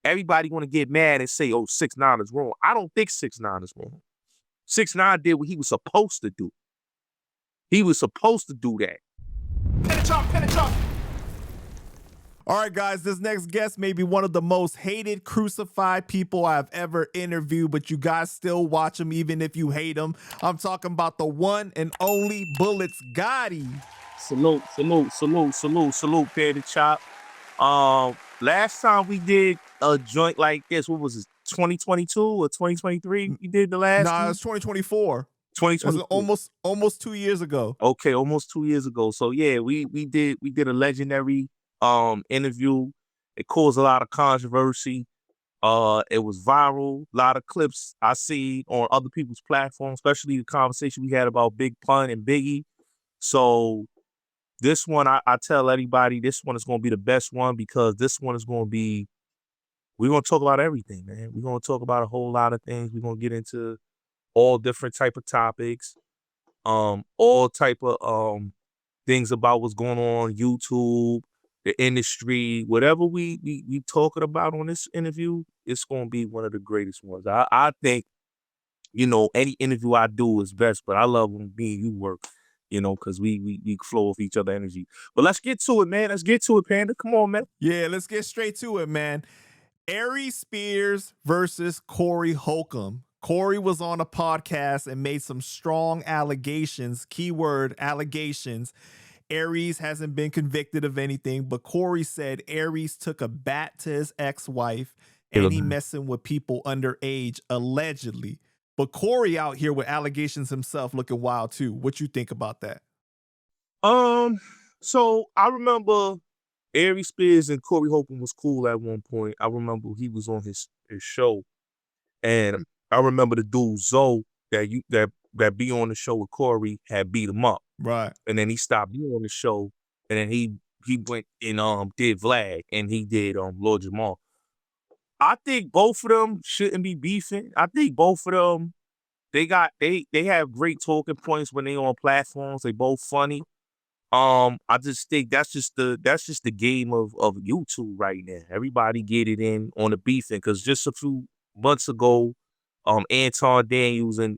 everybody want to get mad and say, oh, 6ix9ine is wrong. I don't think 6ix9ine is wrong. 6ix9ine did what he was supposed to do. He was supposed to do that. All right, guys, this next guest may be one of the most hated, crucified people I've ever interviewed, but you guys still watch him even if you hate him. I'm talking about the one and only Bulletz Gotti. Salute, Panda Chop. Last time we did a joint like this, what was it, 2022 or 2023? We did the last Nah, one? it was 2024. 2024. Almost 2 years ago. Okay, almost 2 years ago. So yeah, we did a legendary interview. It caused a lot of controversy. It was viral. A lot of clips I see on other people's platforms, especially the conversation we had about Big Pun and Biggie. So this one, I tell everybody, this one is going to be the best one because this one is going to be, we're going to talk about everything, man. We're going to talk about a whole lot of things. We're going to get into all different type of topics, all type of things about what's going on YouTube, the industry, whatever we talking about on this interview, it's going to be one of the greatest ones. I think, any interview I do is best, but I love when me and you work, because we flow off each other energy. But let's get to it, man. Let's get to it, Panda. Come on, man. Yeah, let's get straight to it, man. Aries Spears versus Corey Holcomb. Corey was on a podcast and made some strong allegations, keyword allegations. Aries hasn't been convicted of anything, but Corey said Aries took a bat to his ex-wife and he messing with people underage, allegedly. But Corey out here with allegations himself looking wild too. What you think about that? So I remember Aries Spears and Corey Holcomb was cool at one point. I remember he was on his show, and I remember the dude Zoe that be on the show with Corey had beat him up. Right. And then he stopped being on the show, and then he went and did Vlad, and he did Lord Jamal. I think both of them shouldn't be beefing. I think both of them, they have great talking points when they on platforms. They both funny. I just think that's just the game of YouTube right now. Everybody get it in on the beefing, because just a few months ago, Anton Daniels and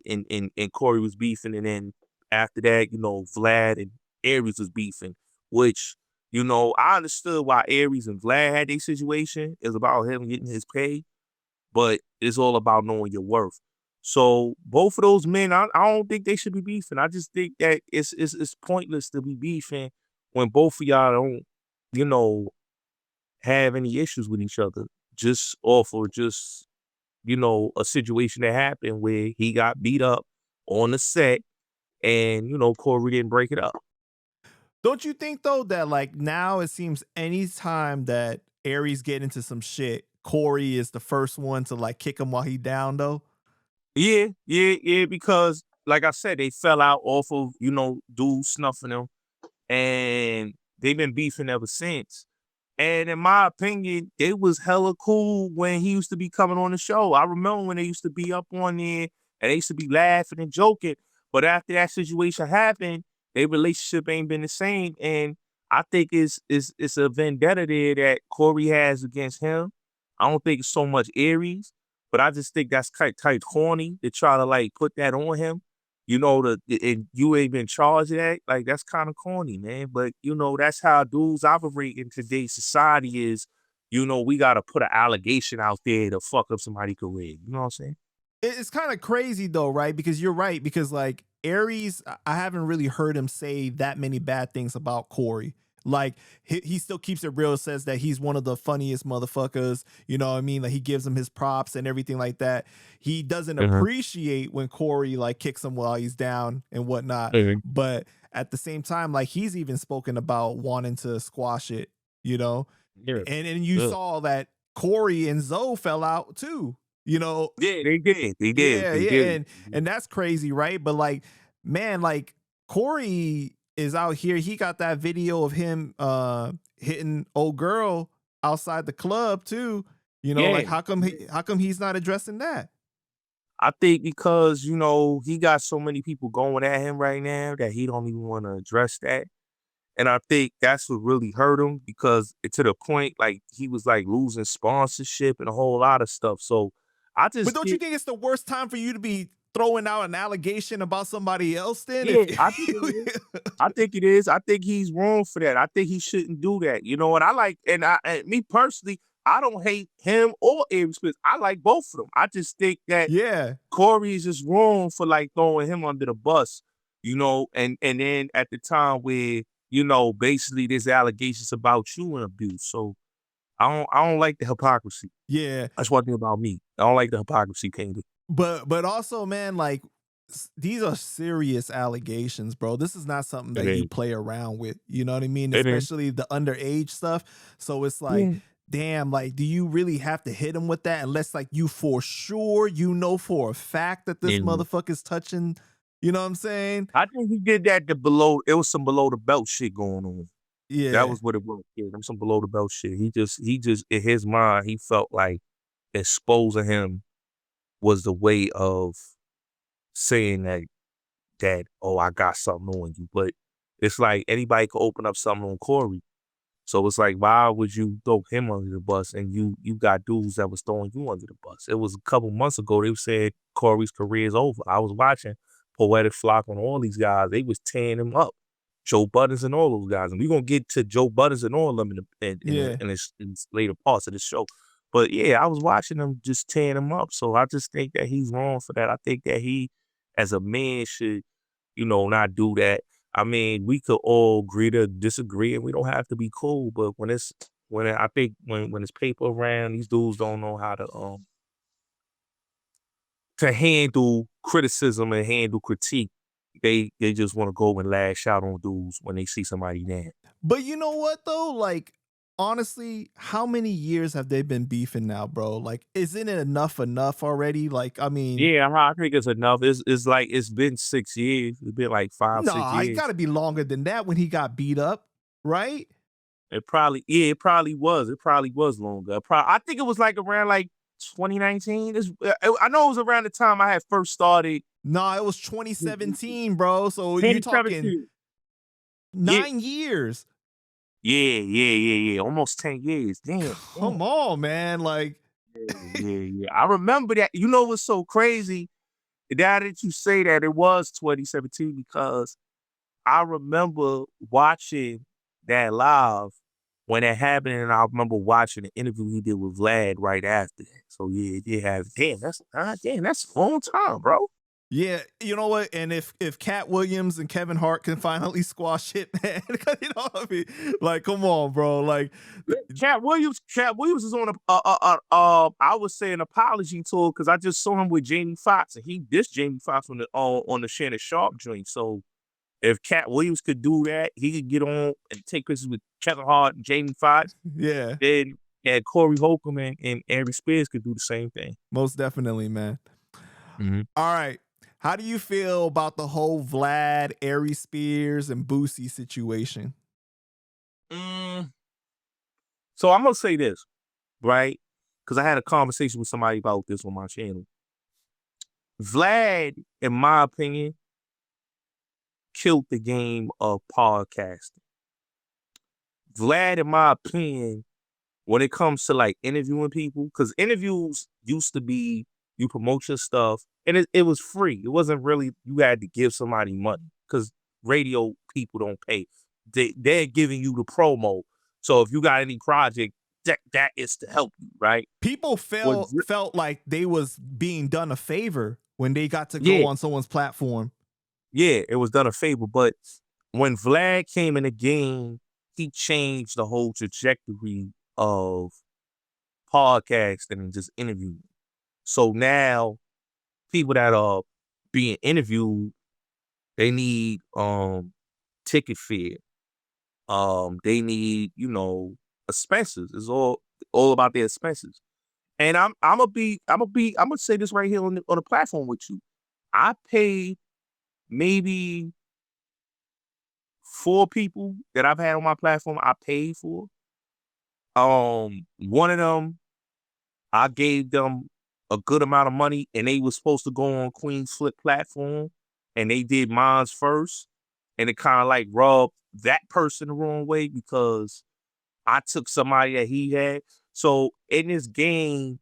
Corey was beefing, and then after that, Vlad and Aries was beefing, which, I understood why Aries and Vlad had their situation. It's about him getting his pay, but it's all about knowing your worth. So both of those men, I don't think they should be beefing. I just think that it's pointless to be beefing when both of y'all don't, have any issues with each other. Just off of just, a situation that happened where he got beat up on the set and, Corey didn't break it up. Don't you think though that like now it seems anytime that Aries get into some shit, Corey is the first one to like kick him while he down though? Yeah, because like I said, they fell out off of, dudes snuffing them, and they've been beefing ever since. And in my opinion, they was hella cool when he used to be coming on the show. I remember when they used to be up on there and they used to be laughing and joking. But after that situation happened, their relationship ain't been the same. And I think it's a vendetta there that Corey has against him. I don't think it's so much Aries, but I just think that's kind corny to try to like put that on him. And you ain't been charged of that. Like, that's kind of corny, man. But, that's how dudes operate in today's society is, we got to put an allegation out there to fuck up somebody's career. You know what I'm saying? It's kind of crazy though, right? Because you're right. Because like Aries, I haven't really heard him say that many bad things about Corey. Like he still keeps it real, says that he's one of the funniest motherfuckers, you know what I mean? Like he gives him his props and everything like that. He doesn't appreciate when Corey like kicks him while he's down and whatnot. But at the same time, like he's even spoken about wanting to squash it, And you saw that Corey and Zoe fell out too, Yeah, they did. Yeah. And that's crazy, right? But like, man, like Corey is out here. He got that video of him hitting old girl outside the club too. Like how come he's not addressing that? I think because, he got so many people going at him right now that he don't even want to address that. And I think that's what really hurt him because to the point, like, he was, like, losing sponsorship and a whole lot of stuff. So I But just don't you think it's the worst time for you to be throwing out an allegation about somebody else then? yeah, I think it is. I think it is. I think he's wrong for that. I think he shouldn't do that. You know, and me personally, I don't hate him or Aries Spears. I like both of them. I just think that Yeah. Corey is just wrong for like throwing him under the bus, you know, and then at the time where, you know, basically there's allegations about you and abuse. So I don't like the hypocrisy. Yeah. That's one thing about me. I don't like the hypocrisy, Kendrick. But also, man, like these are serious allegations, bro. This is not something It that you is. play around with. You know what I mean? It is. Especially the underage stuff. So it's like, Yeah. damn, like, do you really have to hit him with that? Unless like you for sure, you know for a fact that this Yeah. motherfucker's touching, you know what I'm saying? I think he did that it was some below the belt shit going on. Yeah. That was what it was. Yeah, there was some below the belt shit. He just in his mind, he felt like exposing him was the way of saying that, oh, I got something on you. But it's like anybody could open up something on Corey. So it's like, why would you throw him under the bus and you got dudes that was throwing you under the bus? It was a couple months ago, they said Corey's career is over. I was watching Poetic Flock on all these guys. They was tearing him up. Joe Buttons and all those guys. And we're going to get to Joe Buttons and all of them in its later parts of the show. But yeah, I was watching them just tearing him up. So I just think that he's wrong for that. I think that he, as a man, should, you know, not do that. I mean, we could all agree to disagree, and we don't have to be cool. But when it's paper around, these dudes don't know how to handle criticism and handle critique. They just want to go and lash out on dudes when they see somebody down. But you know what though? Like, honestly, how many years have they been beefing now, bro? Like, isn't it enough already? Like, I mean, Yeah, I think it's enough. It's like it's been 6 years. It's been like 5, 6 nah, it years. gotta be longer than that when he got beat up, right? It probably was. It probably was longer. I think it was like around like 2019. I know it was around the time I had first started. Nah, it was 2017, bro. So you're talking 9 years. Yeah. Almost 10 years. Damn. Come on, man. Like, Yeah. I remember that. You know what's so crazy? Now that you say that, it was 2017 because I remember watching that live when it happened, and I remember watching the interview he did with Vlad right after that. So yeah, it did have. Damn, that's a long time, bro. yeah, you know what? And if Cat Williams and Kevin Hart can finally squash it, man, you know what I mean? Like, come on, bro. Like, Cat Williams is on I would say an apology tour because I just saw him with Jamie Foxx and he dissed Jamie Foxx on the Shannon Sharp joint. So if Cat Williams could do that, he could get on and take pictures with Kevin Hart and Jamie Foxx. yeah, Then Corey Holcomb and Aries Spears could do the same thing. most definitely, man. Mm-hmm. All right. How do you feel about the whole Vlad, Aries Spears, and Boosie situation? So I'm gonna say this, right? Because I had a conversation with somebody about this on my channel. Vlad, in my opinion, killed the game of podcasting. Vlad, in my opinion, when it comes to like interviewing people, because interviews used to be you promote your stuff and it was free. It wasn't really you had to give somebody money because radio people don't pay. They're giving you the promo. So if you got any project, that is to help you, right? People felt like they was being done a favor when they got to go on someone's platform. Yeah, it was done a favor. But when Vlad came in the game, he changed the whole trajectory of podcasting and just interviewing. So now people that are being interviewed, they need ticket fare. They need, you know, expenses. It's all about their expenses. And I'm gonna say this right here on the platform with you. I paid maybe 4 people that I've had on my platform. I paid for. One of them, I gave them a good amount of money, and they was supposed to go on Queen's Flip platform, and they did mines first. and it kind of like rubbed that person the wrong way because I took somebody that he had. So in this game,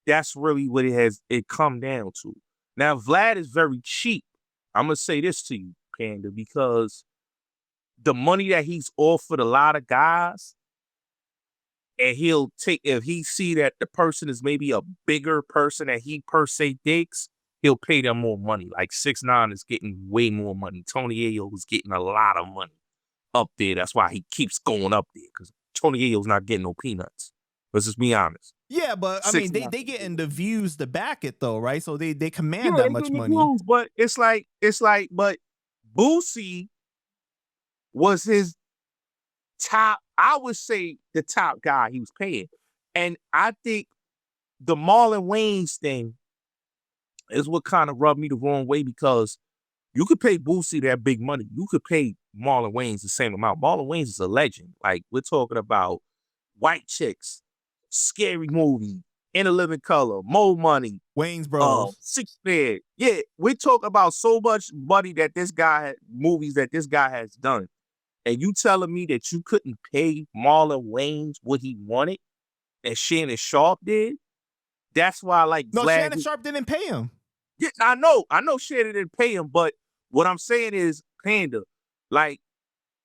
that's really what it come down to. Now, Vlad is very cheap. I'm going to say this to you, Panda, because the money that he's offered a lot of guys, and he'll take, if he see that the person is maybe a bigger person that he per se thinks, he'll pay them more money. Like 6ix9ine is getting way more money. Tony Yayo is getting a lot of money up there. That's why he keeps going up there, because Tony Yayo's not getting no peanuts. Let's just be honest. Yeah, but I mean, they getting the views to back it though, right? So they command that much money. Views, but it's like, but Boosie was his top, I would say the top guy he was paying. And I think the Marlon Wayans thing is what kind of rubbed me the wrong way, because you could pay Boosie that big money. You could pay Marlon Wayans the same amount. Marlon Wayans is a legend. Like, we're talking about White Chicks, Scary Movie, In a Living Color, Mo Money, Wayans Bros, Six Man. Yeah, we're talking about so much money that this guy movies that this guy has done. And you telling me that you couldn't pay Marlon Wayans what he wanted and Shannon Sharpe did? That's why, like, no, Vlad, Shannon Sharpe didn't pay him. Yeah, I know Shannon didn't pay him, but what I'm saying is, Panda, like,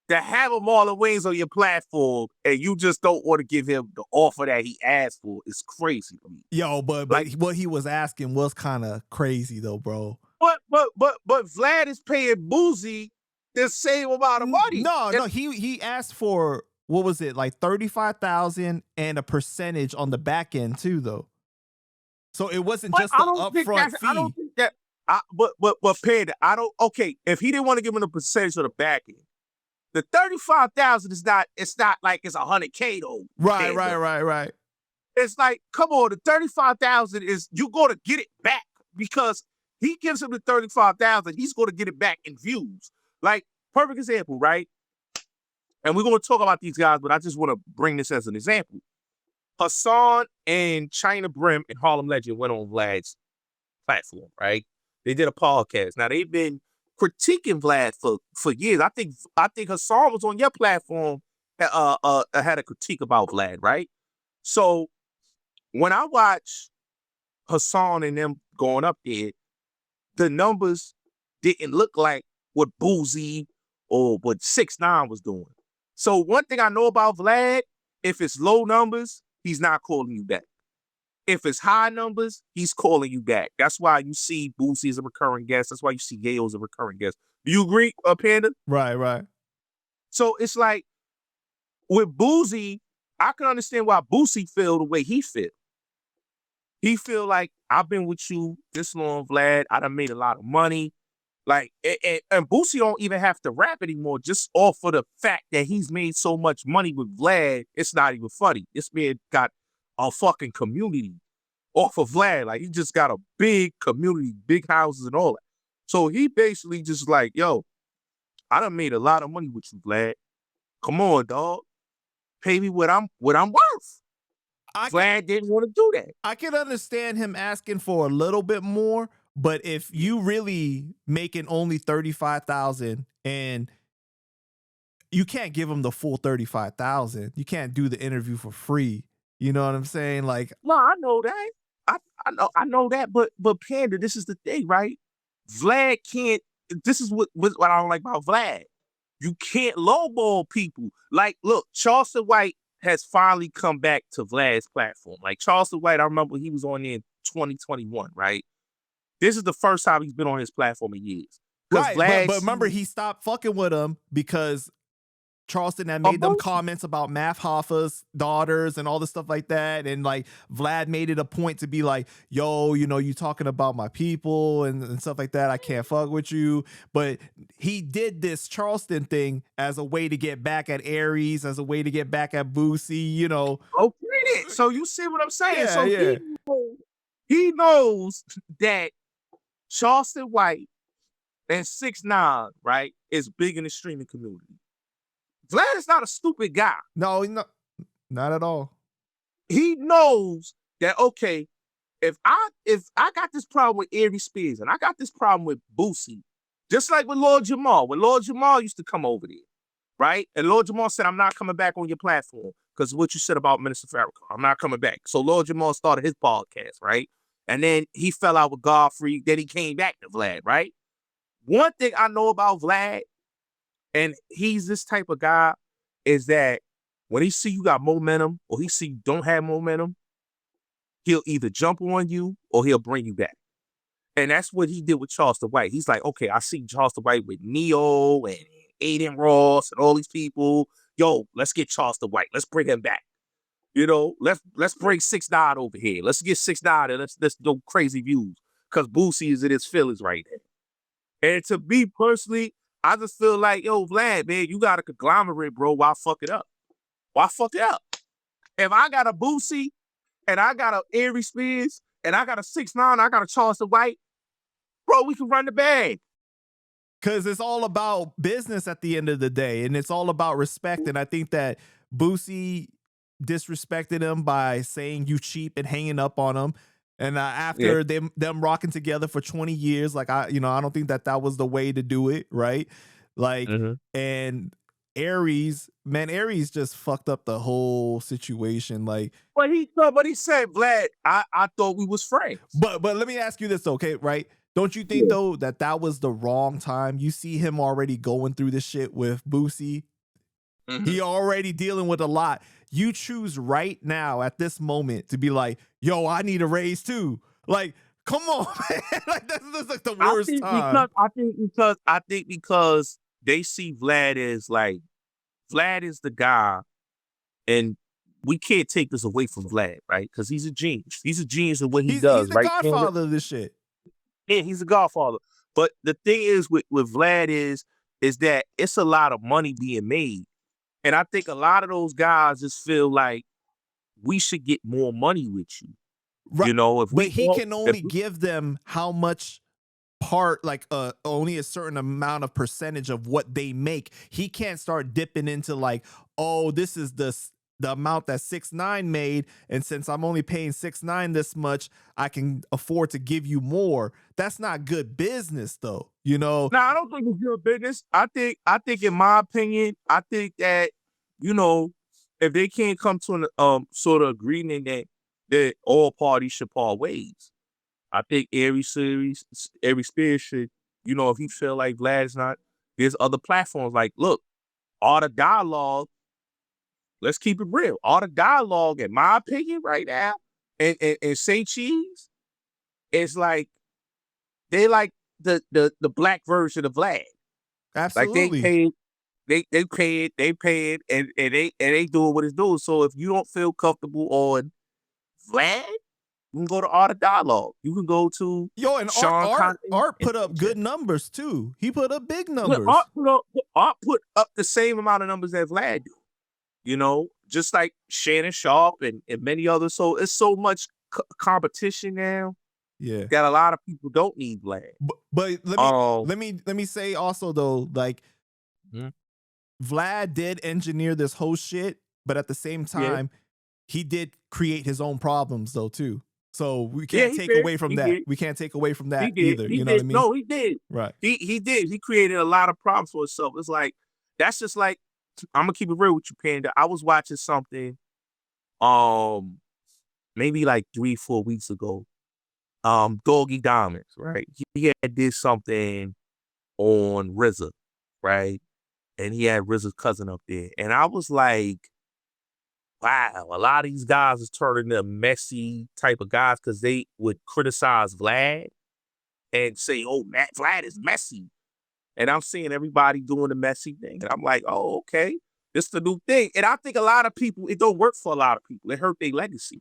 to have a Marlon Wayans on your platform and you just don't want to give him the offer that he asked for is crazy to me. Yo, but like, what he was asking was kind of crazy though, bro. But Vlad is paying Boosie the same amount of money. No, he asked for, what was it, like 35,000 and a percentage on the back end too, though. So it wasn't just the upfront fee. I don't think that. But Panda, okay, if he didn't want to give him the percentage of the back end, the 35,000 is not. It's not like it's $100K though. Right. It's like, come on, the 35,000 is, you gonna get it back, because he gives him the 35,000, he's gonna get it back in views. Like, perfect example, right? And we're gonna talk about these guys, but I just want to bring this as an example. Hassan and China Brim and Harlem Legend went on Vlad's platform, right? They did a podcast. Now, they've been critiquing Vlad for years. I think Hassan was on your platform, had a critique about Vlad, right? So when I watch Hassan and them going up there, the numbers didn't look like what Boosie or what 6ix9ine was doing. So one thing I know about Vlad, if it's low numbers, he's not calling you back. If it's high numbers, he's calling you back. That's why you see Boosie as a recurring guest. That's why you see Yayo as a recurring guest. Do you agree, Panda? Right. So it's like, with Boosie, I can understand why Boosie feel the way he feel. He feel like, I've been with you this long, Vlad. I done made a lot of money. Like, and Boosie don't even have to rap anymore, just off of the fact that he's made so much money with Vlad. It's not even funny. This man got a fucking community off of Vlad. Like, he just got a big community, big houses and all that. So he basically just like, yo, I done made a lot of money with you, Vlad. Come on, dog. Pay me what I'm worth. Vlad didn't want to do that. I can understand him asking for a little bit more, but if you really making only 35,000 and you can't give him the full 35,000, you can't do the interview for free. You know what I'm saying? Like, no, I know that. I know that, but Panda, this is the thing, right? Vlad can't. This is what I don't like about Vlad. You can't lowball people. Like, look, Charleston White has finally come back to Vlad's platform. Like, Charleston White, I remember he was on there in 2021, right? This is the first time he's been on his platform in years. Right, but remember, he stopped fucking with him because Charleston had made them comments about Math Hoffa's daughters and all this stuff like that. And like, Vlad made it a point to be like, yo, you know, you talking about my people and stuff like that. I can't fuck with you. But he did this Charleston thing as a way to get back at Aries, as a way to get back at Boosie, you know. Okay, so you see what I'm saying? Yeah, so yeah. He knows that Charleston White and 6ix9ine, right, is big in the streaming community. Vlad is not a stupid guy. No, not at all. He knows that, okay, if I got this problem with Aries Spears and I got this problem with Boosie, Just like with Lord Jamal. When Lord Jamal used to come over there, right? And Lord Jamal said, I'm not coming back on your platform because of what you said about Minister Farrakhan. I'm not coming back. So Lord Jamal started his podcast, right? And then he fell out with Godfrey. Then he came back to Vlad, right? One thing I know about Vlad, and he's this type of guy, is that when he see you got momentum or he see you don't have momentum, he'll either jump on you or he'll bring you back. And that's what he did with Charleston White. He's like, okay, I see Charleston White with Neo and Aiden Ross and all these people. Yo, let's get Charleston White. Let's bring him back. You know, let's bring 6ix9ine over here. Let's get 6ix9ine and let's do crazy views. Because Boosie is in his feelings right now. And to me personally, I just feel like, yo, Vlad, man, you got a conglomerate, bro. Why fuck it up? Why fuck it up? If I got a Boosie and I got a Aries Spears and I got a 6ix9ine, I got a Charleston White, bro, we can run the bag. Because it's all about business at the end of the day, and it's all about respect. And I think that Boosie disrespected him by saying you cheap and hanging up on him. And after them rocking together for 20 years, like I don't think that was the way to do it, right? Like, and Aries just fucked up the whole situation. Like, but he said, Vlad, I thought we was friends. But let me ask you this, okay, right? Don't you think though that was the wrong time? You see him already going through this shit with Boosie. He already dealing with a lot. You choose right now at this moment to be like, yo, I need a raise too. Like, come on, man. Like that's like the worst time. I think because they see Vlad as like, Vlad is the guy, and we can't take this away from Vlad, right? Because he's a genius. He's a genius in what he does, he's the godfather of this shit. Yeah, he's a godfather. But the thing is with Vlad is that it's a lot of money being made. And I think a lot of those guys just feel like we should get more money with you. Right. You know, but he can only give them how much part, like only a certain amount of percentage of what they make. He can't start dipping into like, oh, this is the amount that 6ix9ine made, and since I'm only paying 6ix9ine this much, I can afford to give you more. That's not good business, though. You know. No, I don't think it's good business. I think, in my opinion, I think that, you know, if they can't come to an sort of agreement that all parties should part ways, I think Aries Spears should, you know, if he feel like Vlad's not, there's other platforms like, look, Art of Dialogue. Let's keep it real. All the dialogue, in my opinion, right now, and Say Cheese, is like they like the black version of Vlad. Absolutely. Like they pay it, and they doing what it's doing. So if you don't feel comfortable on Vlad, you can go to Art of Dialogue. You can go to Art put up good numbers too. He put up big numbers. Look, Art put up the same amount of numbers that Vlad do. You know, just like Shannon Sharp and many others. So it's so much competition now. Yeah, that a lot of people don't need Vlad. But let me say also though, like Vlad did engineer this whole shit, but at the same time, he did create his own problems though too. So we can't take away from that. We can't take away from that either. You know what I mean? No, he did. Right. He did. He created a lot of problems for himself. It's like, that's just like, I'm gonna keep it real with you, Panda. I was watching something, maybe like 3-4 weeks ago. Doggie Diamonds, right? He did something on RZA, right? And he had RZA's cousin up there, and I was like, wow, a lot of these guys is turning into messy type of guys because they would criticize Vlad and say, "Oh, Vlad is messy." And I'm seeing everybody doing the messy thing. And I'm like, oh, okay, this is the new thing. And I think a lot of people, it don't work for a lot of people. It hurt their legacy.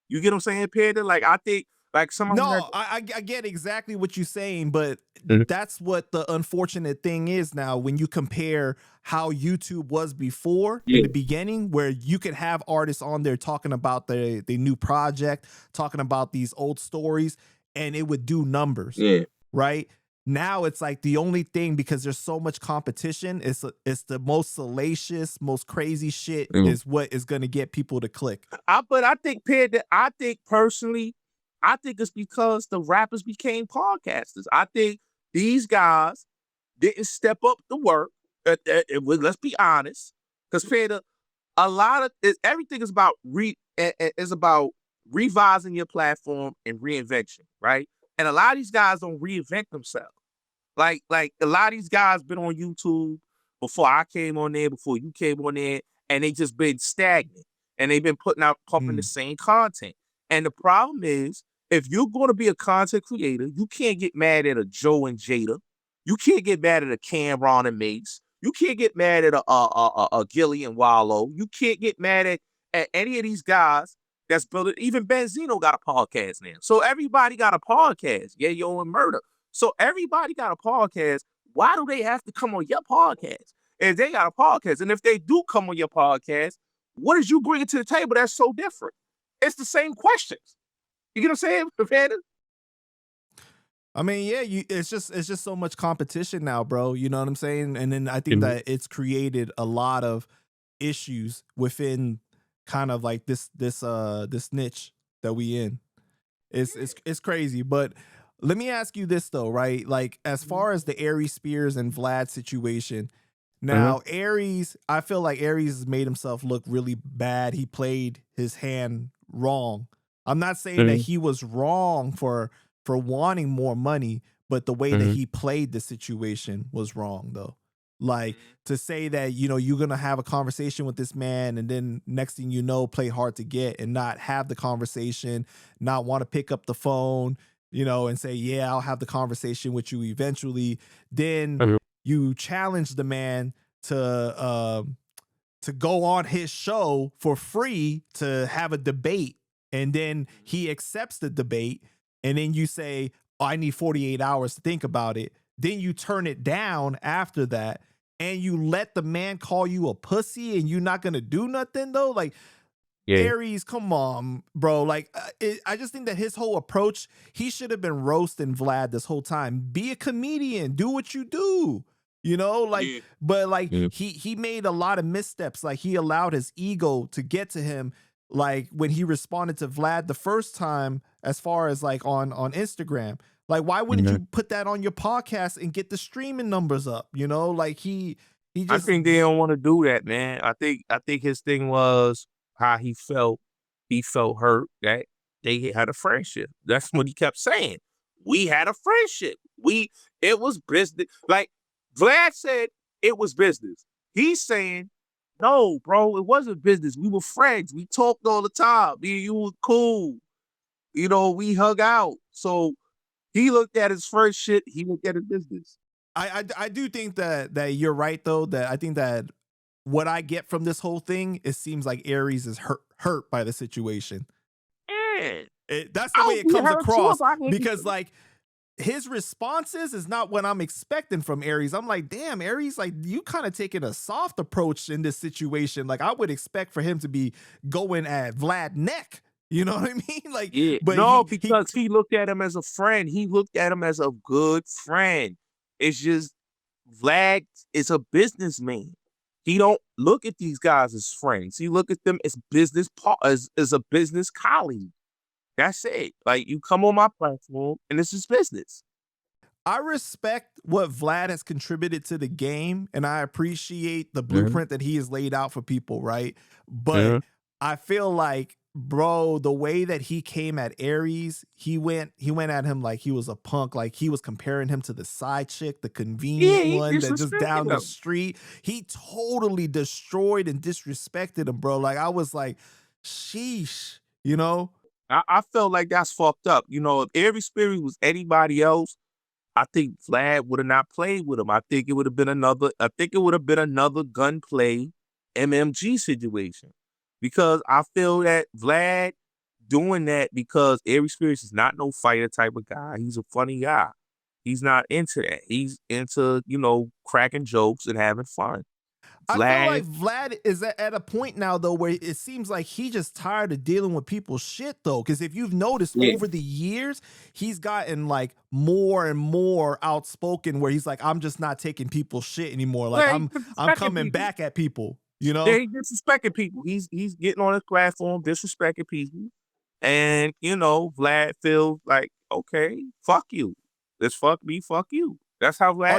You get what I'm saying, Panda? Like, I think, like, I get exactly what you're saying, but that's what the unfortunate thing is now when you compare how YouTube was before in the beginning, where you could have artists on there talking about the new project, talking about these old stories, and it would do numbers. Yeah. Right? Now it's like the only thing, because there's so much competition, it's the most salacious, most crazy shit is what is going to get people to click. But I think personally, I think it's because the rappers became podcasters. I think these guys didn't step up the work. Let's be honest, because Panda, a lot of everything is about revising your platform and reinvention, right? And a lot of these guys don't reinvent themselves. Like a lot of these guys been on YouTube before I came on there, before you came on there, and they just been stagnant. And they've been pumping the same content. And the problem is, if you're going to be a content creator, you can't get mad at a Joe and Jada. You can't get mad at a Cameron and Mace. You can't get mad at a Gilly and Wallow. You can't get mad at any of these guys that's building. Even Benzino got a podcast now. So everybody got a podcast. Yayo and Murda. So everybody got a podcast. Why do they have to come on your podcast? If they got a podcast, and if they do come on your podcast, what is you bringing to the table that's so different? It's the same questions. You get what I'm saying, Panda? I mean, yeah, it's just so much competition now, bro. You know what I'm saying? And then I think that it's created a lot of issues within kind of like this niche that we in. It's crazy. But let me ask you this though, right? Like as far as the Aries Spears and Vlad situation, now Aries, I feel like Aries has made himself look really bad. He played his hand wrong. I'm not saying that he was wrong for wanting more money, but the way that he played the situation was wrong though. Like to say that, you know, you're going to have a conversation with this man and then next thing you know, play hard to get and not have the conversation, not want to pick up the phone, you know, and say, yeah, I'll have the conversation with you eventually. Then you challenge the man to go on his show for free to have a debate. And then he accepts the debate. And then you say, oh, I need 48 hours to think about it. Then you turn it down after that. And you let the man call you a pussy and you're not going to do nothing though. Like, Aries, come on, bro. Like, I just think that his whole approach, he should have been roasting Vlad this whole time. Be a comedian. Do what you do. You know, like, but like he made a lot of missteps. Like he allowed his ego to get to him. Like when he responded to Vlad the first time, as far as like on Instagram, like why wouldn't you put that on your podcast and get the streaming numbers up? You know, like he just. I think they don't want to do that, man. I think his thing was how he felt. He felt hurt that they had a friendship. That's what he kept saying. We had a friendship. It was business. Like Vlad said, it was business. He's saying, no, bro, it wasn't business. We were friends. We talked all the time. Me and you were cool. You know, we hung out. So he looked at his first shit. He looked at his business. I do think that you're right though. That I think that what I get from this whole thing, it seems like Aries is hurt by the situation. That's the way it comes across because like his responses is not what I'm expecting from Aries. I'm like, damn, Aries, like you kind of taking a soft approach in this situation. Like I would expect for him to be going at Vlad neck. You know what I mean? Like, but no, because he looked at him as a friend. He looked at him as a good friend. It's just Vlad is a businessman. He don't look at these guys as friends. He look at them as as a business colleague. That's it. Like you come on my platform and this is business. I respect what Vlad has contributed to the game and I appreciate the blueprint that he has laid out for people, right? But I feel like, bro, the way that he came at Aries, he went at him like he was a punk, like he was comparing him to the side chick, the convenient one that just down the street. He totally destroyed and disrespected him, bro. Like I was like, sheesh, you know? I felt like that's fucked up. You know, if Aries Spears was anybody else, I think Vlad would have not played with him. I think it would have been another Gunplay MMG situation. Because I feel that Vlad doing that because Aries Spears is not no fighter type of guy. He's a funny guy. He's not into that. He's into, you know, cracking jokes and having fun. I feel like Vlad is at a point now, though, where it seems like he just tired of dealing with people's shit, though. Because if you've noticed over the years, he's gotten like more and more outspoken where he's like, I'm just not taking people's shit anymore. Like I'm coming back at people, you know? Yeah, he's disrespecting people. He's getting on his platform, disrespecting people. And, you know, Vlad feels like, okay, fuck you. Let's fuck me, fuck you. That's how Vlad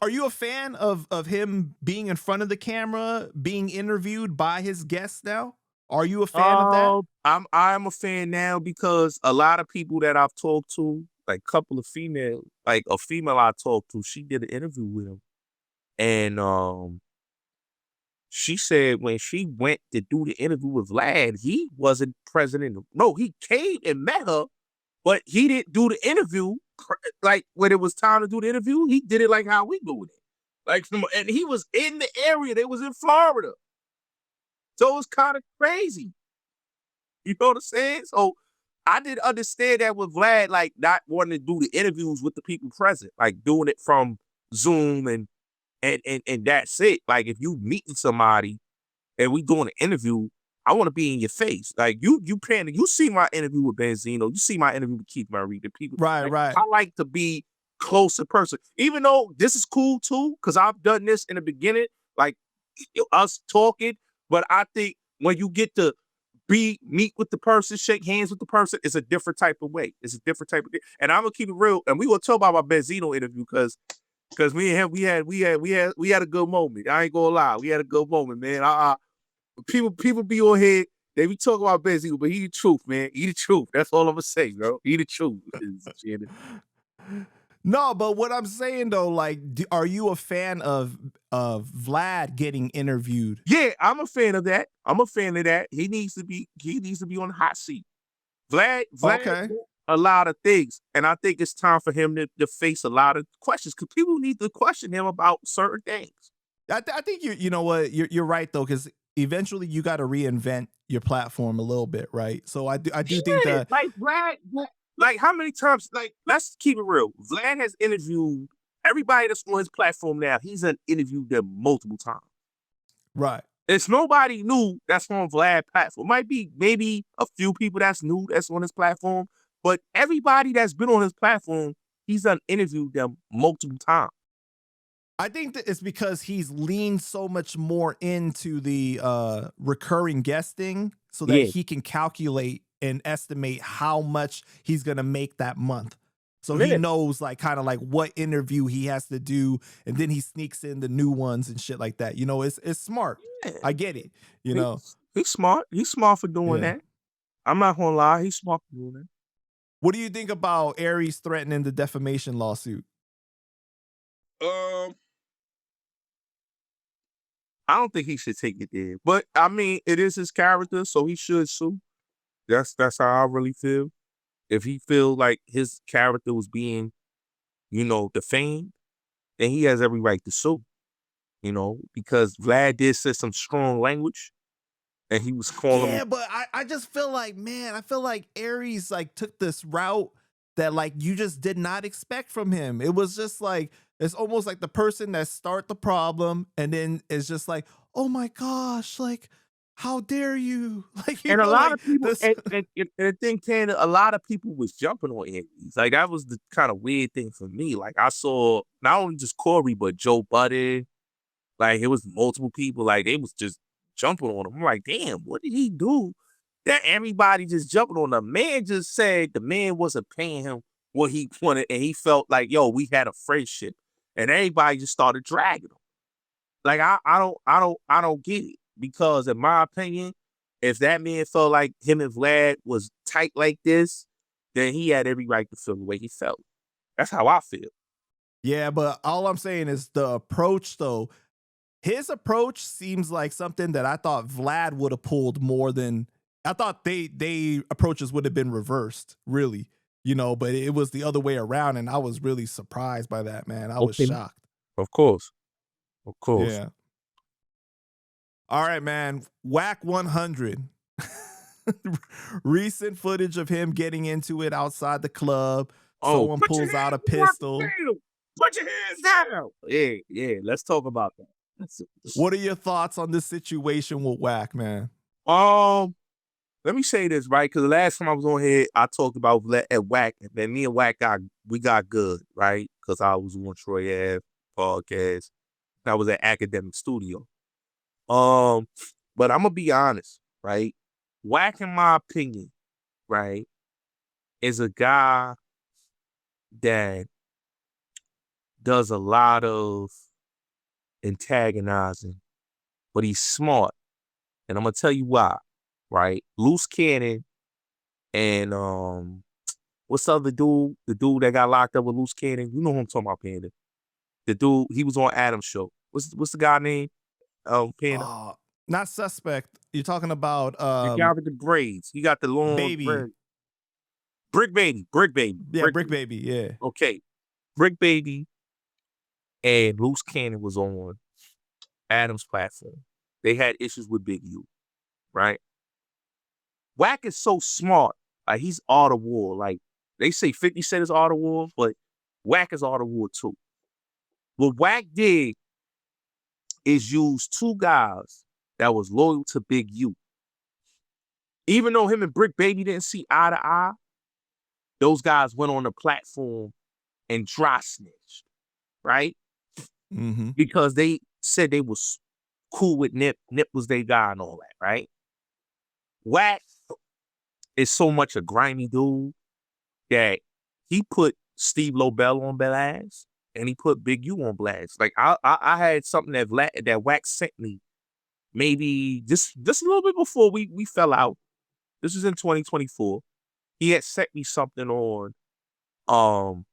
Are you a fan of him being in front of the camera, being interviewed by his guests now? Are you a fan of that? I'm a fan now because a lot of people that I've talked to, like a couple of female, like a female I talked to, she did an interview with him. And she said when she went to do the interview with Vlad, he wasn't present. No, he came and met her, but he didn't do the interview. Like when it was time to do the interview, he did it like how we doing it. Like, and he was in the area. They was in Florida. So it was kind of crazy. You know what I'm saying? So I didn't understand that with Vlad, like not wanting to do the interviews with the people present, like doing it from Zoom and that's it. Like if you meeting somebody and we doing an interview, I want to be in your face. Like you see my interview with Benzino, you see my interview with Keith Murray, the people. Right, like, right. I like to be close in person, even though this is cool too, because I've done this in the beginning, like us talking. But I think when you get to meet with the person, shake hands with the person, it's a different type of way. It's a different type of thing. And I'm gonna keep it real. And we gonna talk about my Benzino interview because me and him, we had a good moment. I ain't gonna lie, we had a good moment, man. People be on here, they be talking about Benzino, but he the truth, man. He the truth. That's all I'm gonna say, bro. He the truth. No, but what I'm saying though, like, are you a fan of Vlad getting interviewed? Yeah, I'm a fan of that. I'm a fan of that. He needs to be on the hot seat. Vlad Okay. a lot of things, and I think it's time for him to face a lot of questions because people need to question him about certain things. I think you know what, you're right though, because eventually you got to reinvent your platform a little bit, right? So I do think that like Vlad, like how many times? Like let's keep it real. Vlad has interviewed everybody that's on his platform now. He's interviewed them multiple times. right. It's nobody new that's on Vlad platform. Might be maybe a few people that's new that's on his platform, but everybody that's been on his platform, he's interviewed them multiple times. I think that it's because he's leaned so much more into the recurring guesting so that he can calculate and estimate how much he's gonna make that month. So he knows like kind of like what interview he has to do, and then he sneaks in the new ones and shit like that. You know, it's smart. Yeah. I get it. You know, he's smart. He's smart for doing that. I'm not gonna lie, he's smart for doing that. What do you think about Aries threatening the defamation lawsuit? I don't think he should take it there, but I mean, it is his character, so he should sue. That's how I really feel. If he feel like his character was being, defamed, then he has every right to sue. Because Vlad did say some strong language, and he was calling. Yeah, but I just feel like, man, I feel like Aries like took this route that like you just did not expect from him. It was just like, it's almost like the person that start the problem and then it's just like, oh my gosh, like how dare you? Like, and a lot of people, and the thing, Canada, a lot of people was jumping on Aries. Like that was the kind of weird thing for me. Like I saw not only just Corey, but Joe Budden. Like it was multiple people. Like they was just jumping on him. I'm like, damn, what did he do? That everybody just jumping on him. Man just said the man wasn't paying him what he wanted, and he felt like, yo, we had a friendship, and everybody just started dragging him. Like I don't get it, because in my opinion, if that man felt like him and Vlad was tight like this, then he had every right to feel the way he felt. That's how I feel. Yeah, but all I'm saying is the approach though. His approach seems like something that I thought Vlad would have pulled more than I thought they approaches would have been reversed, really. But it was the other way around, and I was really surprised by that, man. I was shocked. Of course. Of course. Yeah. All right, man. Wack 100. Recent footage of him getting into it outside the club. Someone pulls out a pistol. Put your hands down. Yeah. Let's talk about that. What are your thoughts on this situation with Wack, man? Let me say this, right? Because the last time I was on here, I talked about Wack, and then me and Wack got good, right? Because I was on Troy Ave podcast. I was at Academic Studio. But I'm gonna be honest, right? Wack, in my opinion, right, is a guy that does a lot of antagonizing, but he's smart. And I'm gonna tell you why, right? Loose Cannon and what's the other dude? The dude that got locked up with Loose Cannon. You know who I'm talking about, Panda. The dude, he was on Adam's show. What's the guy name? Panda. Not Suspect. You're talking about The guy with the braids. He got the long Baby. braids. Brick Baby. Yeah, Brick Baby. Yeah. Okay. Brick Baby and Loose Cannon was on Adam's platform. They had issues with Big U, right? Wack is so smart. Like, he's all the war. Like, they say 50 Cent is all the war, but Wack is all the war too. What Wack did is use two guys that was loyal to Big U. Even though him and Brick Baby didn't see eye to eye, those guys went on the platform and dry snitched, right? Mm-hmm. Because they said they was cool with Nip. Nip was their guy and all that, right? Wack is so much a grimy dude that he put Steve Lobel on blast and he put Big U on blast. Like, I had something that Wack sent me maybe just a little bit before we fell out. This was in 2024. He had sent me something on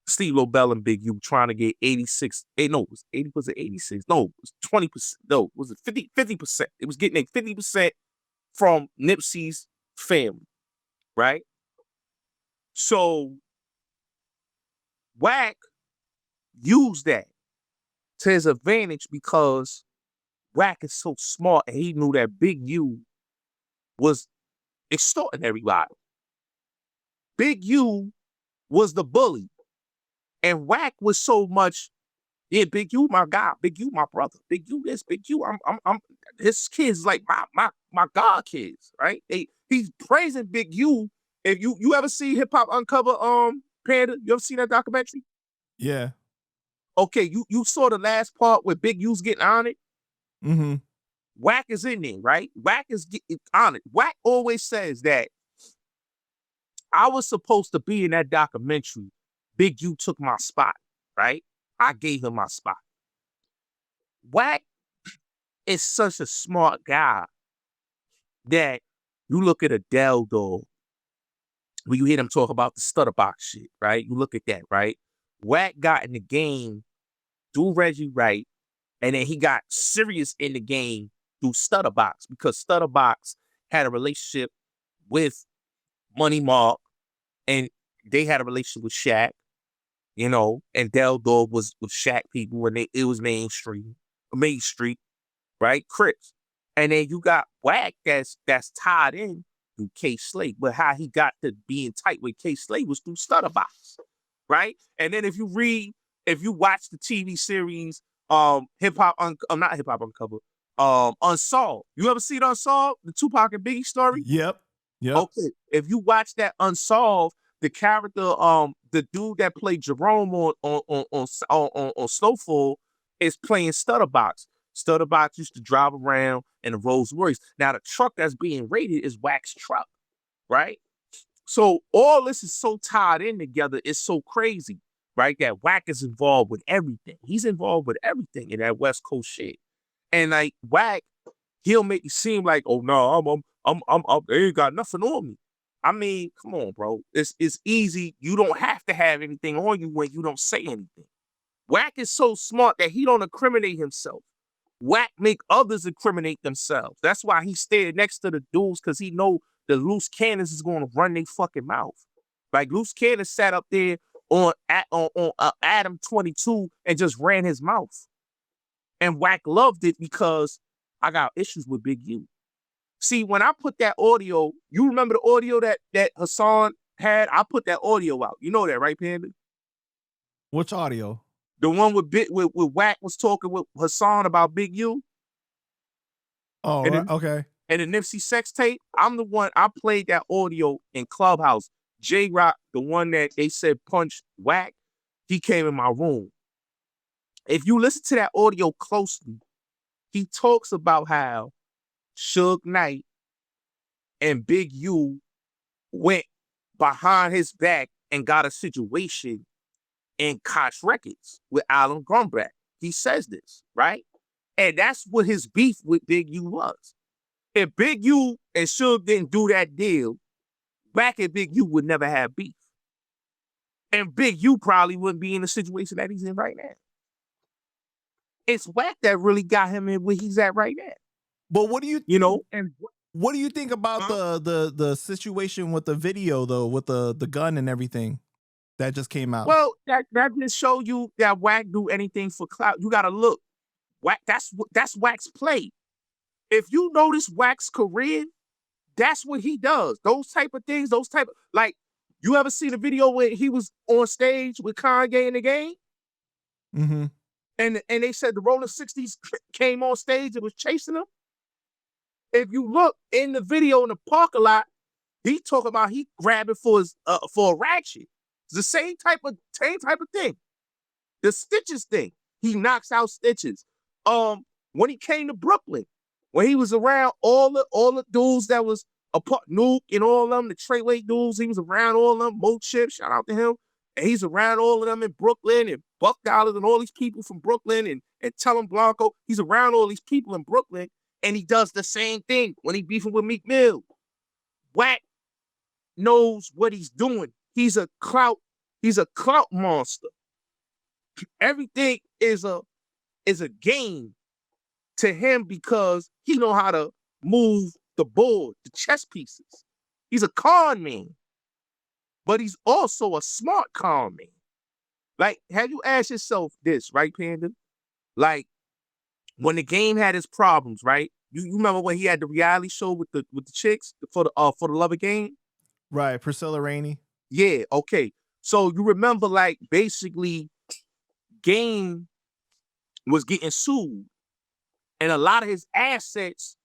Steve Lobel and Big U trying to get 86. No, it was 80, was it 86? No, it was 20%. No, was it 50%? It was getting 50% from Nipsey's family, right? So Wack used that to his advantage because Wack is so smart and he knew that Big U was extorting everybody. Big U was the bully. And Wack was so much, yeah, Big U my guy, Big U my brother, Big U this, Big U, I'm his kids like my god kids, right? He's praising Big U. If you ever see Hip Hop Uncover Panda, you ever seen that documentary? Yeah. Okay, you saw the last part where Big U's getting on it. Mm-hmm. Wack is in there, right? Wack is getting on it. Wack always says that I was supposed to be in that documentary. Big U took my spot, right? I gave him my spot. Wack is such a smart guy that you look at Adele, though, when you hear them talk about the stutter box shit, right? You look at that, right? Wack got in the game through Reggie Wright, and then he got serious in the game through Stutterbox because Stutterbox had a relationship with Money Mark, and they had a relationship with Shaq, you know, and Del Dog was with Shaq people, and it was Main Street, right? Crips. And then you got Wack that's tied in through K Slade, but how he got to being tight with K Slade was through Stutterbox, right? And then if you watch the TV series, not Hip Hop Uncover, Unsolved. You ever see Unsolved, the Tupac and Biggie story? Yep. Okay, if you watch that Unsolved, the character, the dude that played Jerome on Snowfall is playing Stutterbox. Stutterbox used to drive around in a Rolls Royce. Now the truck that's being raided is Wack's truck, right? So all this is so tied in together. It's so crazy, right? That Wack is involved with everything. He's involved with everything in that West Coast shit. And like Wack, he'll make you seem like, oh no, they ain't got nothing on me. I mean, come on, bro. It's easy. You don't have to have anything on you when you don't say anything. Wack is so smart that he don't incriminate himself. Wack make others incriminate themselves. That's why he stayed next to the dudes, because he know the loose cannons is going to run their fucking mouth. Like loose cannons sat up there on Adam 22 and just ran his mouth. And Wack loved it because I got issues with Big U. See, when I put that audio, you remember the audio that Hassan had? I put that audio out. You know that, right, Panda? Which audio? The one with Wack was talking with Hassan about Big U. Oh, and right. Okay. And the Nipsey sex tape. I'm the one, I played that audio in Clubhouse. J-Rock, the one that they said punched Wack, he came in my room. If you listen to that audio closely, he talks about how Suge Knight and Big U went behind his back and got a situation in Koch Records with Alan Grunback. He says this, right? And that's what his beef with Big U was. If Big U and Suge didn't do that deal, Wack and Big U would never have beef. And Big U probably wouldn't be in the situation that he's in right now. It's Wack that really got him in where he's at right now. But what do you and what do you think about the situation with the video though, with the gun and everything that just came out? Well, that just show you that Wack do anything for clout. You gotta look. Wack, that's Wack's play. If you notice Wack's career, that's what he does. Those type of things, like, you ever seen a video where he was on stage with Kanye in the game? Mm-hmm. And they said the Rolling 60s came on stage and was chasing him. If you look in the video in the parking lot, he talking about he grabbing for a ratchet. It's the same type of thing. The Stitches thing. He knocks out Stitches. When he came to Brooklyn, when he was around all the dudes that was a part Nuke and all of them, the Treyway dudes, he was around all of them. Mo Chip, shout out to him. And he's around all of them in Brooklyn, and Buck Dollars and all these people from Brooklyn, and Tellum Blanco. He's around all these people in Brooklyn, and he does the same thing when he beefing with Meek Mill. Wack knows what he's doing. He's a clout monster. Everything is a game to him because he know how to move the board, the chess pieces. He's a con man, but he's also a smart con man. Like, have you asked yourself this, right, Panda? Like, when the game had its problems, right? You remember when he had the reality show with the chicks for the Love of Game? Right, Priscilla Rainey. Yeah, okay. So you remember, like, basically, Game was getting sued, and a lot of his assets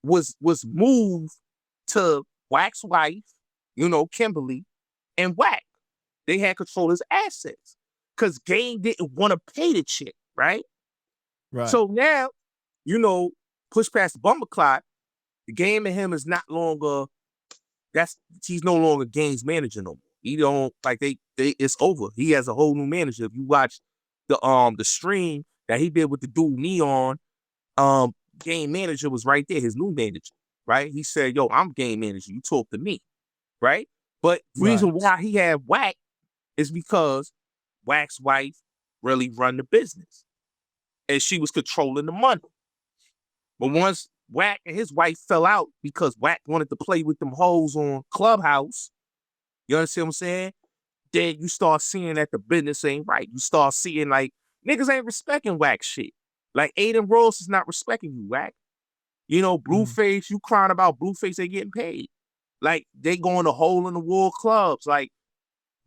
was moved to Wack's wife, Kimberly, and Wack. They had control of his assets because Game didn't want to pay the chick, right? Right. So now, push past the bumper clock, the Game and him is not longer. He's no longer Game's manager no more. He don't it's over. He has a whole new manager. If you watch the stream that he did with the dude Neon, Game manager was right there, his new manager, right? He said, yo, I'm game manager. You talk to me, right? But reason why he had Wack is because Wack's wife really run the business. And she was controlling the money. But once Wack and his wife fell out because Wack wanted to play with them hoes on Clubhouse, you understand what I'm saying? Then you start seeing that the business ain't right. You start seeing, like, niggas ain't respecting Wack shit. Like, Aiden Ross is not respecting you, Wack. Blueface, you crying about Blueface, they getting paid. Like, they going to hole-in-the-wall clubs. Like,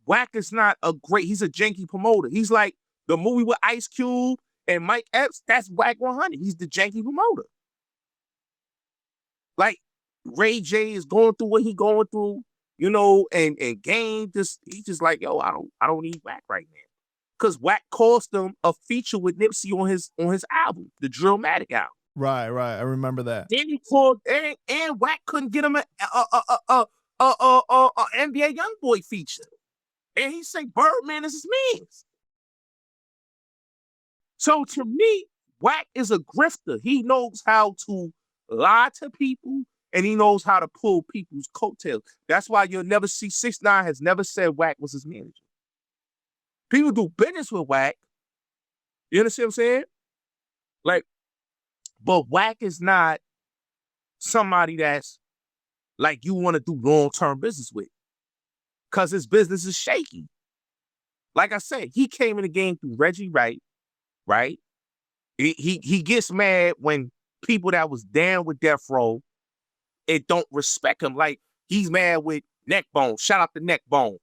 Wack is not he's a janky promoter. He's like the movie with Ice Cube and Mike Epps, that's Wack 100. He's the janky promoter. Like, Ray J is going through what he going through, and Game he's just like, yo, I don't need Wack right now. Because Wack cost him a feature with Nipsey on his album, the Drillmatic album. Right. I remember that. Then he called, and Wack couldn't get him a NBA YoungBoy feature. And he say, Birdman is his man's. So to me, Wack is a grifter. He knows how to lie to people, and he knows how to pull people's coattails. That's why you'll never see 6ix9ine has never said Wack was his manager. People do business with Wack. You understand what I'm saying? Like, but Wack is not somebody that's like you want to do long-term business with. Because his business is shaky. Like I said, he came in the game through Reggie Wright, right? He gets mad when people that was down with Death Row, it don't respect him. Like, he's mad with Neckbone. Shout out to Neckbone.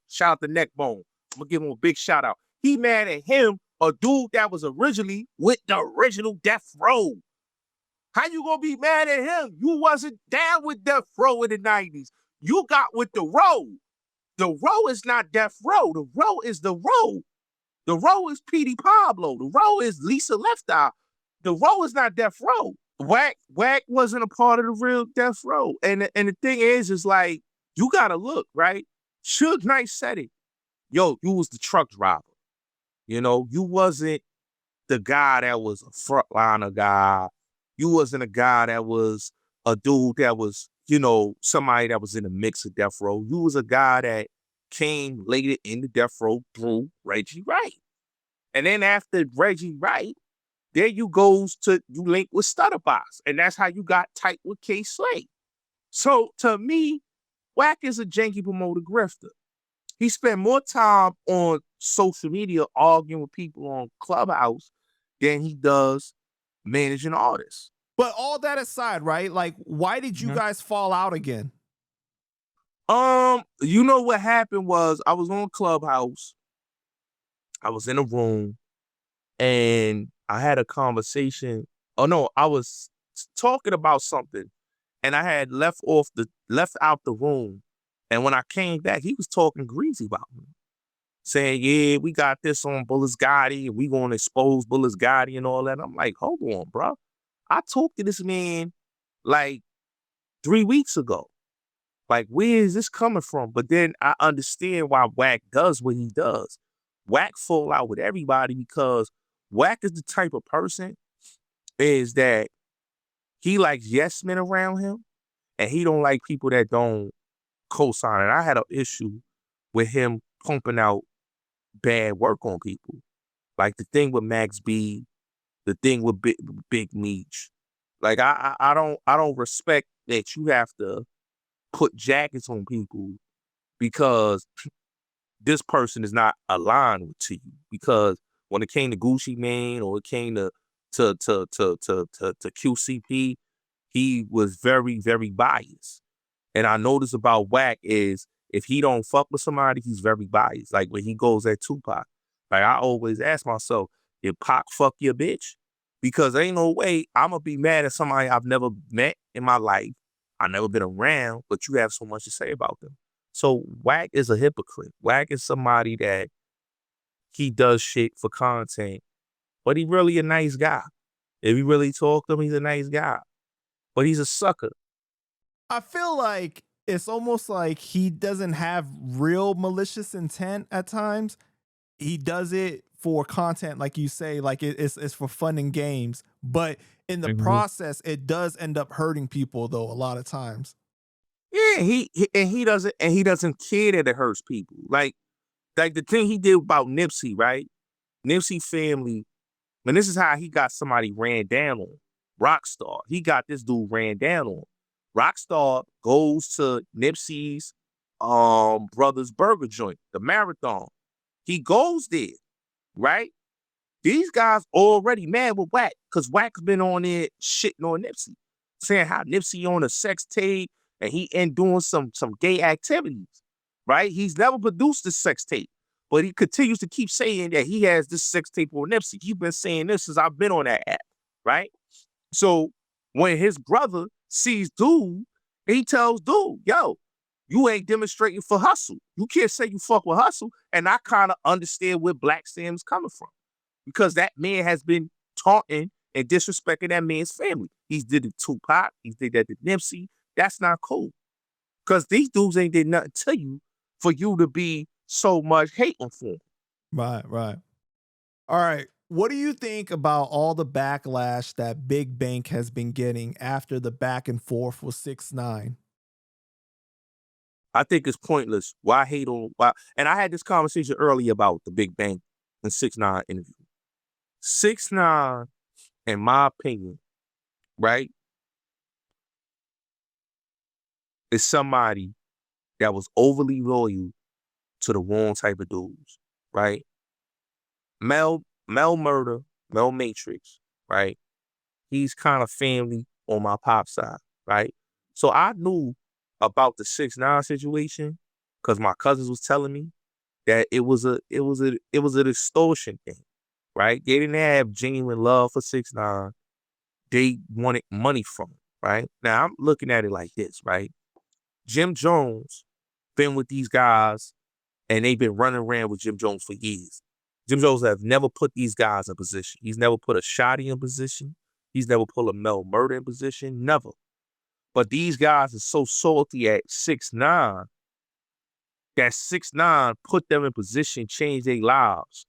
I'm gonna give him a big shout out. He mad at him, a dude that was originally with the original Death Row. How you gonna be mad at him? You wasn't down with Death Row in the 90s. You got with the Row. The Row is not Death Row. The Row is the Row. The Row is P.D. Pablo. The Row is Lisa Left Eye. The Row is not Death Row. Wack wasn't a part of the real Death Row. And the thing is like, you gotta look, right? Suge Knight said it. Yo, you was the truck driver. You know, you wasn't the guy that was a frontliner guy. You wasn't a guy that was a dude that was, you know, somebody that was in the mix of death row. You was a guy that came later in the death row through Reggie Wright. And then after Reggie Wright, there you goes to, you link with Stutterbox. And that's how you got tight with K Slade. So to me, Wack is a janky promoter grifter. He spent more time on social media arguing with people on Clubhouse than he does managing artists. But all that aside, right? Like, why did you guys fall out again? You know what happened was I was on Clubhouse. I was in a room and I had a conversation. Oh no, I was talking about something and I had left out the room. And when I came back, he was talking greasy about me. Saying, yeah, we got this on Bulletz Gotti, and we gonna expose Bulletz Gotti and all that. I'm like, hold on, bro. I talked to this man like 3 weeks ago. Like, where is this coming from? But then I understand why Wack does what he does. Wack fall out with everybody because Wack is the type of person is that he likes yes men around him, and he don't like people that don't co-sign it. I had an issue with him pumping out bad work on people. Like the thing with Max B, the thing with Big Meech. Like I don't respect that you have to put jackets on people because this person is not aligned to you. Because when it came to Gucci Mane or it came to QCP, he was very, very biased. And I notice about Wack is if he don't fuck with somebody, he's very biased. Like when he goes at Tupac, like I always ask myself, did Pac fuck your bitch? Because ain't no way I'm gonna be mad at somebody I've never met in my life. I've never been around, but you have so much to say about them. So Wack is a hypocrite. Wack is somebody that he does shit for content, but he really a nice guy. If you really talk to him, he's a nice guy. But he's a sucker. I feel like it's almost like he doesn't have real malicious intent at times. He does it for content, like you say, like it's for fun and games. But in the process, it does end up hurting people, though, a lot of times. Yeah, he doesn't care that it hurts people. Like the thing he did about Nipsey, right? Nipsey family, and this is how he got somebody ran down on. Rockstar. He got this dude ran down on. Rockstar goes to Nipsey's brother's burger joint, the Marathon. He goes there, right? These guys already mad with Wack because Wack's been on there shitting on Nipsey, saying how Nipsey on a sex tape and he ain't doing some gay activities, right? He's never produced a sex tape, but he continues to keep saying that he has this sex tape on Nipsey. He's been saying this since I've been on that app, right? So when his brother sees dude, he tells dude, yo, you ain't demonstrating for Hustle. You can't say you fuck with Hustle. And I kind of understand where Black Sam's coming from because that man has been taunting and disrespecting that man's family. He did it to Tupac. He did that to Nipsey. That's not cool because these dudes ain't did nothing to you for you to be so much hating for them. Right, right. All right. What do you think about all the backlash that Big Bank has been getting after the back and forth with 6ix9ine? I think it's pointless. Why hate on why? And I had this conversation earlier about the Big Bang and 6ix9ine interview. 6ix9ine, in my opinion, right, is somebody that was overly loyal to the wrong type of dudes, right? Mel Murda, Mel Matrix, right? He's kind of family on my pop side, right? So I knew about the 6ix9ine situation because my cousins was telling me that it was an extortion thing, right? They didn't have genuine love for 6ix9ine. They wanted money from him, right? Now I'm looking at it like this, right? Jim Jones been with these guys and they've been running around with Jim Jones for years. Jim Jones have never put these guys in position. He's never put a Shotty in position. He's never put a Mel Murda in position. Never. But these guys are so salty at 6ix9ine that 6ix9ine put them in position, changed their lives.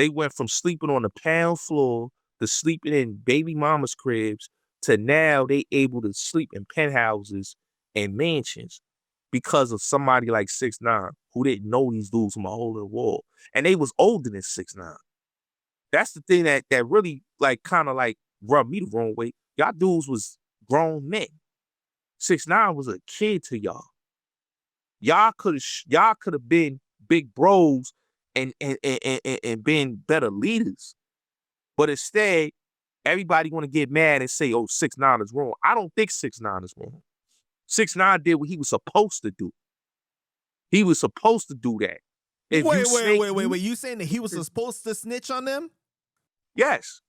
They went from sleeping on the pound floor to sleeping in baby mama's cribs to now they able to sleep in penthouses and mansions because of somebody like 6ix9ine who didn't know these dudes from a hole in the wall. And they was older than 6ix9ine. That's the thing that really like kind of like rubbed me the wrong way. Y'all dudes was grown men. 6ix9ine was a kid to y'all. Y'all could have been big bros and been better leaders. But instead, everybody want to get mad and say, oh, 6ix9ine is wrong. I don't think 6ix9ine is wrong. 6ix9ine did what he was supposed to do. He was supposed to do that. If wait. You saying that he was supposed to snitch on them? Yes.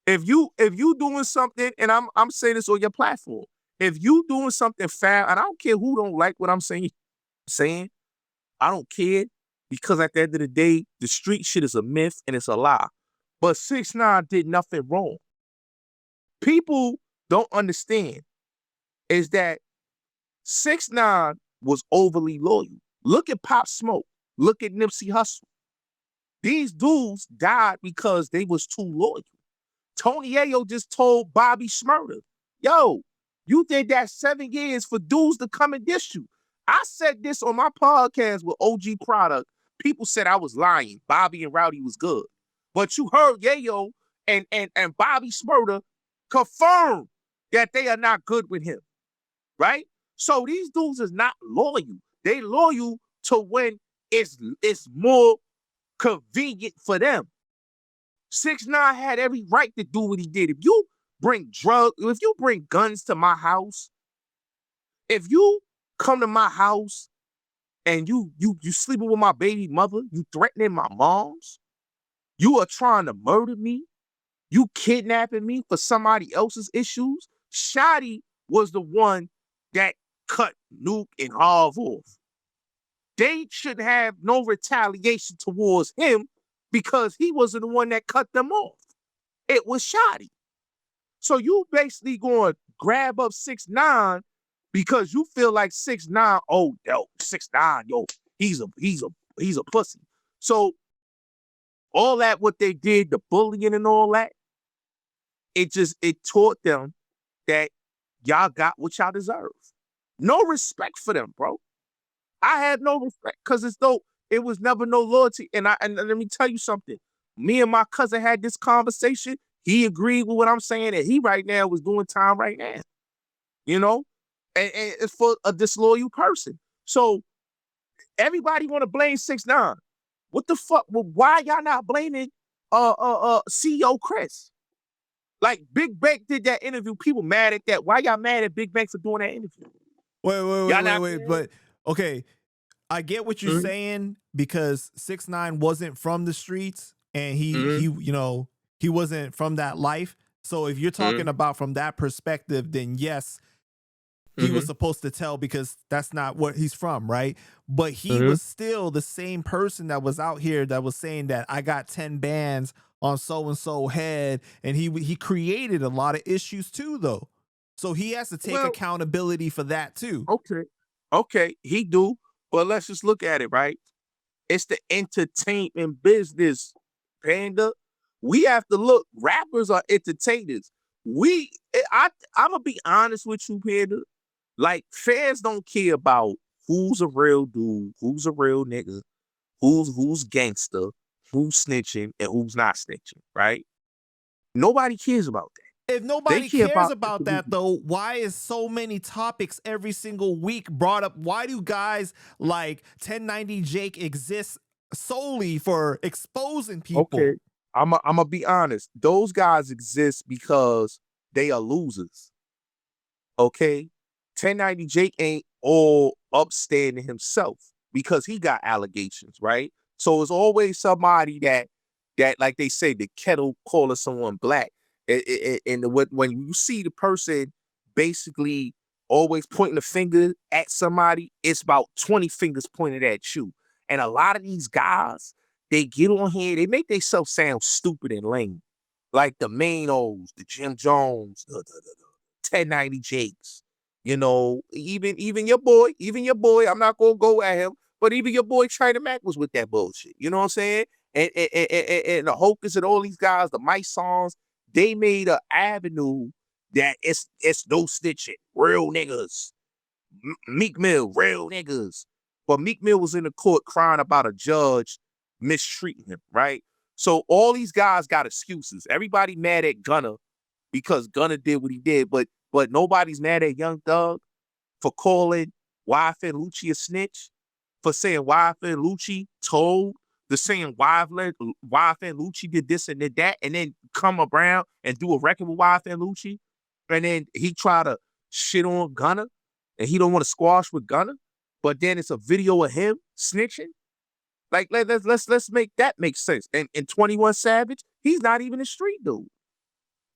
If you doing something, and I'm saying this on your platform, if you doing something foul, and I don't care who don't like what I'm saying, I don't care, because at the end of the day, the street shit is a myth and it's a lie. But 6ix9ine did nothing wrong. People don't understand is that 6ix9ine was overly loyal. Look at Pop Smoke. Look at Nipsey Hussle. These dudes died because they was too loyal. Tony Yayo just told Bobby Murda, yo, you did that 7 years for dudes to come and diss you. I said this on my podcast with OG Product. People said I was lying. Bobby and Rowdy was good. But you heard Yayo and Bobby Murda confirm that they are not good with him, right? So these dudes is not loyal. They loyal to when it's more convenient for them. 6ix9ine had every right to do what he did. If you bring guns to my house, if you come to my house and you sleeping with my baby mother, you threatening my moms, you are trying to murder me, you kidnapping me for somebody else's issues. Shotty was the one that cut Nuke and Harv off. They should have no retaliation towards him because he wasn't the one that cut them off. It was Shotty. So you basically going to grab up 6ix9ine because you feel like 6ix9ine, oh, yo, 6ix9ine, yo, he's a pussy. So all that what they did, the bullying and all that, it taught them that y'all got what y'all deserve. No respect for them, bro. I had no respect because it's though it was never no loyalty. And let me tell you something. Me and my cousin had this conversation. He agreed with what I'm saying, and he right now was doing time right now. You know? And it's for a disloyal person. So everybody want to blame 6ix9ine. What the fuck? Well, why y'all not blaming CEO Chris? Like Big Bank did that interview. People mad at that. Why y'all mad at Big Bank for doing that interview? Wait. But okay, I get what you're saying because 6ix9ine wasn't from the streets and he wasn't from that life. So if you're talking about from that perspective, then yes, he was supposed to tell because that's not what he's from, right? But he was still the same person that was out here that was saying that I got 10 bands on so-and-so head, and he created a lot of issues too, though. So he has to take accountability for that too. Okay, he do. But let's just look at it, right? It's the entertainment business, Panda. We have to look. Rappers are entertainers. I'm gonna be honest with you, Panda. Like, fans don't care about who's a real dude, who's a real nigga, who's gangster, who's snitching, and who's not snitching, right? Nobody cares about that. If nobody cares about that, though, why is so many topics every single week brought up? Why do guys like 1090 Jake exist solely for exposing people? Okay, I'm gonna be honest. Those guys exist because they are losers. Okay? 1090 Jake ain't all upstanding himself because he got allegations, right? So it's always somebody that like they say, the kettle calling someone black. And when you see the person basically always pointing the finger at somebody, it's about 20 fingers pointed at you. And a lot of these guys, they get on here, they make themselves sound stupid and lame. Like the Manos, the Jim Jones, the 1090 Jakes. You know, even your boy, I'm not gonna go at him, but even your boy China Mac was with that bullshit. You know what I'm saying? and the Hocus and all these guys, the Mike songs, they made an avenue that it's no snitching, real niggas. Meek Mill, real niggas. But Meek Mill was in the court crying about a judge mistreating him, right? So all these guys got excuses. Everybody mad at Gunna because Gunna did what he did, but nobody's mad at Young Thug for calling YFN Lucci a snitch, for saying YFN Lucci told, the saying YFN Lucci did this and did that, and then come around and do a record with YFN Lucci, and then he try to shit on Gunna, and he don't want to squash with Gunna, but then it's a video of him snitching. Like let's make that make sense. And 21 Savage, he's not even a street dude.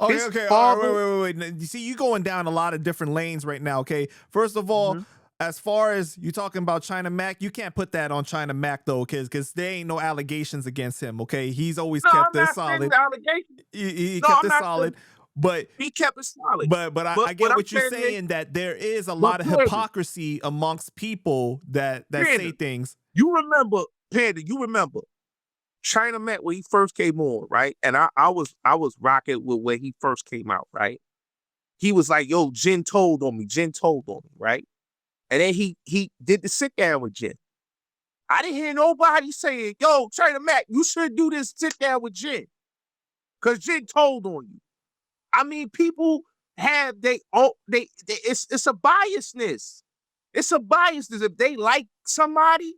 Okay. All right, wait. You see, you going down a lot of different lanes right now. Okay, first of all, as far as you talking about China Mac, you can't put that on China Mac though, because there ain't no allegations against him. Okay, he's always kept this solid. He kept it solid. But he kept it solid. But I get what you're saying, that there is a lot of hypocrisy amongst people that say things. You remember, Panda, China Mac when he first came on, right? And I was rocking with when he first came out, right? He was like, yo, Jen told on me, right? And then he did the sit down with Jen. I didn't hear nobody saying, yo, China Mac, you should do this sit down with Jen. Because Jen told on you. I mean, people have it's a biasness. It's a biasness. If they like somebody,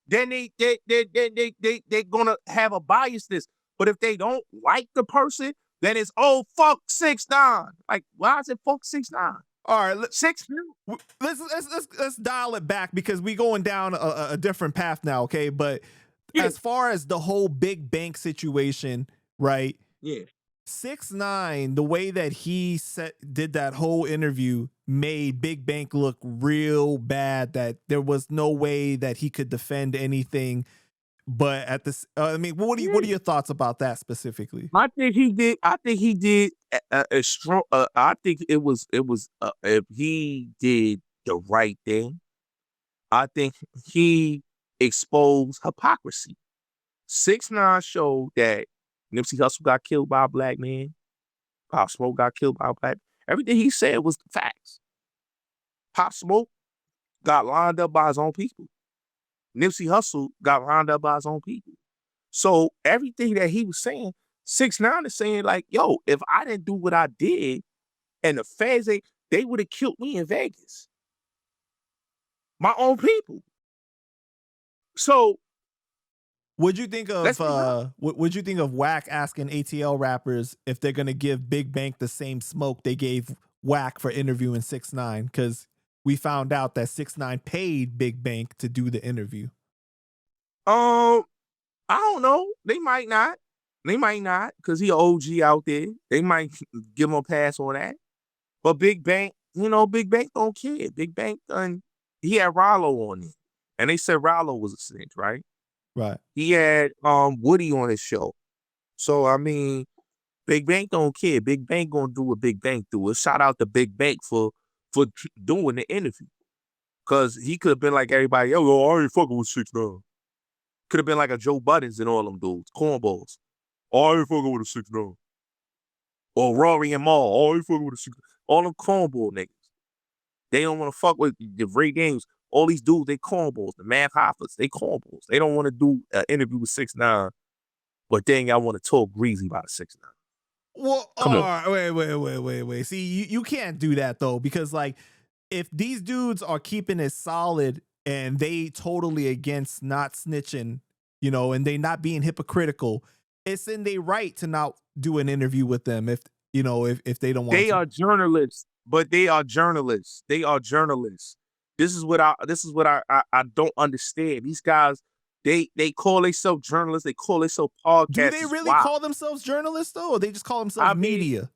then they're gonna have a biasness. But if they don't like the person, then it's fuck 6ix9ine. Like, why is it fuck 6ix9ine? All right, let's dial it back, because we going down a different path now, okay? But as far as the whole Big Bank situation, right? Yeah. 6ix9ine, the way that he did that whole interview made Big Bank look real bad, that there was no way that he could defend anything. But at this, I mean, what are your thoughts about that specifically? I think he did a strong. I think it was if he did the right thing, I think he exposed hypocrisy. 6ix9ine showed that Nipsey Hussle got killed by a black man. Pop Smoke got killed by a black man. Everything he said was the facts. Pop Smoke got lined up by his own people. Nipsey Hussle got lined up by his own people. So everything that he was saying, 6ix9ine is saying like, yo, if I didn't do what I did, and the feds, they would have killed me in Vegas. My own people. So Would you think of Wack asking ATL rappers if they're gonna give Big Bank the same smoke they gave Wack for interviewing 6ix9ine? Because we found out that 6ix9ine paid Big Bank to do the interview. I don't know. They might not. Because he an OG out there. They might give him a pass on that. But Big Bank, Big Bank don't care. Big Bank he had Rollo on it. And they said Rollo was a snitch, right? Right. He had Woody on his show. So I mean, Big Bank don't care. Big Bank gonna do what Big Bank do. Shout out to Big Bank for doing the interview. Cause he could have been like everybody, yo, I ain't fucking with 6ix9ine. Could have been like a Joe Buttons and all them dudes, cornballs. I ain't fucking with a 6ix9ine. Or Rory and Maul, I ain't fucking with a 6ix9ine. All them cornball niggas. They don't want to fuck with the Ray Games. All these dudes, they cornballs. The Math Hoffers, they cornballs. They don't want to do an interview with 6ix9ine, but then y'all want to talk greasy about a 6ix9ine. Well, come on. Wait. See, you can't do that though, because like, if these dudes are keeping it solid and they totally against not snitching, and they not being hypocritical, it's in their right to not do an interview with them if they don't want to. They are journalists, but they are journalists. They are journalists. This is what I don't understand. These guys, they call themselves journalists. They call themselves podcasters. Do they really call themselves journalists though, or they just call themselves media?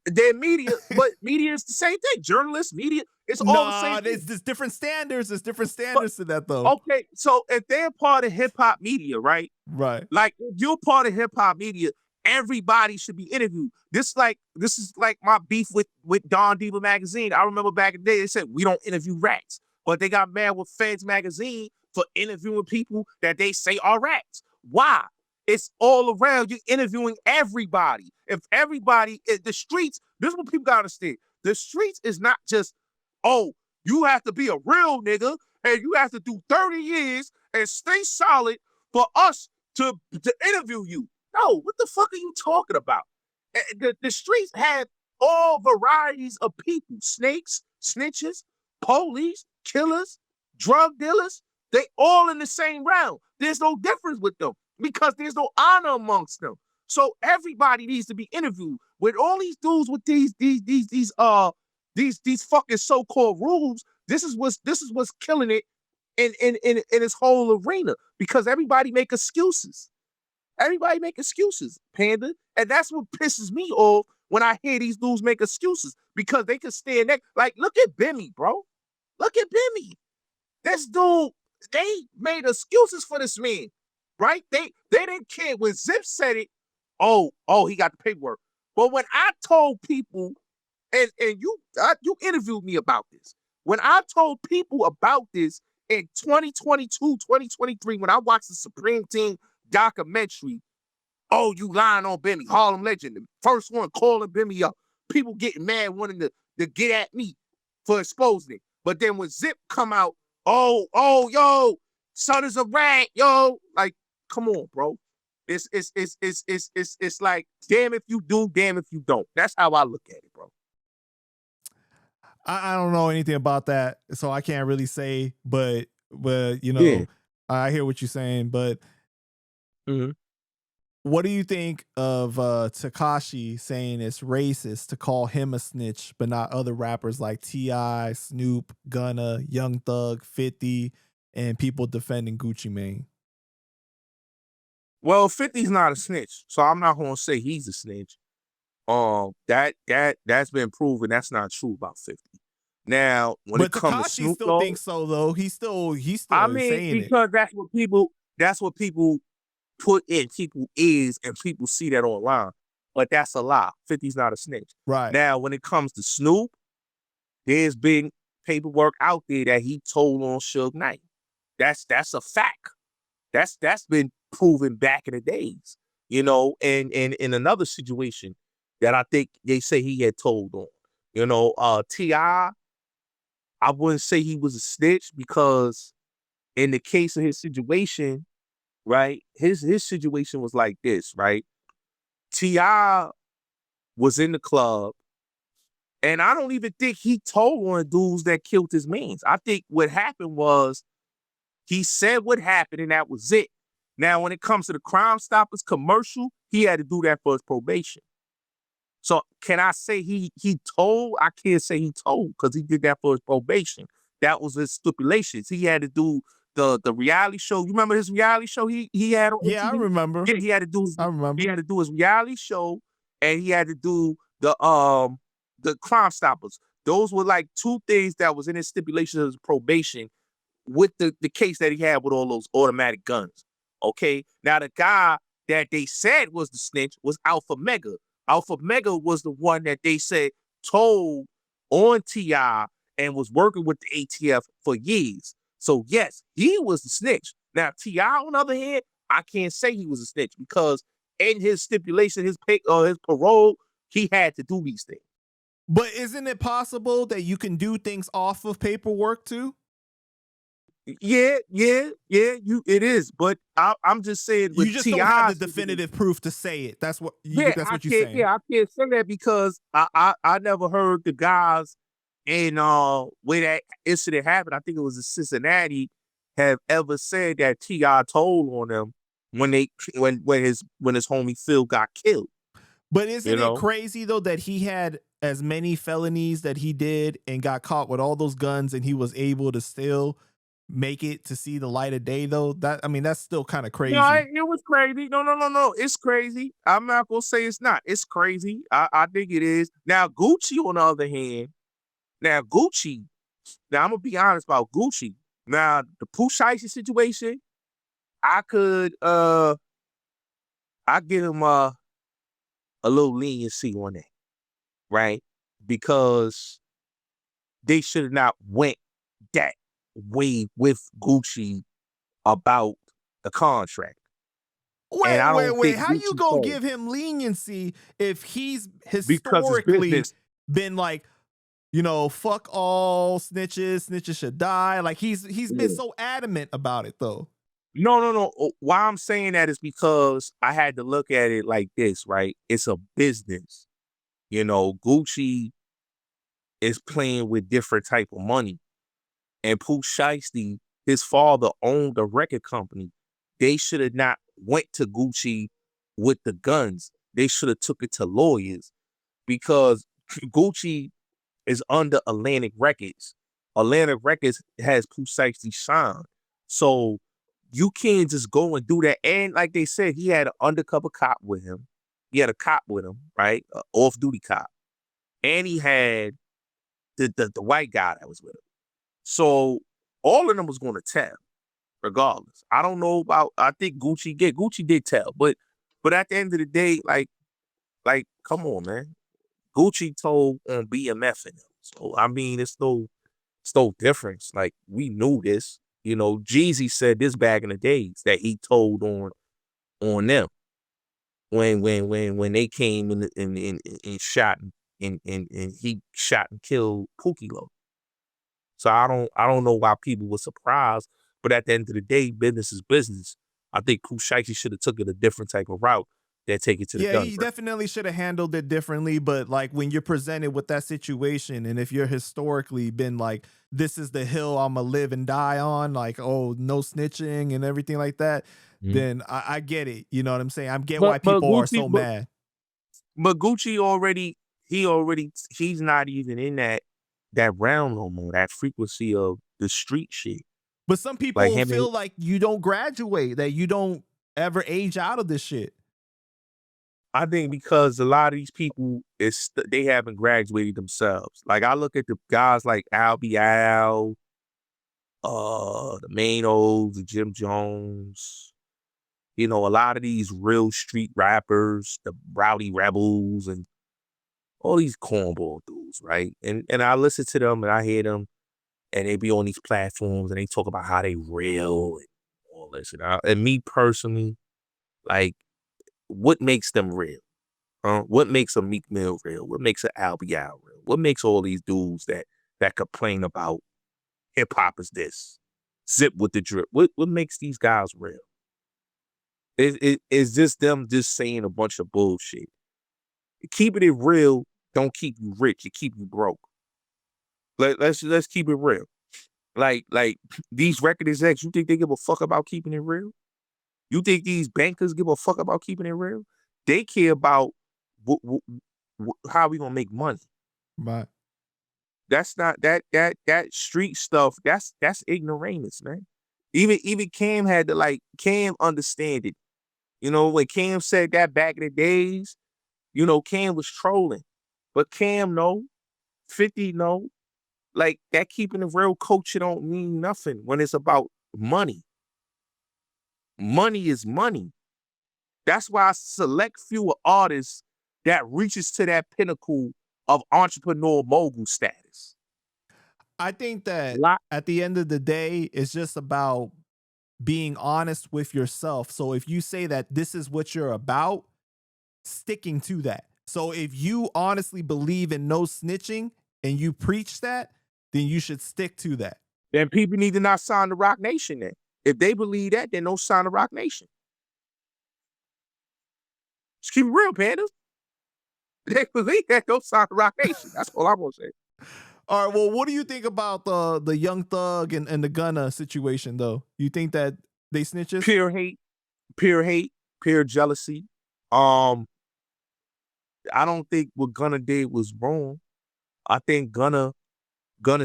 They're media, but media is the same thing. Journalists, media, it's all the same thing. There's different standards. There's different standards to that though. Okay, so if they're part of hip hop media, right? Right. Like if you're part of hip hop media, everybody should be interviewed. This is like my beef with Don Diva magazine. I remember back in the day, they said we don't interview rats, but they got mad with Feds magazine for interviewing people that they say are rats. Why? It's all around. You're interviewing everybody. If everybody, the streets, this is what people gotta understand. The streets is not just, oh, you have to be a real nigga and you have to do 30 years and stay solid for us to interview you. No, what the fuck are you talking about? The streets have all varieties of people: snakes, snitches, police, killers, drug dealers. They all in the same round. There's no difference with them because there's no honor amongst them. So everybody needs to be interviewed. With all these dudes with these fucking so-called rules, this is what's killing it in this whole arena, because everybody make excuses. Everybody make excuses, Panda. And that's what pisses me off when I hear these dudes make excuses, because they can stand there. Like, look at Bimmy, bro. Look at Bimmy. This dude, they made excuses for this man, right? They didn't care. When Zip said it, oh, he got the paperwork. But when I told people, and you interviewed me about this, when I told people about this in 2022, 2023, when I watched the Supreme Team documentary, oh, you lying on Bimmy, Harlem legend, the first one calling Bimmy up, people getting mad, wanting to get at me for exposing it. But then when Zip come out, oh, yo, son is a rat, yo, like, come on, bro. It's like, damn if you do, damn if you don't. That's how I look at it, bro. I don't know anything about that, so I can't really say, but you know, I hear what you're saying, but what do you think of Tekashi saying it's racist to call him a snitch, but not other rappers like T.I., Snoop, Gunna, Young Thug, 50, and people defending Gucci Mane? Well, 50's not a snitch, so I'm not gonna say he's a snitch. That's been proven that's not true about 50. Now, when it comes to Snoop still thinks so, though. He's still I mean, saying because that's what people put in people's ears and people see that online. But that's a lie. 50's not a snitch. Right. Now, when it comes to Snoop, there's been paperwork out there that he told on Suge Knight. That's a fact. That's been proven back in the days. You know, and in another situation that I think they say he had told on. You know, T.I., I wouldn't say he was a snitch, because in the case of his situation, right, his situation was like this, right? T.I. was in the club, and I don't even think he told one of the dudes that killed his mans. I think what happened was he said what happened, and that was it. Now, when it comes to the Crime Stoppers commercial, he had to do that for his probation. So can I say he told? I can't say he told, because he did that for his probation. That was his stipulations. He had to do the reality show. You remember his reality show he had on TV? I remember. Yeah, he had to do his reality show, and he had to do the Crime Stoppers. Those were like two things that was in his stipulations of his probation, with the case that he had with all those automatic guns. Okay, now the guy that they said was the snitch was Alpha Mega. Alpha Mega was the one that they said told on T.I. and was working with the ATF for years. So yes, he was the snitch. Now T.I., on the other hand, I can't say he was a snitch, because in his stipulation, his parole, he had to do these things. But isn't it possible that you can do things off of paperwork too? Yeah, it is. But I'm just saying, with you just T.I., don't have the definitive proof to say it. That's what you're saying. Yeah, I can't say that, because I never heard the guys in where that incident happened. I think it was in Cincinnati, have ever said that T.I. told on them when his homie Phil got killed. But isn't it crazy though that he had as many felonies that he did and got caught with all those guns, and he was able to still make it to see the light of day though? That's still kind of crazy. No, it was crazy. No. It's crazy. I'm not gonna say it's not. It's crazy. I think it is. Now, Gucci, on the other hand, now I'm gonna be honest about Gucci. Now, the Pooh Shiesty situation, I could I give him a little leniency on that, right? Because they should have not went that way with Gucci about the contract. And I don't Wait. think How you Gucci gonna told give him leniency if he's because it's historically business. been like, you know, fuck all snitches, snitches should die. Like he's been Yeah. so adamant about it though. No. Why I'm saying that is because I had to look at it like this, right? It's a business. You know, Gucci is playing with different type of money. And Pooh Shiesty, his father owned a record company. They should have not went to Gucci with the guns. They should have took it to lawyers because Gucci is under Atlantic Records. Atlantic Records has Pooh Shiesty signed. So you can't just go and do that. And like they said, he had an undercover cop with him. He had a cop with him, right? An off-duty cop. And he had the white guy that was with him. So all of them was going to tell, regardless. I don't know about. I think Gucci did tell, but at the end of the day, like, come on, man. Gucci told on BMF and them. So I mean, it's no difference. Like we knew this. You know, Jeezy said this back in the days that he told on them when they came and shot and he shot and killed Pookie Low. So I don't know why people were surprised, but at the end of the day, business is business. I think Pooh Shiesty should have took it a different type of route than take it to the Yeah, gun. he definitely should have handled it differently. But like when you're presented with that situation, and if you're historically been like, this is the hill I'ma live and die on, like, oh, no snitching and everything like that, then I get it. You know what I'm saying? I get why But people are so mad. But Gucci he's not even in that realm no more, that frequency of the street shit. But some Like people him and feel like you don't graduate, that you don't ever age out of this shit. I think because a lot of these people they haven't graduated themselves. Like I look at the guys like Albie Al, the Manos, the Jim Jones, you know, a lot of these real street rappers, the Rowdy Rebels, and all these cornball dudes, right? And I listen to them and I hear them, and they be on these platforms and they talk about how they real and all this. And me personally, like, what makes them real? What makes a Meek Mill real? What makes an Albie Al real? What makes all these dudes that complain about hip hop is this? Zip with the drip. What makes these guys real? It's just them just saying a bunch of bullshit. Keeping it real don't keep you rich. It keep you broke. Let's keep it real. Like these record execs, you think they give a fuck about keeping it real? You think these bankers give a fuck about keeping it real? They care about how we gonna make money. Right. That's not that street stuff. That's ignoramus, man. Even Cam had to Cam understand it. You know, when Cam said that back in the days, you know, Cam was trolling. But Cam know, 50 know, like that keeping it real culture don't mean nothing when it's about money. Money is money. That's why I select fewer artists that reaches to that pinnacle of entrepreneur mogul status. I think that at the end of the day, it's just about being honest with yourself. So if you say that this is what you're about, sticking to that. So if you honestly believe in no snitching and you preach that, then you should stick to that. Then people need to not sign the Rock Nation then. If they believe that, then don't sign the Rock Nation. Just keep it real, Panda. If they believe that, don't sign the Rock Nation. That's all I'm gonna say. All right, well, what do you think about the Young Thug and the Gunna situation, though? You think that they snitches? Pure hate, pure jealousy. I don't think what Gunna did was wrong. I think Gunna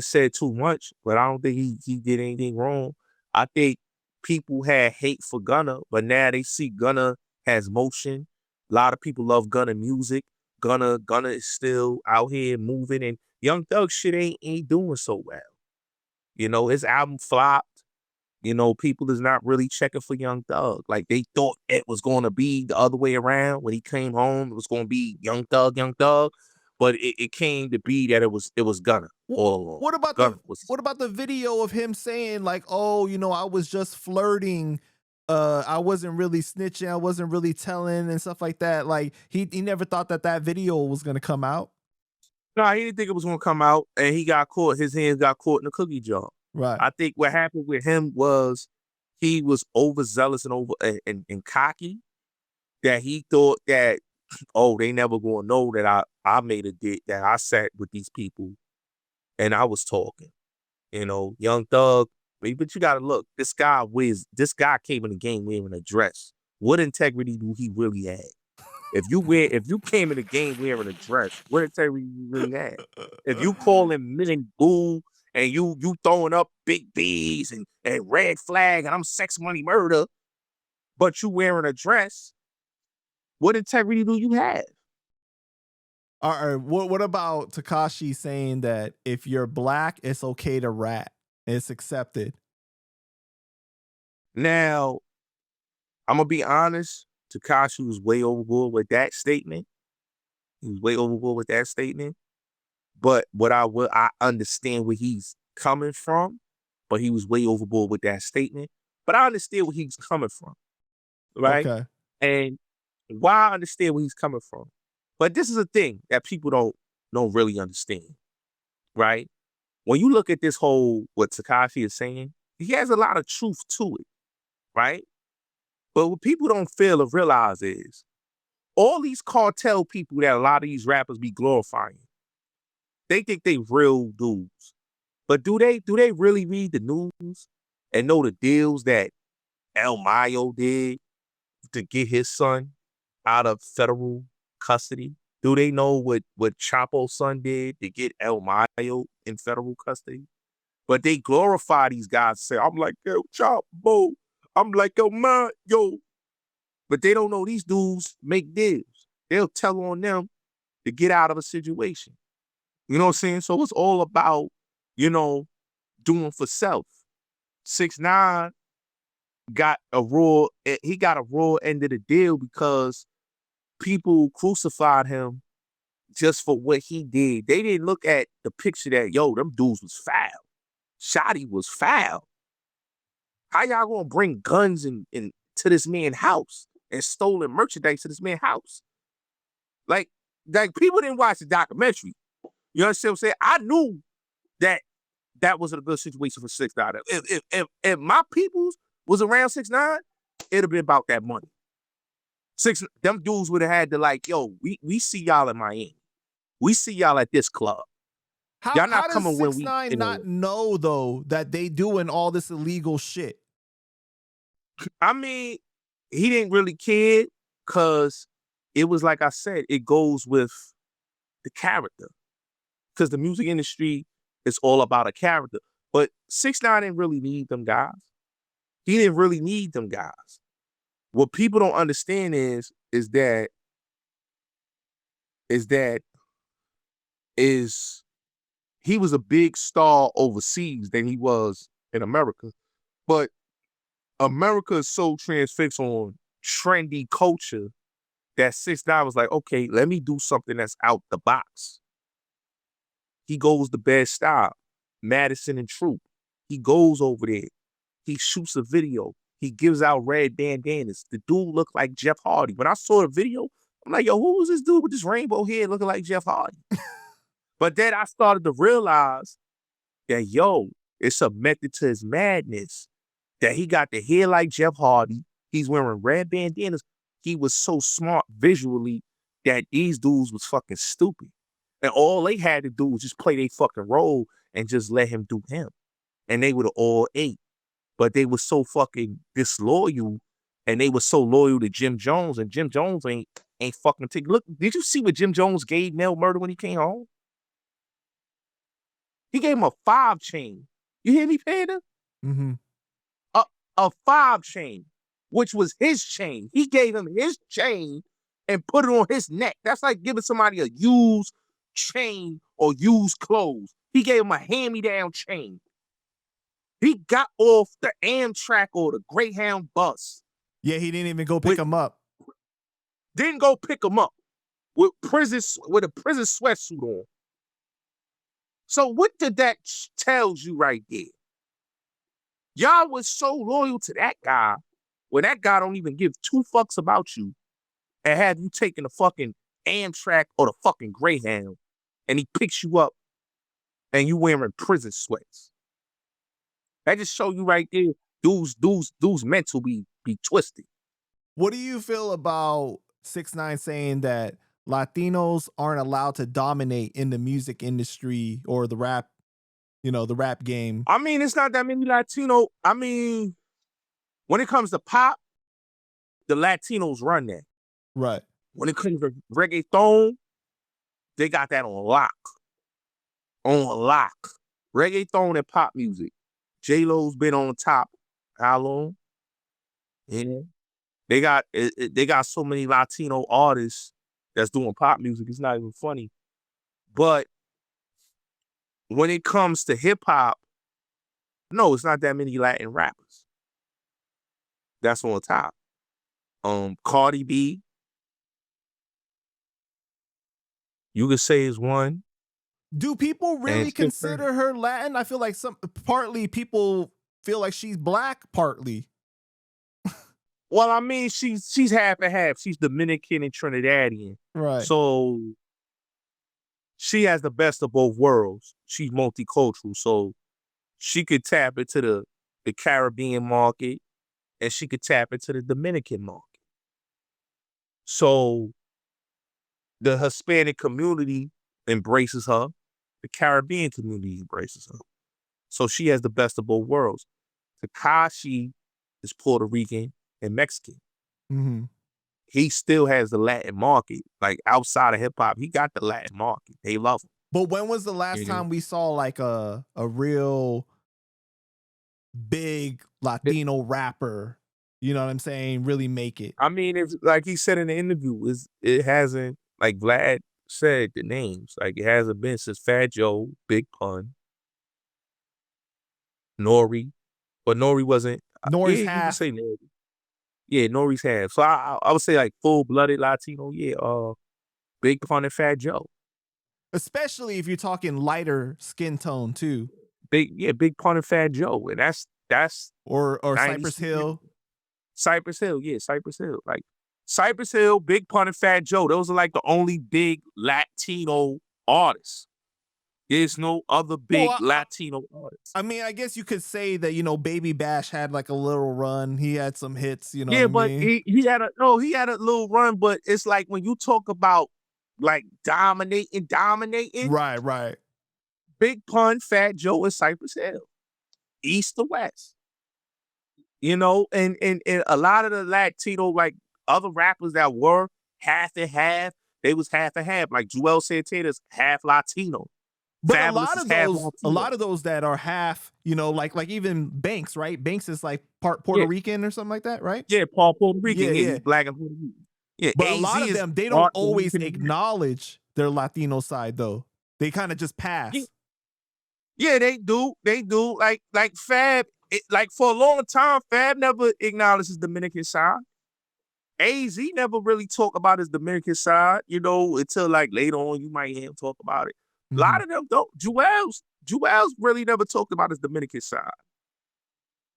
said too much, but I don't think he did anything wrong. I think people had hate for Gunna, but now they see Gunna has motion. A lot of people love Gunna music. Gunna is still out here moving, and Young Thug shit ain't doing so well. You know, his album flopped. You know, people is not really checking for Young Thug. Like they thought it was going to be the other way around. When he came home, it was going to be Young Thug. But it came to be that it was Gunna all along. What about the video of him saying like, oh, you know, I was just flirting I wasn't really snitching, I wasn't really telling and stuff like that. Like he never thought that video was gonna come out. No, he didn't think it was gonna come out, and he got caught. His hands got caught in the cookie jar. Right. I think what happened with him was he was overzealous and cocky, that he thought that, oh, they never gonna know that I made a dick, that I sat with these people and I was talking. You know, Young Thug. But you gotta look. This guy came in the game wearing a dress. What integrity do he really have? If you came in the game wearing a dress, what integrity do you really have? If you calling men boo and you throwing up big B's and red flag and I'm sex money murder, but you wearing a dress, what integrity do you have? All right. What about Tekashi saying that if you're black, it's okay to rap? It's accepted. Now, I'm gonna be honest. Tekashi was way overboard with that statement. He was way overboard with that statement. But I understand where he's coming from, but he was way overboard with that statement. But I understand where he's coming from, right? Okay. And why I understand where he's coming from. But this is a thing that people don't really understand, right? When you look at this whole, what Tekashi is saying, he has a lot of truth to it, right? But what people don't fail to realize is all these cartel people that a lot of these rappers be glorifying, they think they real dudes. But do they really read the news and know the deals that El Mayo did to get his son out of federal custody? Do they know what Chapo's son did to get El Mayo in federal custody? But they glorify these guys, say, I'm like El Chapo, I'm like El Mayo. But they don't know these dudes make deals. They'll tell on them to get out of a situation. You know what I'm saying? So it's all about, doing for self. 6ix9ine got a raw end of the deal because people crucified him just for what he did. They didn't look at the picture that, them dudes was foul. Shotty was foul. How y'all gonna bring guns in to this man's house and stolen merchandise to this man's house? Like people didn't watch the documentary. You understand what I'm saying? I knew that wasn't a good situation for 6ix9ine. If my peoples was around 6ix9ine, it'd have been about that money. Them dudes would have had to we see y'all in Miami. We see y'all at this club. Y'all not coming when we. How does 6ix9ine not know though that they doing all this illegal shit? I mean, he didn't really care because it was like I said, it goes with the character. Because the music industry is all about a character. But 6ix9ine didn't really need them guys. He didn't really need them guys. What people don't understand is he was a big star overseas than he was in America. But America is so transfixed on trendy culture that 6ix9ine was like, okay, let me do something that's out the box. He goes to Bed-Stuy, Madison and Troop. He goes over there. He shoots a video. He gives out red bandanas. The dude looked like Jeff Hardy. When I saw the video, I'm like, yo, who was this dude with this rainbow hair looking like Jeff Hardy? But then I started to realize that, it's a method to his madness. That he got the hair like Jeff Hardy. He's wearing red bandanas. He was so smart visually that these dudes was fucking stupid. And all they had to do was just play their fucking role and just let him do him. And they would have all ate. But they were so fucking disloyal, and they were so loyal to Jim Jones, and Jim Jones ain't fucking take. Look, did you see what Jim Jones gave Nell Murda when he came home? He gave him a 5 chain. You hear me, Panda? Mm-hmm. A 5 chain, which was his chain. He gave him his chain and put it on his neck. That's like giving somebody a used chain or used clothes. He gave him a hand-me-down chain. He got off the Amtrak or the Greyhound bus. Yeah, he didn't even go pick him up. Didn't go pick him up with a prison sweatsuit on. So what did that tells you right there? Y'all was so loyal to that guy where that guy don't even give two fucks about you and have you taking the fucking Amtrak or the fucking Greyhound and he picks you up and you wearing prison sweats. That just show you right there, dudes mental be twisted. What do you feel about 6ix9ine saying that Latinos aren't allowed to dominate in the music industry or the rap, the rap game? I mean, it's not that many Latino. I mean, when it comes to pop, the Latinos run that. Right. When it comes to reggaeton, they got that on lock. On lock. Reggaeton and pop music. J-Lo's been on the top. How long? Yeah. They got so many Latino artists that's doing pop music. It's not even funny. But when it comes to hip hop, no, it's not that many Latin rappers. That's on top. Cardi B, you could say is one. Do people really consider her Latin? I feel like partly people feel like she's black, partly. Well, I mean, she's half and half. She's Dominican and Trinidadian. Right. So she has the best of both worlds. She's multicultural. So she could tap into the Caribbean market and she could tap into the Dominican market. So the Hispanic community embraces her. The Caribbean community embraces her. So she has the best of both worlds. Tekashi is Puerto Rican and Mexican. Mm-hmm. He still has the Latin market. Like outside of hip hop, he got the Latin market. They love him. But when was the last time we saw like a real big Latino rapper, you know what I'm saying, really make it? I mean, it's like he said in the interview, it hasn't, like Vlad said the names, like it hasn't been since Fat Joe, Big Pun, Nori, but Nori wasn't. Nori's yeah, half. You can say Nori. Yeah, Nori's half. So I would say like full-blooded Latino, yeah, Big Pun and Fat Joe. Especially if you're talking lighter skin tone too. Big Pun and Fat Joe, and that's or Cypress Hill. Cypress Hill, yeah, Cypress Hill. Like Cypress Hill, Big Pun and Fat Joe, those are like the only big Latino artists. There's no other big Latino artists. I mean, I guess you could say that, Baby Bash had like a little run. He had some hits, Yeah, what I but mean? he had a little run, but it's like when you talk about like dominating. Right. Big Pun, Fat Joe, and Cypress Hill. East to West. And a lot of the Latino, like other rappers that were half and half, they was half and half. Like Joel Santana's half Latino. But Fabulous a lot of those that are half, like even Banks, right? Banks is like part Puerto Rican or something like that, right? Yeah, Puerto Rican. Yeah, he's black and Puerto Rican. Yeah, but AZ a lot of them, they don't always acknowledge their Latino side though. They kind of just pass. Yeah, they do. They do. Like Fab, like for a long time, Fab never acknowledged his Dominican side. AZ never really talked about his Dominican side, until like later on you might hear him talk about it. A lot of them don't. Joel's really never talked about his Dominican side.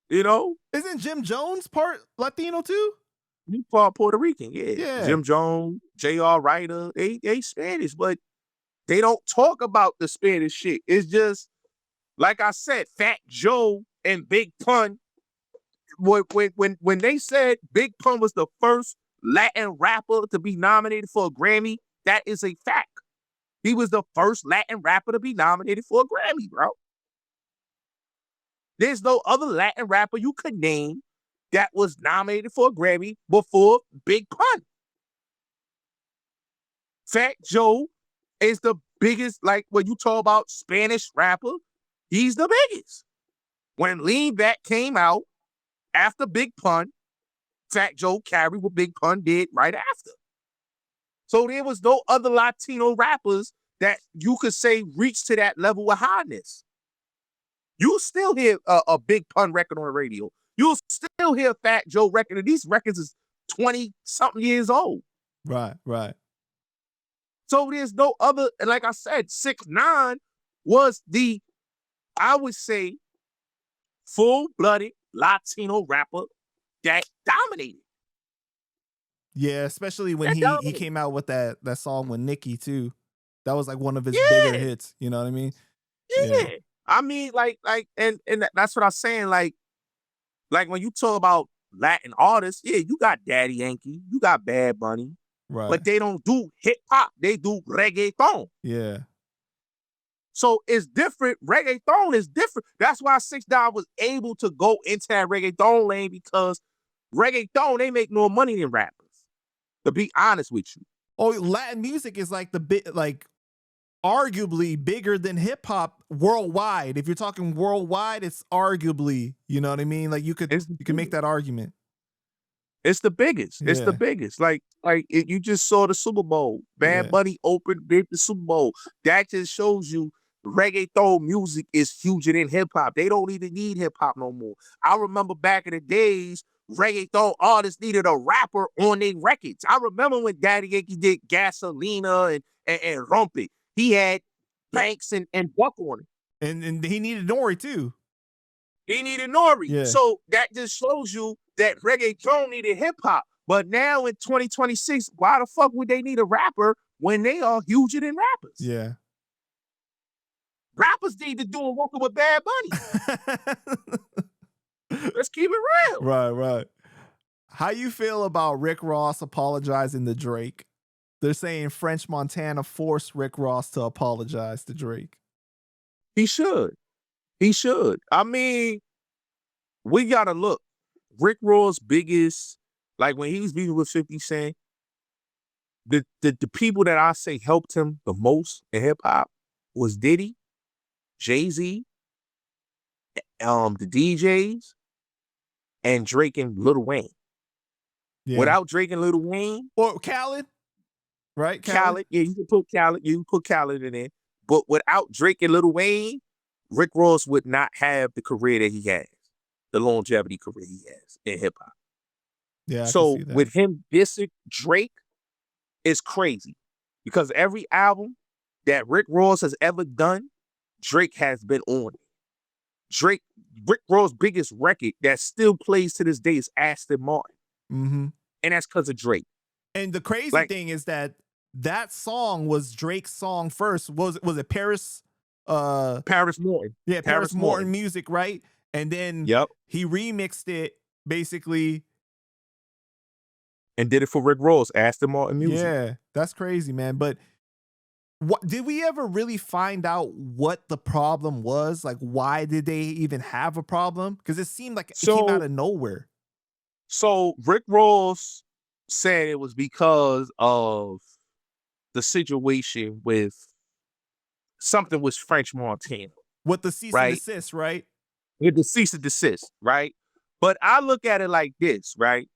Isn't Jim Jones part Latino too? He part Puerto Rican, Yeah. Jim Jones, J.R. Ryder, they Spanish, but they don't talk about the Spanish shit. It's just, like I said, Fat Joe and Big Pun. When they said Big Pun was the first Latin rapper to be nominated for a Grammy, that is a fact. He was the first Latin rapper to be nominated for a Grammy, bro. There's no other Latin rapper you could name that was nominated for a Grammy before Big Pun. Fat Joe is the biggest, like when you talk about Spanish rapper, he's the biggest. When Lean Back came out after Big Pun, Fat Joe carried what Big Pun did right after. So there was no other Latino rappers that you could say reached to that level of highness. You still hear a Big Pun record on the radio. You'll still hear Fat Joe record, and these records is 20-something years old. Right. So there's no other, and like I said, 6ix9ine was the, I would say, full-blooded Latino rapper that dominated. Yeah, especially when That he dominated. came out with that song with Nicki too. That was like one of his bigger hits. You know what I mean? Yeah. I mean, and that's what I'm saying. Like when you talk about Latin artists, yeah, you got Daddy Yankee, you got Bad Bunny, Right. but they don't do hip hop. They do reggaeton. Yeah. So it's different. Reggaeton is different. That's why 6ix9ine was able to go into that reggaeton lane, because reggaeton, they make more money than rappers. To be honest with you. Oh, Latin music is like arguably bigger than hip hop worldwide. If you're talking worldwide, it's arguably, you know what I mean? Like you can make that argument. It's the biggest. It's the biggest. You just saw the Super Bowl. Bad Bunny opened the Super Bowl. That just shows you reggaeton music is huger than hip hop. They don't even need hip hop no more. I remember back in the days, reggaeton artists needed a rapper on their records. I remember when Daddy Yankee did Gasolina and Rumpet. He had Banks and Buck on it. And he needed Nori too. He needed Nori. Yeah. So that just shows you that reggaeton needed hip hop. But now in 2026, why the fuck would they need a rapper when they are huger than rappers? Yeah. Rappers need to do a working with Bad Bunny. Let's keep it real. Right. How you feel about Rick Ross apologizing to Drake? They're saying French Montana forced Rick Ross to apologize to Drake. He should. I mean, we gotta look. Rick Ross' biggest, like when he was beefing with 50 Cent, the people that I say helped him the most in hip hop was Diddy, Jay-Z, the DJs, and Drake and Lil Wayne. Yeah. Without Drake and Lil Wayne, or Khaled, right? Khaled, yeah, you can put Khaled in there. But without Drake and Lil Wayne, Rick Ross would not have the career that he has, the longevity career he has in hip hop. Yeah. So with him dissing Drake is crazy, because every album that Rick Ross has ever done, Drake has been on it. Rick Ross' biggest record that still plays to this day is Aston Martin. Mm-hmm. And that's because of Drake. And the crazy thing is that song was Drake's song first. Was it Paris? Paris Morton. Yeah, Paris Morton music, right? And then he remixed it basically. And did it for Rick Ross, Aston Martin music. Yeah, that's crazy, man. But did we ever really find out what the problem was? Like, why did they even have a problem? Because it seemed like it came out of nowhere. So Rick Ross said it was because of the situation with something with French Montana. With the cease and desist, right? With the cease and desist, right? But I look at it like this, right?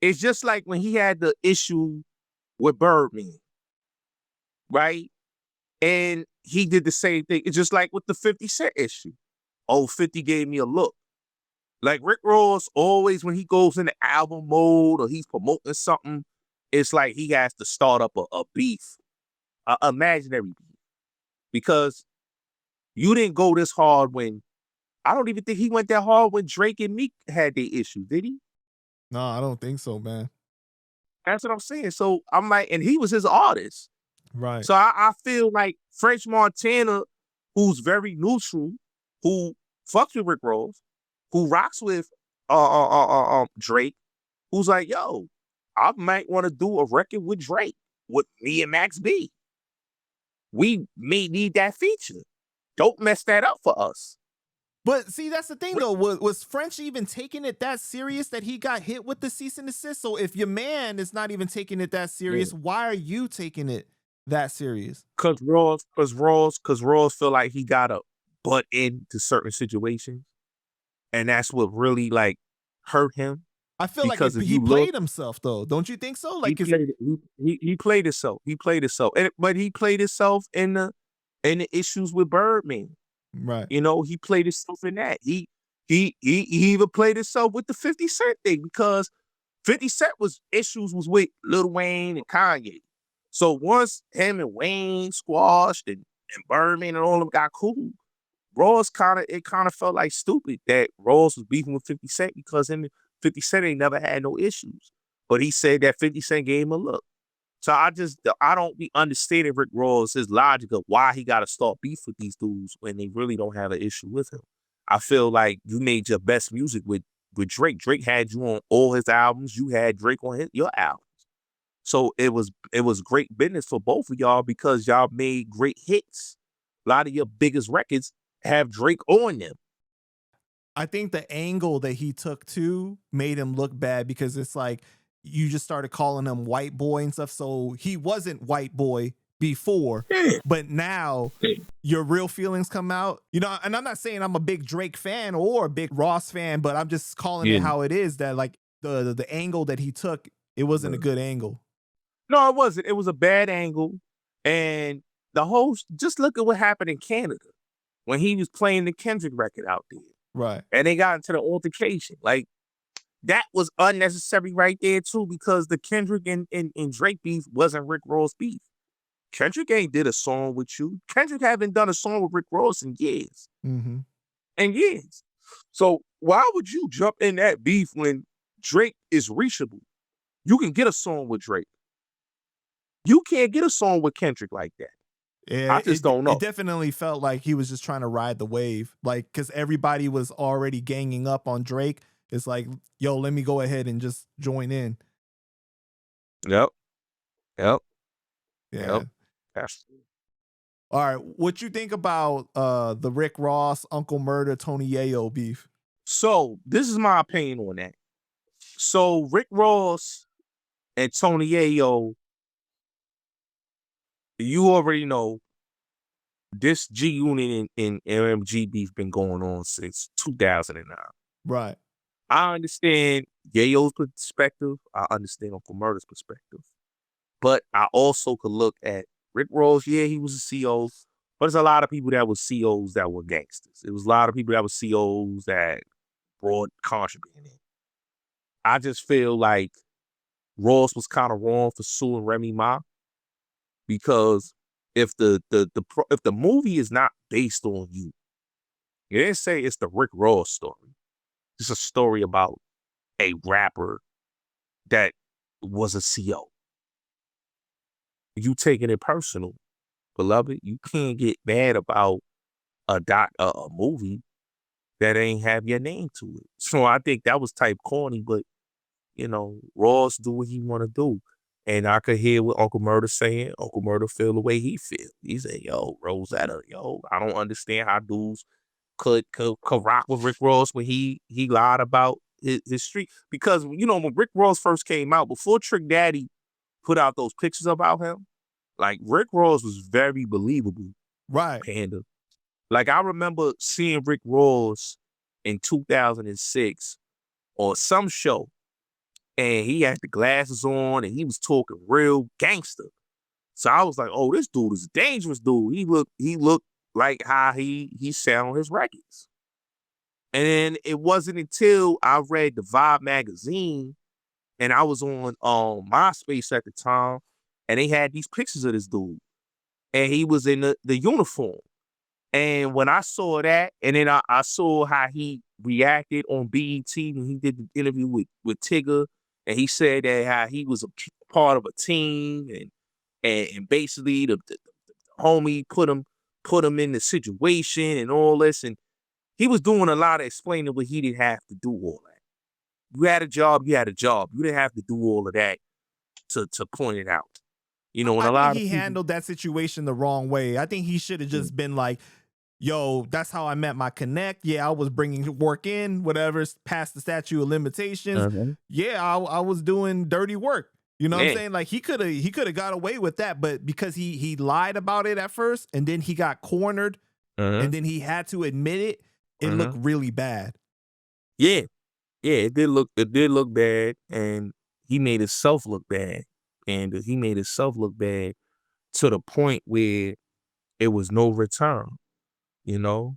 It's just like when he had the issue with Birdman, right? And he did the same thing. It's just like with the 50 Cent issue. Oh, 50 gave me a look. Like Rick Ross always, when he goes into album mode or he's promoting something, it's like he has to start up a beef, an imaginary beef. Because you didn't go this hard when, I don't even think he went that hard when Drake and Meek had their issue, did he? No, I don't think so, man. That's what I'm saying. So I'm like, and he was his artist. Right. So I feel like French Montana, who's very neutral, who fucks with Rick Ross, who rocks with Drake, who's like, yo, I might want to do a record with Drake, with me and Max B. We may need that feature. Don't mess that up for us. But see, that's the thing though. Was French even taking it that serious that he got hit with the cease and desist? So if your man is not even taking it that serious, why are you taking it that serious? Cause Ross feel like he gotta butt into certain situations. And that's what really like hurt him. I feel like he played himself though. Don't you think so? Like he played himself. He played himself. But he played himself in the issues with Birdman. Right. You know, he played himself in that. He even played himself with the 50 Cent thing, because 50 Cent issues was with Lil Wayne and Kanye. So once him and Wayne squashed and Birdman and all of them got cool, Ross it kind of felt like stupid that Ross was beefing with 50 Cent, because him and 50 Cent ain't never had no issues. But he said that 50 Cent gave him a look. So I don't be understanding Rick Ross, his logic of why he got to start beef with these dudes when they really don't have an issue with him. I feel like you made your best music with Drake. Drake had you on all his albums. You had Drake on your albums. So it was great business for both of y'all because y'all made great hits. A lot of your biggest records have Drake on them. I think the angle that he took too made him look bad because it's like you just started calling him white boy and stuff. So he wasn't white boy before, but now your real feelings come out. You know, and I'm not saying I'm a big Drake fan or a big Ross fan, but I'm just calling it how it is, that like the angle that he took, it wasn't a good angle. No, it wasn't. It was a bad angle. And the whole, just look at what happened in Canada when he was playing the Kendrick record out there. Right. And they got into the altercation. Like, that was unnecessary right there, too, because the Kendrick and Drake beef wasn't Rick Ross beef. Kendrick ain't did a song with you. Kendrick haven't done a song with Rick Ross in years. Mm-hmm. And years. So why would you jump in that beef when Drake is reachable? You can get a song with Drake. You can't get a song with Kendrick like that. Yeah, I just don't know. It definitely felt like he was just trying to ride the wave. Like, because everybody was already ganging up on Drake. It's like, yo, let me go ahead and just join in. Yep. Yeah. Yep. All right. What you think about the Rick Ross, Uncle Murda, Tony Yayo beef? So this is my opinion on that. So Rick Ross and Tony Yayo, you already know this G Unit and MMG beef been going on since 2009. Right. I understand Yayo's perspective. I understand Uncle Murda's perspective. But I also could look at Rick Ross. Yeah, he was a CO. But there's a lot of people that were COs that were gangsters. It was a lot of people that were COs that brought contraband in. I just feel like Ross was kind of wrong for suing Remy Ma, because if the movie is not based on you, you didn't say it's the Rick Ross story. It's a story about a rapper that was a CO. You taking it personal, beloved. You can't get mad about a movie that ain't have your name to it. So I think that was type corny, but you know, Ross do what he want to do. And I could hear what Uncle Murda saying. Uncle Murda feel the way he feel. He said, yo, Rosetta, yo, I don't understand how dudes could rock with Rick Ross when he lied about his street. Because, you know, when Rick Ross first came out, before Trick Daddy put out those pictures about him, like, Rick Ross was very believable. Right. Panda. Like, I remember seeing Rick Ross in 2006 on some show, and he had the glasses on, and he was talking real gangster. So I was like, oh, this dude is a dangerous dude. He looked like how he sound on his records. And then it wasn't until I read the Vibe magazine, and I was on MySpace at the time, and they had these pictures of this dude, and he was in the uniform. And when I saw that, and then I saw how he reacted on BET when he did the interview with Tigger, and he said that how he was a part of a team, and basically the homie put him in the situation and all this, and he was doing a lot of explaining, but he didn't have to do all that. You had a job, you had a job. You didn't have to do all of that to point it out. You know, and I think he handled that situation the wrong way. I think he should have just been like, yo, that's how I met my connect. Yeah, I was bringing work in, whatever, past the statute of limitations. Yeah, I was doing dirty work. You know what I'm saying? Like, he could have got away with that, but because he lied about it at first, and then he got cornered, and then he had to admit it, it looked really bad. Yeah. Yeah, it did look bad, and he made himself look bad. And he made himself look bad to the point where it was no return, you know?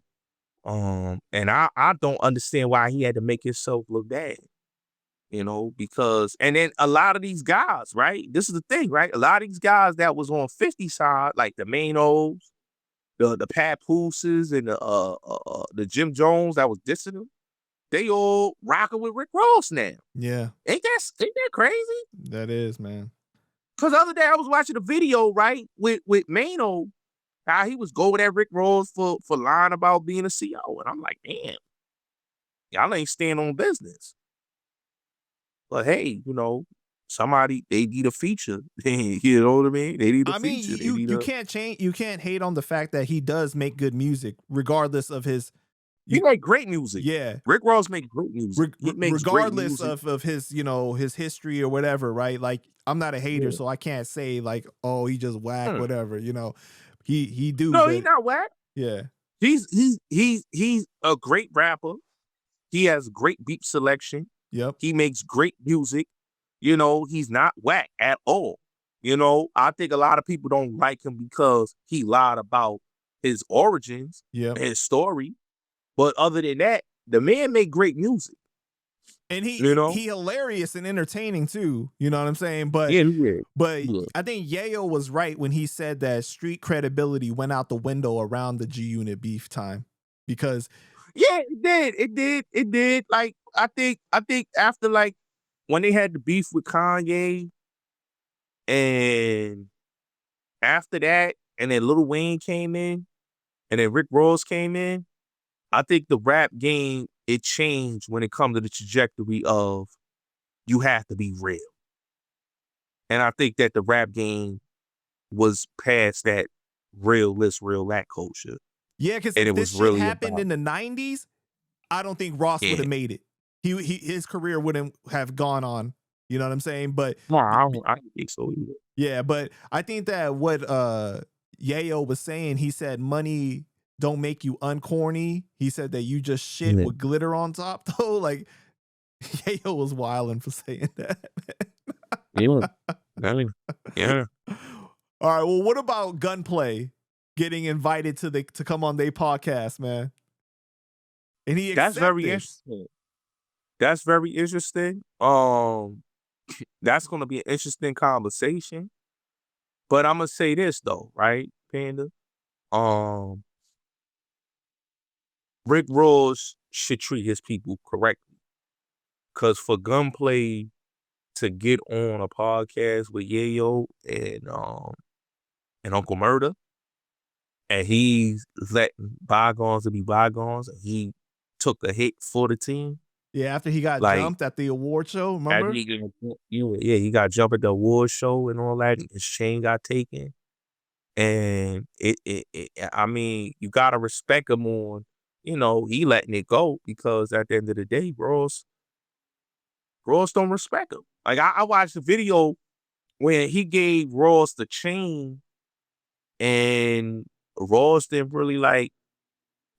And I don't understand why he had to make himself look bad, you know, because, and then a lot of these guys, right? This is the thing, right? A lot of these guys that was on 50 side, like the Manos, the Papooses, and the Jim Jones that was dissing him, they all rocking with Rick Ross now. Yeah. Ain't that crazy? That is, man. Because the other day I was watching a video, right, with Mano, how he was going at Rick Ross for lying about being a CO. And I'm like, damn, y'all ain't staying on business. But hey, somebody, they need a feature. You know what I mean? They need a feature. You can't change, you can't hate on the fact that he does make good music, regardless of his. He make great music. Yeah. Rick Ross make great music. Regardless great music. of his, his history or whatever, right? Like, I'm not a hater, so I can't say like, oh, he just whack, whatever, He do. No, he not whack. Yeah. He's a great rapper. He has great beat selection. Yep. He makes great music. He's not whack at all. I think a lot of people don't like him because he lied about his origins, his story. But other than that, the man make great music. And he hilarious and entertaining too. You know what I'm saying? But I think Yayo was right when he said that street credibility went out the window around the G-Unit beef time. Because it did. Like, I think after, like, when they had the beef with Kanye, and after that, and then Lil Wayne came in, and then Rick Ross came in, I think the rap game, it changed when it comes to the trajectory of you have to be real. And I think that the rap game was past that real that culture. Yeah, because if this shit happened in the 90s, I don't think Ross would have made it. His career wouldn't have gone on. You know what I'm saying? But no, I don't think so either. Yeah, but I think that what Yayo was saying, he said money don't make you uncorny. He said that you just shit with glitter on top, though. Like, Yayo was wilding for saying that. Yeah. All right. Well, what about Gunplay getting invited to come on their podcast, man? And he accepted. That's very interesting. That's very interesting. That's gonna be an interesting conversation. But I'm gonna say this though, right, Panda? Rick Ross should treat his people correctly. Cause for Gunplay to get on a podcast with Yayo and Uncle Murda, and he's letting bygones to be bygones, and he took a hit for the team. Yeah, after he got jumped at the award show, remember? He got jumped at the award show and all that. His chain got taken. And I mean, you gotta respect him on, he letting it go, because at the end of the day, Ross don't respect him. Like, I watched the video when he gave Ross the chain, and Ross didn't really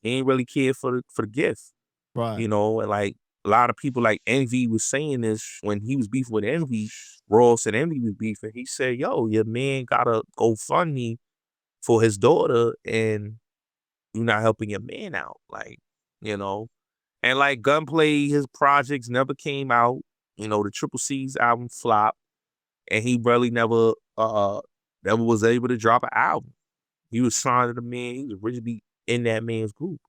he ain't really care for the gift. Right. And like a lot of people, like Envy was saying this when he was beefing with Envy, Ross and Envy was beefing. He said, yo, your man gotta go fund me for his daughter, and you're not helping your man out. Like, and like Gunplay, his projects never came out. The Triple C's album flopped, and he really never was able to drop an album. He was signed to the man. He was originally in that man's group.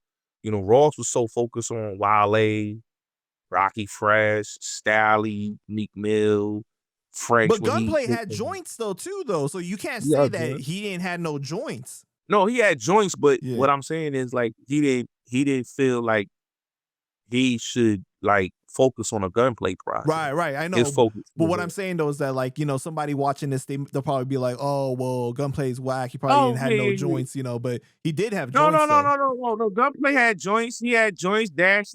Ross was so focused on Wale, Rocky Fresh, Stally, Meek Mill, French. But Gunplay had joints though too, so you can't say that he didn't have no joints. No, he had joints, but what I'm saying is, like, he didn't feel like he should focus on a Gunplay project. Right. I know. But what I'm saying though is that, like, somebody watching this, they'll probably be like, oh, well, Gunplay's whack. He probably didn't have no joints, but he did have joints. No. Gunplay had joints. He had joints. Dash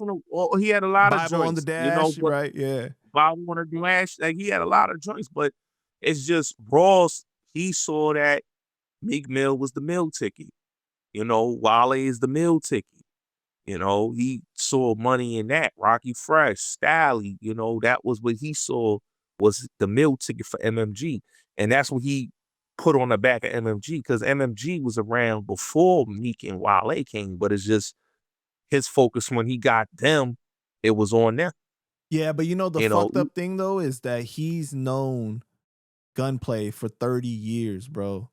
he had a lot of joints. Bible on the Dash, right? Yeah. Bible on the Dash. Like, he had a lot of joints, but it's just Ross. He saw that Meek Mill was the meal ticket. Wale is the meal ticket. He saw money in that. Rocky Fresh, Stally, that was what he saw was the meal ticket for MMG. And that's what he put on the back of MMG, because MMG was around before Meek and Wale came, but it's just his focus when he got them, it was on them. Yeah, but the fucked up thing though is that he's known Gunplay for 30 years, bro.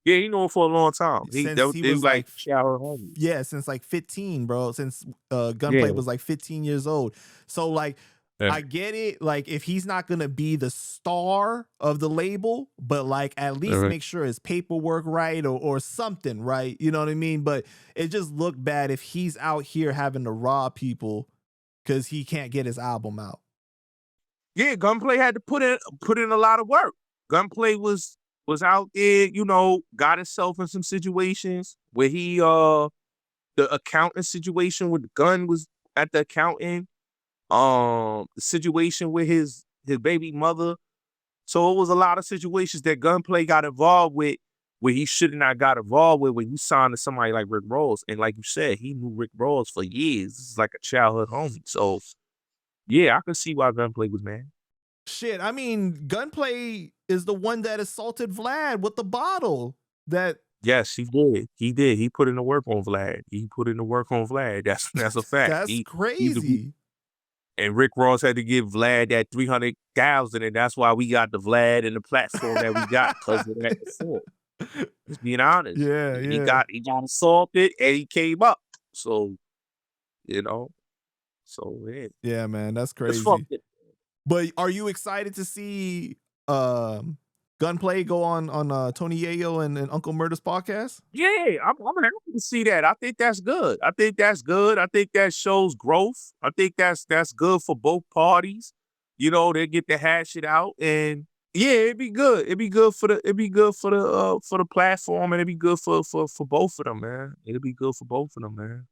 Yeah, he knew him for a long time. Since he They was like like, childhood homies. yeah, since like 15, bro. Since Yeah. Gunplay was like 15 years old. So like, Yeah. I get it. Like, if he's not gonna be the star of the label, but like at least Right. make sure his paperwork right or something, right? You know what I mean? But it just looked bad if he's out here having to rob people because he can't get his album out. Yeah, Gunplay had to put in a lot of work. Gunplay was out there, you know, got himself in some situations where he the accountant situation with the gun was at the accountant. The situation with his baby mother. So it was a lot of situations that Gunplay got involved with where he should have not got involved with when you signed to somebody like Rick Ross. And like you said, he knew Rick Ross for years. This is like a childhood homie. So yeah, I can see why Gunplay was mad. Shit, I mean, Gunplay is the one that assaulted Vlad with the bottle. That Yes, he did. He did. He put in the work on Vlad. He put in the work on Vlad. That's a fact. that's crazy. And Rick Ross had to give Vlad that 300,000, and that's why we got the Vlad and the platform that we got because of that assault. Just being honest. Yeah, He yeah. got assaulted and he came up. So, you know. So yeah. Yeah, man, that's It's crazy. fucked it. But are you excited to see Gunplay go on Tony Yayo and Uncle Murda's podcast? Yeah, I'm happy to see that. I think that's good. I think that shows growth. I think that's good for both parties. You know, they get to hash it out, and yeah, it'd be good. It'd be good for the platform, and it'd be good for both of them, man. It'd be good for both of them, man.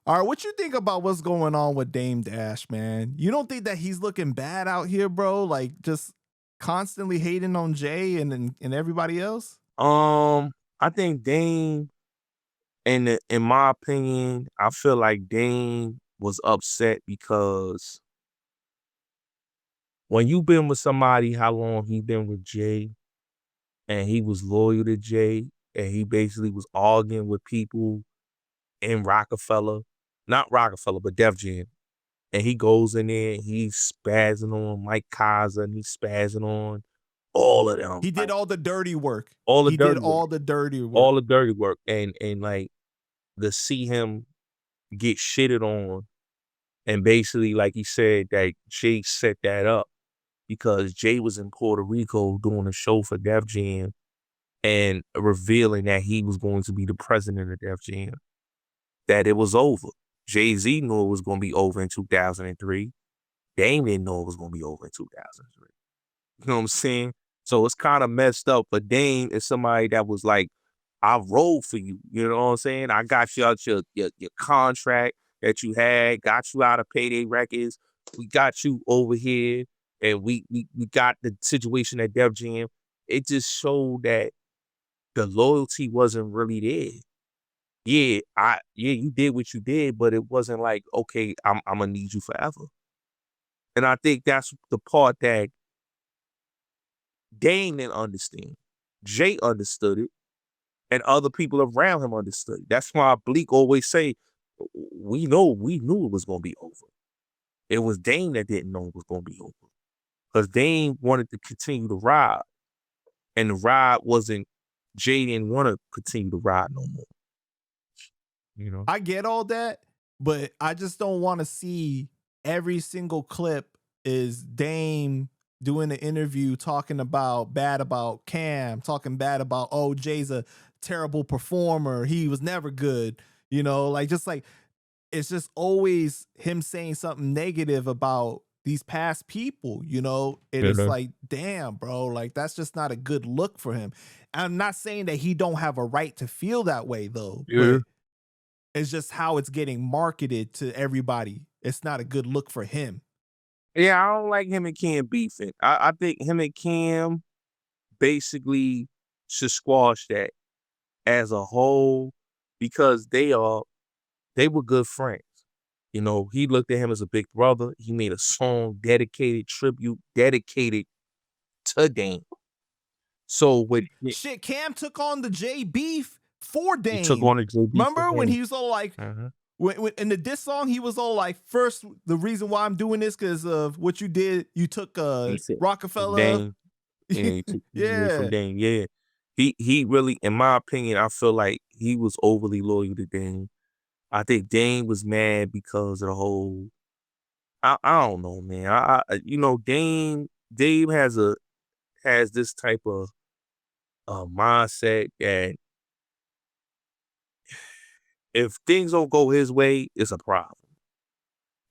All right, what you think about what's going on with Dame Dash, man? You don't think that he's looking bad out here, bro? Like, just constantly hating on Jay and everybody else? I think Dame, in my opinion, I feel like Dame was upset because when you've been with somebody, how long he been with Jay, and he was loyal to Jay, and he basically was arguing with people in Rockefeller, not Rockefeller, but Def Jam. And he goes in there and he's spazzing on Mike Kaiser and he's spazzing on all of them. He did all the dirty work. All the He dirty did work. all the dirty work. All the dirty work. And like to see him get shitted on, and basically, like he said, that Jay set that up because Jay was in Puerto Rico doing a show for Def Jam and revealing that he was going to be the president of Def Jam, that it was over. Jay-Z knew it was going to be over in 2003. Dame didn't know it was going to be over in 2003. You know what I'm saying? So it's kind of messed up. But Dame is somebody that was like, I rolled for you. You know what I'm saying? I got you out your contract that you had, got you out of Payday Records. We got you over here, and we got the situation at Def Jam. It just showed that the loyalty wasn't really there. Yeah, you did what you did, but it wasn't like, okay, I'm gonna need you forever. And I think that's the part that Dame didn't understand. Jay understood it, and other people around him understood it. That's why Bleak always say, we knew it was gonna be over. It was Dame that didn't know it was gonna be over. Because Dame wanted to continue to ride. And the ride wasn't, Jay didn't want to continue to ride no more. You know? I get all that, but I just don't want to see every single clip is Dame doing an interview talking bad about Cam, talking bad about, oh, Jay's a terrible performer. He was never good. You know, like it's just always him saying something negative about these past people, you know? And it's like, damn, bro, like that's just not a good look for him. I'm not saying that he don't have a right to feel that way though. Yeah. But it's just how it's getting marketed to everybody. It's not a good look for him. Yeah, I don't like him and Cam beefing. I think him and Cam basically should squash that as a whole because they were good friends. You know, he looked at him as a big brother. He made a song tribute dedicated to Dame. So with shit, Cam took on the Jay beef for Dame. He took on the Jay beef. Remember when he was all like, when in the diss song, he was all like, first, the reason why I'm doing this because of what you did. You took Rockefeller. Dame. Yeah, he took from Dame. Yeah. He really, in my opinion, I feel like he was overly loyal to Dame. I think Dame was mad because of the whole. I don't know, man. Dame has this type of mindset that if things don't go his way, it's a problem.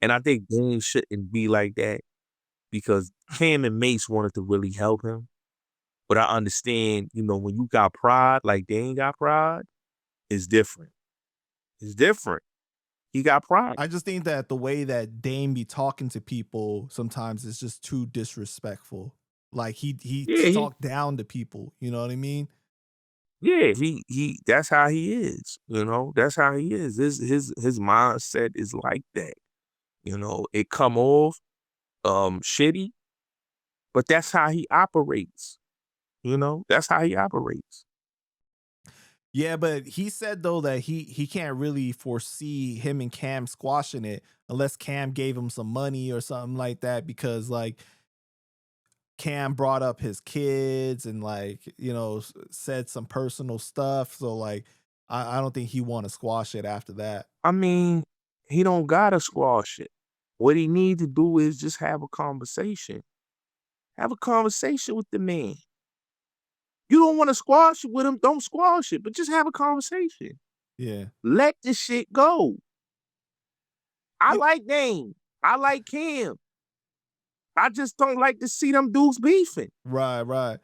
And I think Dame shouldn't be like that because Cam and Mace wanted to really help him. But I understand, when you got pride, like Dame got pride, it's different. It's different. He got pride. I just think that the way that Dame be talking to people sometimes is just too disrespectful. Like he talked down to people. You know what I mean? Yeah, he that's how he is. That's how he is. His mindset is like that. It come off shitty, but that's how he operates. That's how he operates. Yeah, but he said though that he can't really foresee him and Cam squashing it unless Cam gave him some money or something like that, because like Cam brought up his kids and said some personal stuff. So like I don't think he want to squash it after that. I mean, he don't gotta squash it. What he need to do is just have a conversation. Have a conversation with the man. You don't want to squash it with him, don't squash it, but just have a conversation. Yeah. Let the shit go. I like Dame. I like Cam. I just don't like to see them dudes beefing. Right.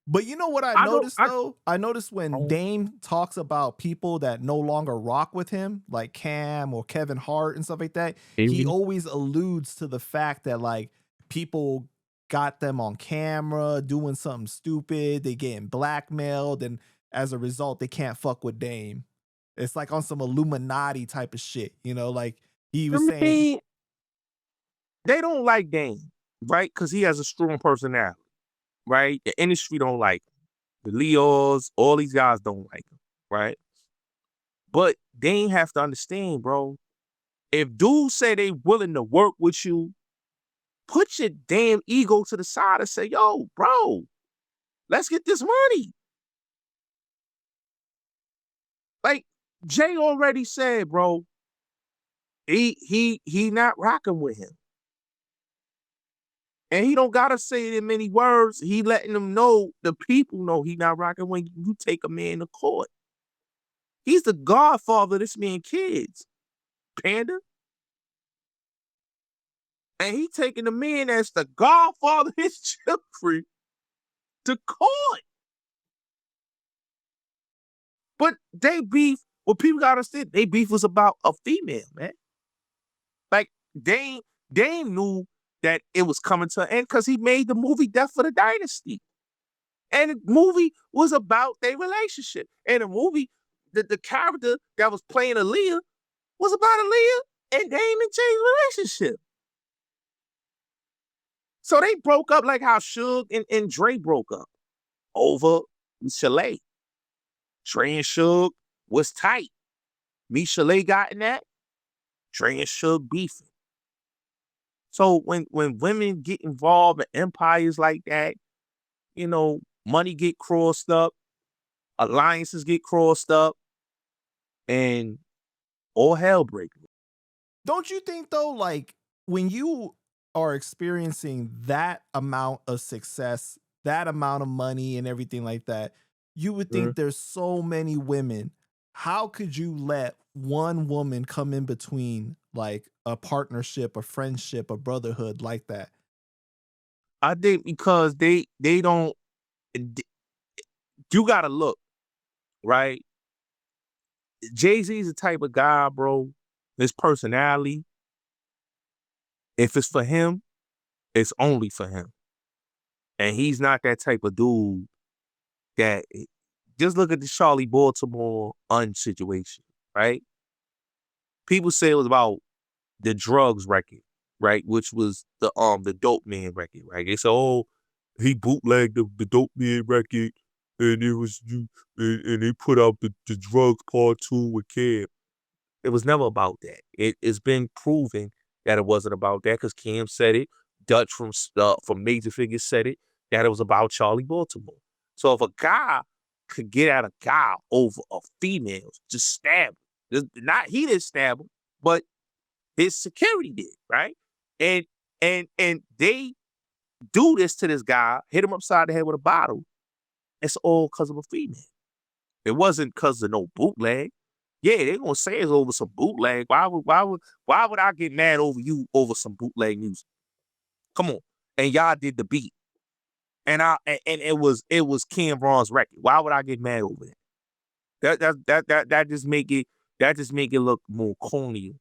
But you know what I noticed though? I noticed when Dame talks about people that no longer rock with him, like Cam or Kevin Hart and stuff like that, he always alludes to the fact that like people got them on camera doing something stupid, they getting blackmailed, and as a result, they can't fuck with Dame. It's like on some Illuminati type of shit, like he was saying. They don't like Dame, right? Because he has a strong personality, right? The industry don't like him. The Leos, all these guys don't like him, right? But Dame have to understand, bro, if dudes say they willing to work with you, put your damn ego to the side and say, yo, bro, let's get this money. Like Jay already said, bro, he not rocking with him. And he don't gotta say it in many words. He letting them know, the people know he not rocking when you take a man to court. He's the godfather of this man's kids, Panda. And he taking the man as the godfather of his children to court. But they beef, what people gotta understand, they beef was about a female, man. Like Dame knew that it was coming to an end because he made the movie Death for the Dynasty. And the movie was about their relationship. And the movie, the character that was playing Aaliyah was about Aaliyah and Dame and Jay's relationship. So they broke up like how Suge and Dre broke up over Chalet. Dre and Suge was tight. Me, Chalet got in that. Dre and Suge beefing. So when women get involved in empires like that, money get crossed up, alliances get crossed up, and all hell breaks loose. Don't you think though, like when you are experiencing that amount of success, that amount of money and everything like that, you would think there's so many women. How could you let one woman come in between like a partnership, a friendship, a brotherhood like that? I think because they don't, you gotta look, right? Jay-Z's the type of guy, bro, his personality, if it's for him, it's only for him. And he's not that type of dude that, just look at the Charlie Baltimore situation, right? People say it was about the drugs record, right? Which was the Dope Man record, right? They said, oh, he bootlegged the Dope Man record, and it was and they put out the drugs part 2 with Cam. It was never about that. It's been proven that it wasn't about that because Cam said it. Dutch from Major Figures said it, that it was about Charlie Baltimore. So if a guy could get at a guy over a female, just stab him. He didn't stab him, but his security did, right? And they do this to this guy, hit him upside the head with a bottle. It's all because of a female. It wasn't because of no bootleg. Yeah, they gonna say it's over some bootleg. Why would I get mad over you over some bootleg music? Come on. And y'all did the beat. And it was Cameron's record. Why would I get mad over it? That just make it look more corny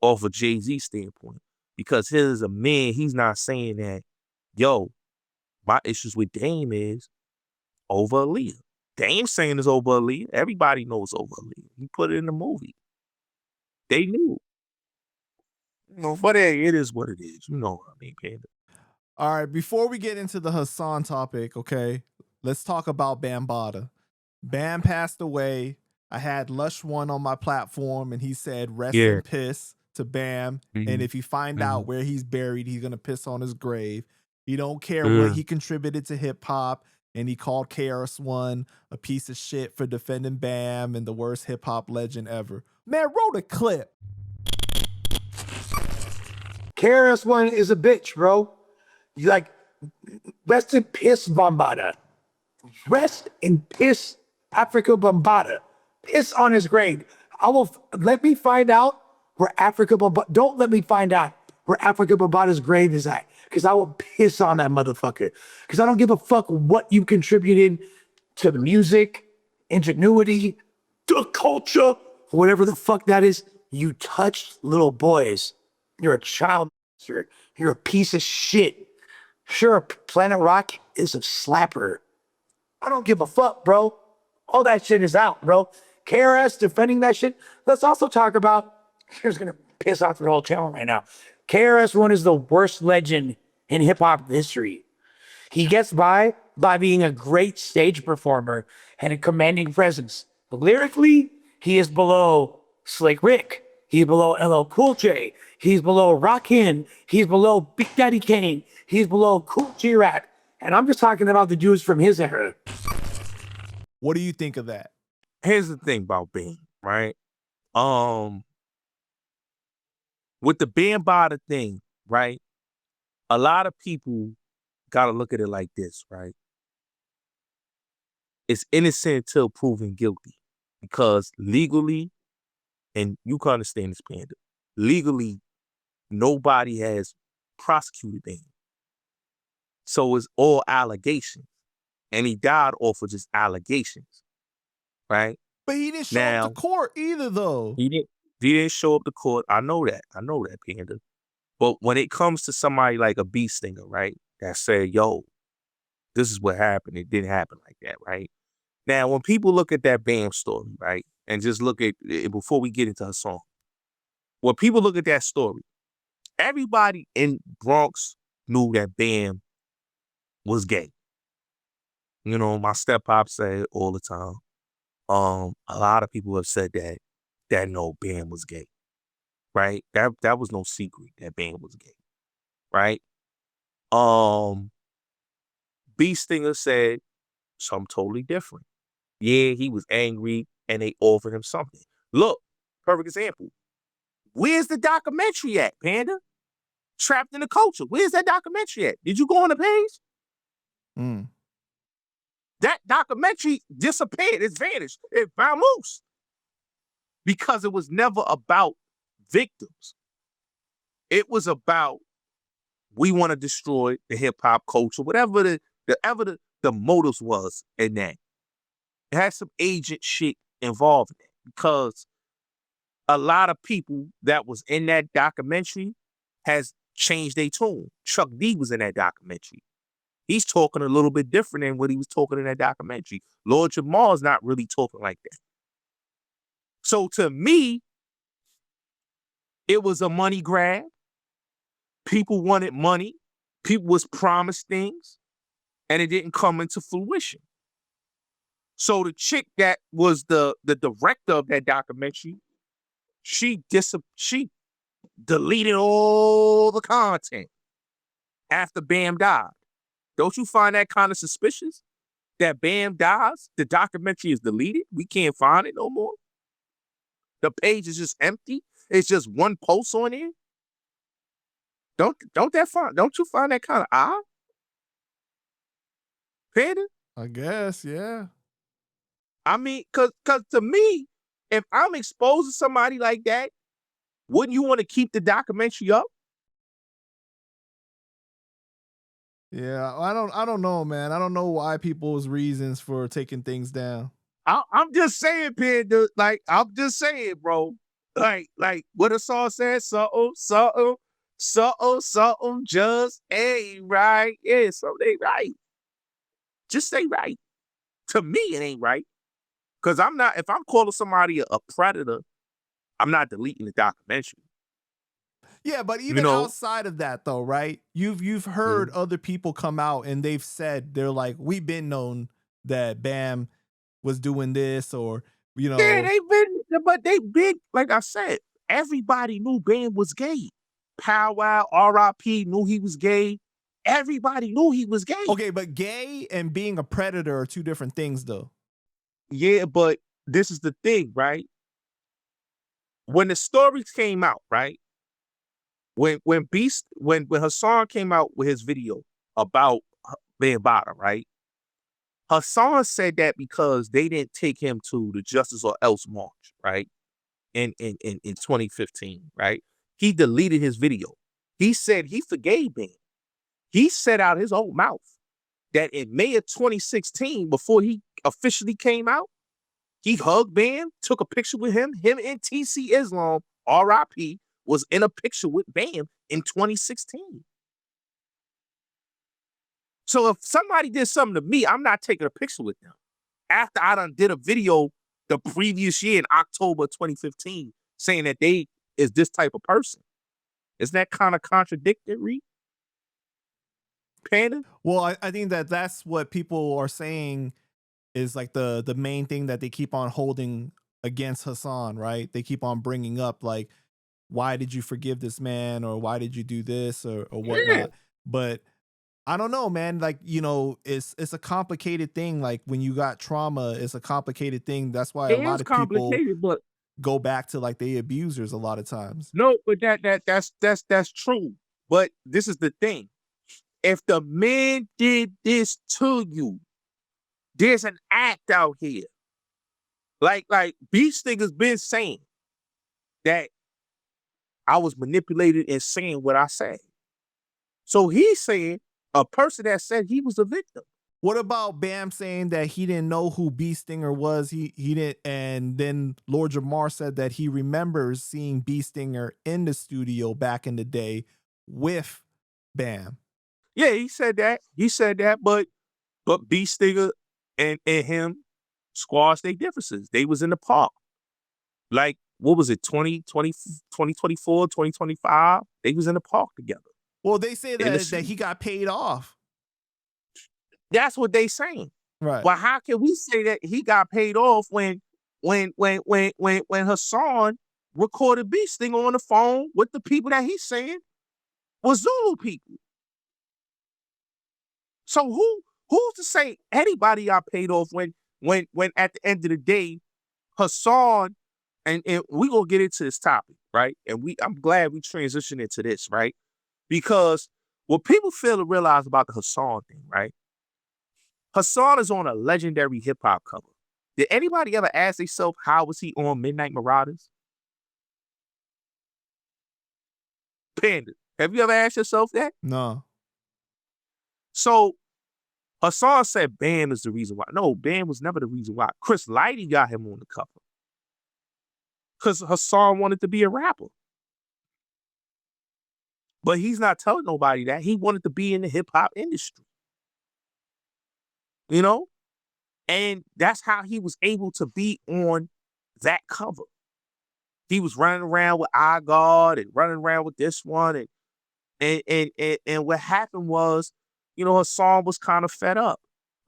off a Jay-Z standpoint. Because here's a man, he's not saying that, yo, my issues with Dame is over Aaliyah. Dame saying it's over Aaliyah. Everybody knows over Aaliyah. He put it in the movie. They knew. But it is what it is. You know what I mean, Panda. All right, before we get into the Hassan topic, okay, let's talk about Bambaataa. Bam passed away. I had Lush One on my platform, and he said, rest in piss to Bam. And if you find out where he's buried, he's going to piss on his grave. He don't care what he contributed to hip-hop, and he called KRS-One a piece of shit for defending Bam and the worst hip-hop legend ever. Man, roll the clip. KRS-One is a bitch, bro. You like, rest in piss, Bambaataa. Rest in piss, Afrika Bambaataa. Piss on his grave. Let me find out where Afrika Bambaataa, don't let me find out where Afrika Bambaataa's grave is at, because I will piss on that motherfucker. Because I don't give a fuck what you contributed to the music, ingenuity, the culture, whatever the fuck that is. You touched little boys. You're a child. You're a piece of shit. Sure, Planet Rock is a slapper. I don't give a fuck, bro. All that shit is out, bro. KRS defending that shit. Let's also talk about, here's gonna piss off the whole channel right now. KRS-One is the worst legend in hip-hop history. He gets by being a great stage performer and a commanding presence. But lyrically, he is below Slick Rick. He's below LL Cool J. He's below Rakim. He's below Big Daddy Kane. He's below Cool G-Rap. And I'm just talking about the dudes from his era. What do you think of that? Here's the thing about Bam, right? With the Bambaataa thing, right? A lot of people gotta look at it like this, right? It's innocent until proven guilty. Because legally, and you can understand this, Panda, legally, nobody has prosecuted him. So it's all allegations. And he died off of just allegations, right? But he didn't show up to court either, though. He didn't show up to court. I know that, Panda. But when it comes to somebody like a beat stinger, right, that said, yo, this is what happened. It didn't happen like that, right? Now, when people look at that Bam story, right, and just look at it before we get into her song, when people look at that story, everybody in Bronx knew that Bam was gay. You know, my step-pop said all the time. A lot of people have said that no, Bam was gay, right? That was no secret that Bam was gay, right? B Stinger said something totally different. Yeah, he was angry and they offered him something. Look, perfect example. Where's the documentary at, Panda? Trapped in the Culture. Where's that documentary at? Did you go on the page? That documentary disappeared. It's vanished. It vamoosed. Because it was never about victims. It was about, we want to destroy the hip-hop culture, whatever the motives was in that. It had some agent shit involved in it. Because a lot of people that was in that documentary has changed their tune. Chuck D was in that documentary. He's talking a little bit different than what he was talking in that documentary. Lord Jamal is not really talking like that. So to me, it was a money grab. People wanted money. People was promised things, and it didn't come into fruition. So the chick that was the director of that documentary, she deleted all the content after Bam died. Don't you find that kind of suspicious? that Bam dies, the documentary is deleted. We can't find it no more. The page is just empty. It's just one post on it. Don't you find that kind of odd? Panda? I guess, yeah. I mean, cause to me, if I'm exposing somebody like that, wouldn't you want to keep the documentary up? Yeah, I don't know, man. I don't know why people's reasons for taking things down. I'm just saying, Panda. Like, I'm just saying, bro. Like what a song says, something just ain't right. Yeah, something ain't right. Just ain't right. To me, it ain't right. Cause if I'm calling somebody a predator, I'm not deleting the documentary. Yeah, but even outside of that though, right? You've heard other people come out and they've said, they're like, we've been known that Bam was doing this, or Yeah, they big, like I said, everybody knew Bam was gay. Powwow, R.I.P. knew he was gay. Everybody knew he was gay. Okay, but gay and being a predator are two different things though. Yeah, but this is the thing, right? When the stories came out, right? When Hassan came out with his video about Bambaataa, right? Hassan said that because they didn't take him to the Justice or Else march, right? In 2015, right? He deleted his video. He said he forgave Bam. He said out his own mouth that in May of 2016, before he officially came out, he hugged Bam, took a picture with him. Him and TC Islam, R.I.P., was in a picture with Bam in 2016. So if somebody did something to me, I'm not taking a picture with them. After I done did a video the previous year in October 2015 saying that they is this type of person. Isn't that kind of contradictory? Panda? Well, I think that's what people are saying is like the main thing that they keep on holding against Hassan, right? They keep on bringing up like, why did you forgive this man, or why did you do this, or whatnot? Yeah. But I don't know, man. Like, it's a complicated thing. Like when you got trauma, it's a complicated thing. That's why a lot of people go back to like the abusers a lot of times. No, but that's true. But this is the thing. If the man did this to you, there's an act out here. Like Beast Nigga's been saying that I was manipulated in saying what I said. So he's saying a person that said he was a victim. What about Bam saying that he didn't know who Beast Stinger was? He didn't, and then Lord Jamar said that he remembers seeing Beast Stinger in the studio back in the day with Bam. Yeah, he said that. But Beast Stinger and him squashed their differences. They was in the park. Like, what was it, 2024, 2025? They was in the park together. Well, they say that he got paid off. That's what they saying. Right. But how can we say that he got paid off when Hassan recorded Beast Stinger on the phone with the people that he's saying was Zulu people? So who's to say anybody got paid off when at the end of the day, Hassan, and we gonna get into this topic, right? And I'm glad we transitioned into this, right? Because what people fail to realize about the Hassan thing, right? Hassan is on a legendary hip hop cover. Did anybody ever ask themselves how was he on Midnight Marauders? Panda, have you ever asked yourself that? No. So Hassan said Bam is the reason why. No, Bam was never the reason why. Chris Lighty got him on the cover because Hassan wanted to be a rapper. But he's not telling nobody that. He wanted to be in the hip-hop industry. You know? And that's how he was able to be on that cover. He was running around with iGuard and running around with this one. And what happened was, Hassan was kind of fed up.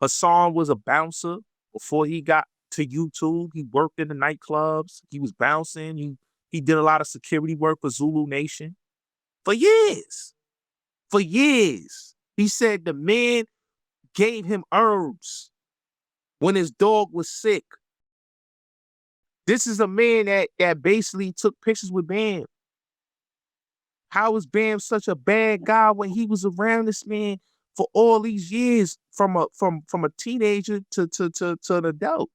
Hassan was a bouncer before he got to YouTube. He worked in the nightclubs. He was bouncing. He did a lot of security work for Zulu Nation. For years. He said the man gave him herbs when his dog was sick. This is a man that basically took pictures with Bam. How was Bam such a bad guy when he was around this man for all these years, from a teenager to an adult?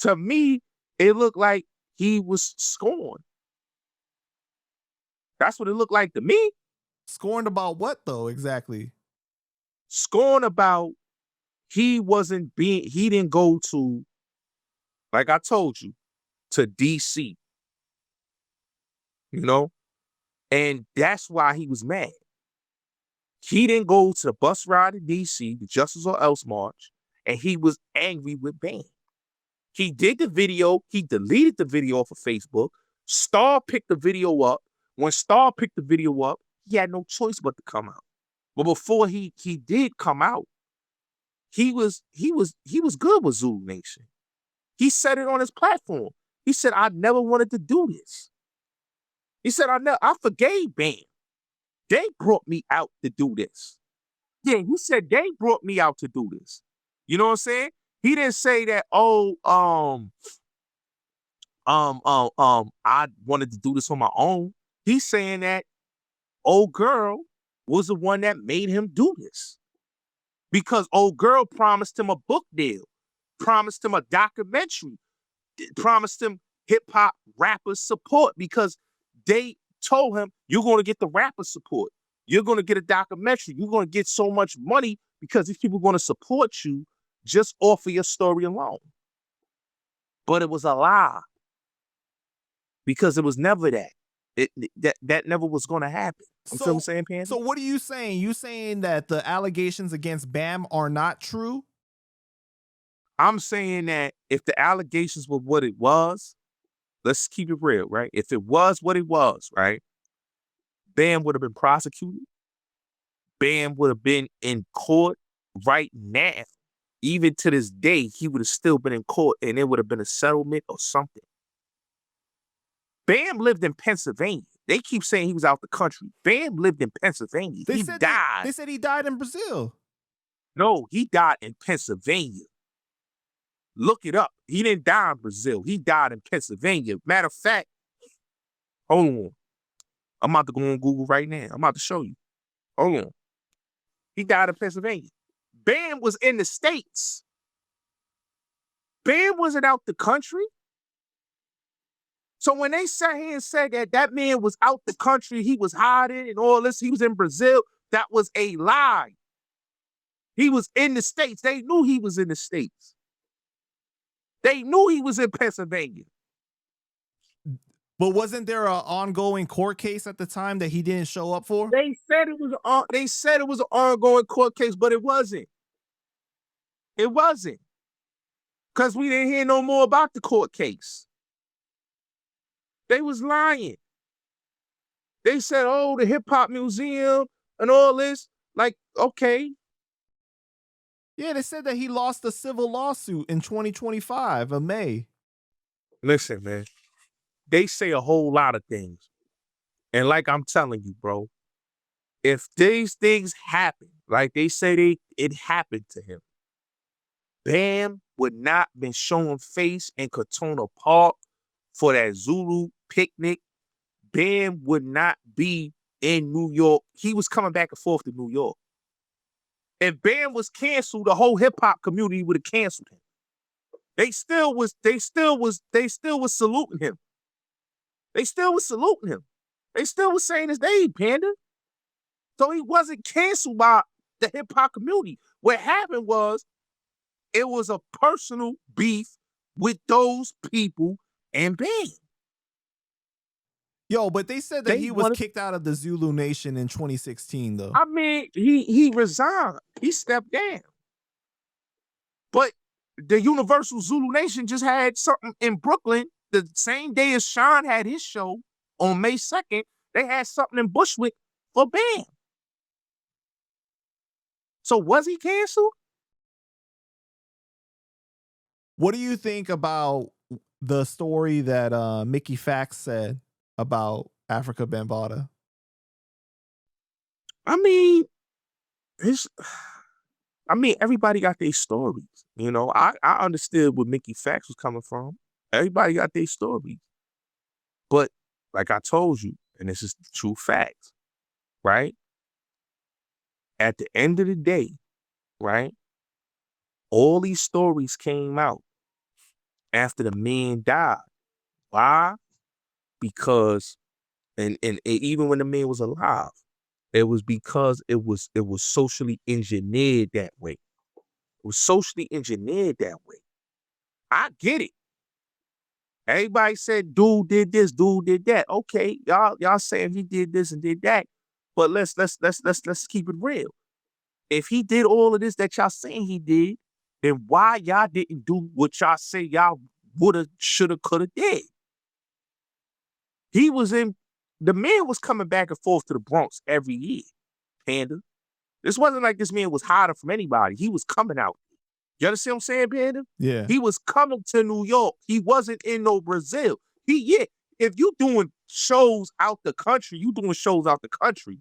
To me, it looked like he was scorned. That's what it looked like to me. Scorned about what though, exactly? Scorned about he didn't go to, like I told you, to DC. You know? And that's why he was mad. He didn't go to the bus ride in DC, the Justice or Else March, and he was angry with Bam. He did the video, he deleted the video off of Facebook. Star picked the video up. When Star picked the video up, he had no choice but to come out. But before he did come out, he was good with Zulu Nation. He said it on his platform. He said, I never wanted to do this. He said, I forgave Bam. They brought me out to do this. Yeah, he said they brought me out to do this. You know what I'm saying? He didn't say that, I wanted to do this on my own. He's saying that old girl was the one that made him do this. Because old girl promised him a book deal, promised him a documentary, promised him hip-hop rapper support, because they told him, you're going to get the rapper support. You're going to get a documentary. You're going to get so much money because these people are going to support you just off of your story alone. But it was a lie, because it was never that. That never was going to happen. You feel what I'm saying, Panda? So what are you saying? You saying that the allegations against Bam are not true? I'm saying that if the allegations were what it was, let's keep it real, right? If it was what it was, right? Bam would have been prosecuted. Bam would have been in court right now. Even to this day, he would have still been in court, and it would have been a settlement or something. Bam lived in Pennsylvania. They keep saying he was out the country. Bam lived in Pennsylvania. He died. They said he died in Brazil. No, he died in Pennsylvania. Look it up. He didn't die in Brazil. He died in Pennsylvania. Matter of fact, hold on. I'm about to go on Google right now. I'm about to show you. Hold on. He died in Pennsylvania. Bam was in the States. Bam wasn't out the country. So when they sat here and said that man was out the country, he was hiding and all this, he was in Brazil, that was a lie. He was in the States. They knew he was in the States. They knew he was in Pennsylvania. But wasn't there an ongoing court case at the time that he didn't show up for? They said it was an ongoing court case, but it wasn't. It wasn't. Because we didn't hear no more about the court case. They was lying. They said, oh, the hip hop museum and all this. Like, okay. Yeah, they said that he lost a civil lawsuit in 2025 of May. Listen, man. They say a whole lot of things. And like I'm telling you, bro, if these things happen, like they say it happened to him, Bam would not been showing face in Katona Park for that Zulu picnic. Bam would not be in New York. He was coming back and forth to New York. If Bam was canceled, the whole hip hop community would have canceled him. They still was saluting him. They still was saluting him. They still was saying his name, Panda. So he wasn't canceled by the hip hop community. What happened was, it was a personal beef with those people and Bam. Yo, but they said that he was kicked out of the Zulu Nation in 2016, though. I mean, he resigned. He stepped down. But the Universal Zulu Nation just had something in Brooklyn the same day as Sean had his show on May 2nd. They had something in Bushwick for Bam. So was he canceled? What do you think about the story that Mickey Fax said about Afrika Bambaataa? I mean, I mean, everybody got their stories. You know, I understood where Mickey Facts was coming from. Everybody got their stories. But like I told you, and this is true facts, right? At the end of the day, right? All these stories came out after the man died. Why? Because, and even when the man was alive, it was because it was socially engineered that way. It was socially engineered that way. I get it. Everybody said dude did this, dude did that. Okay, y'all saying he did this and did that, but let's keep it real. If he did all of this that y'all saying he did, then why y'all didn't do what y'all say y'all woulda, shoulda, coulda did? The man was coming back and forth to the Bronx every year, Panda. This wasn't like this man was hiding from anybody. He was coming out. You understand what I'm saying, Panda? Yeah. He was coming to New York. He wasn't in no Brazil. If you doing shows out the country, you doing shows out the country.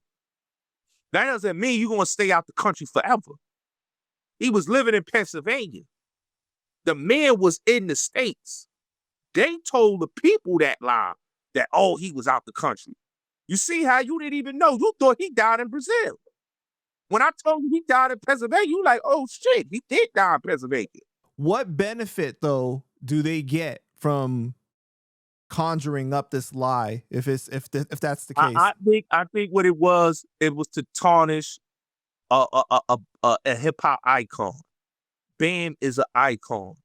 That doesn't mean you're going to stay out the country forever. He was living in Pennsylvania. The man was in the States. They told the people that lie that, oh, he was out the country. You see how you didn't even know. You thought he died in Brazil. When I told you he died in Pennsylvania, you like, oh, shit, he did die in Pennsylvania. What benefit, though, do they get from conjuring up this lie if that's the case? I think what it was to tarnish a hip hop icon. Bam is an icon.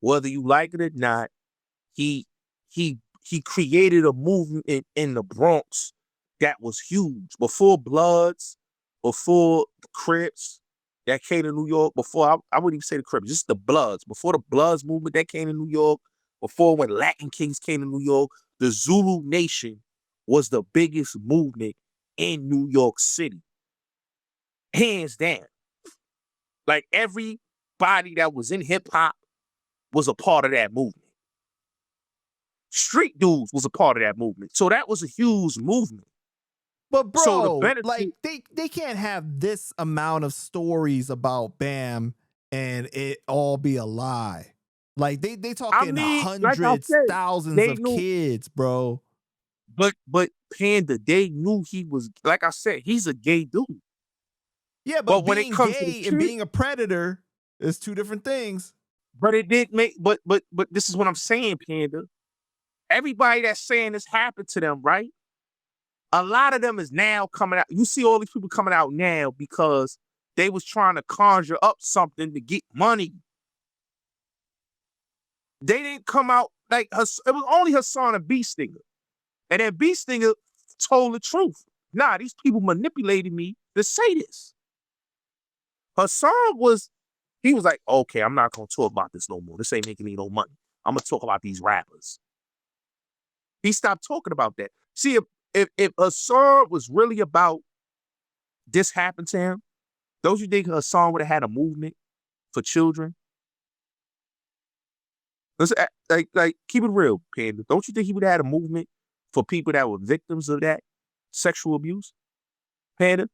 Whether you like it or not, he created a movement in the Bronx that was huge. Before Bloods, before the Crips that came to New York, before I wouldn't even say the Crips, just the Bloods. Before the Bloods movement that came to New York, before when Latin Kings came to New York, the Zulu Nation was the biggest movement in New York City. Hands down. Like everybody that was in hip hop was a part of that movement. Street dudes was a part of that movement. So that was a huge movement. But bro, so the benefit, like they can't have this amount of stories about Bam and it all be a lie. Like they talking hundreds, like said, thousands of kids, bro. But Panda, they knew he was, like I said, he's a gay dude. Yeah, but when being it comes gay and being a predator is two different things. But it did make, but this is what I'm saying, Panda. Everybody that's saying this happened to them, right? A lot of them is now coming out. You see all these people coming out now because they was trying to conjure up something to get money. They didn't come out like, it was only Hassan and B Stinger. And then B Stinger told the truth. Nah, these people manipulated me to say this. Hassan he was like, okay, I'm not going to talk about this no more. This ain't making me no money. I'm going to talk about these rappers. He stopped talking about that. See, if Hassan was really about this happened to him, don't you think Hassan would have had a movement for children? Let's like keep it real, Panda. Don't you think he would have had a movement for people that were victims of that sexual abuse, Panda?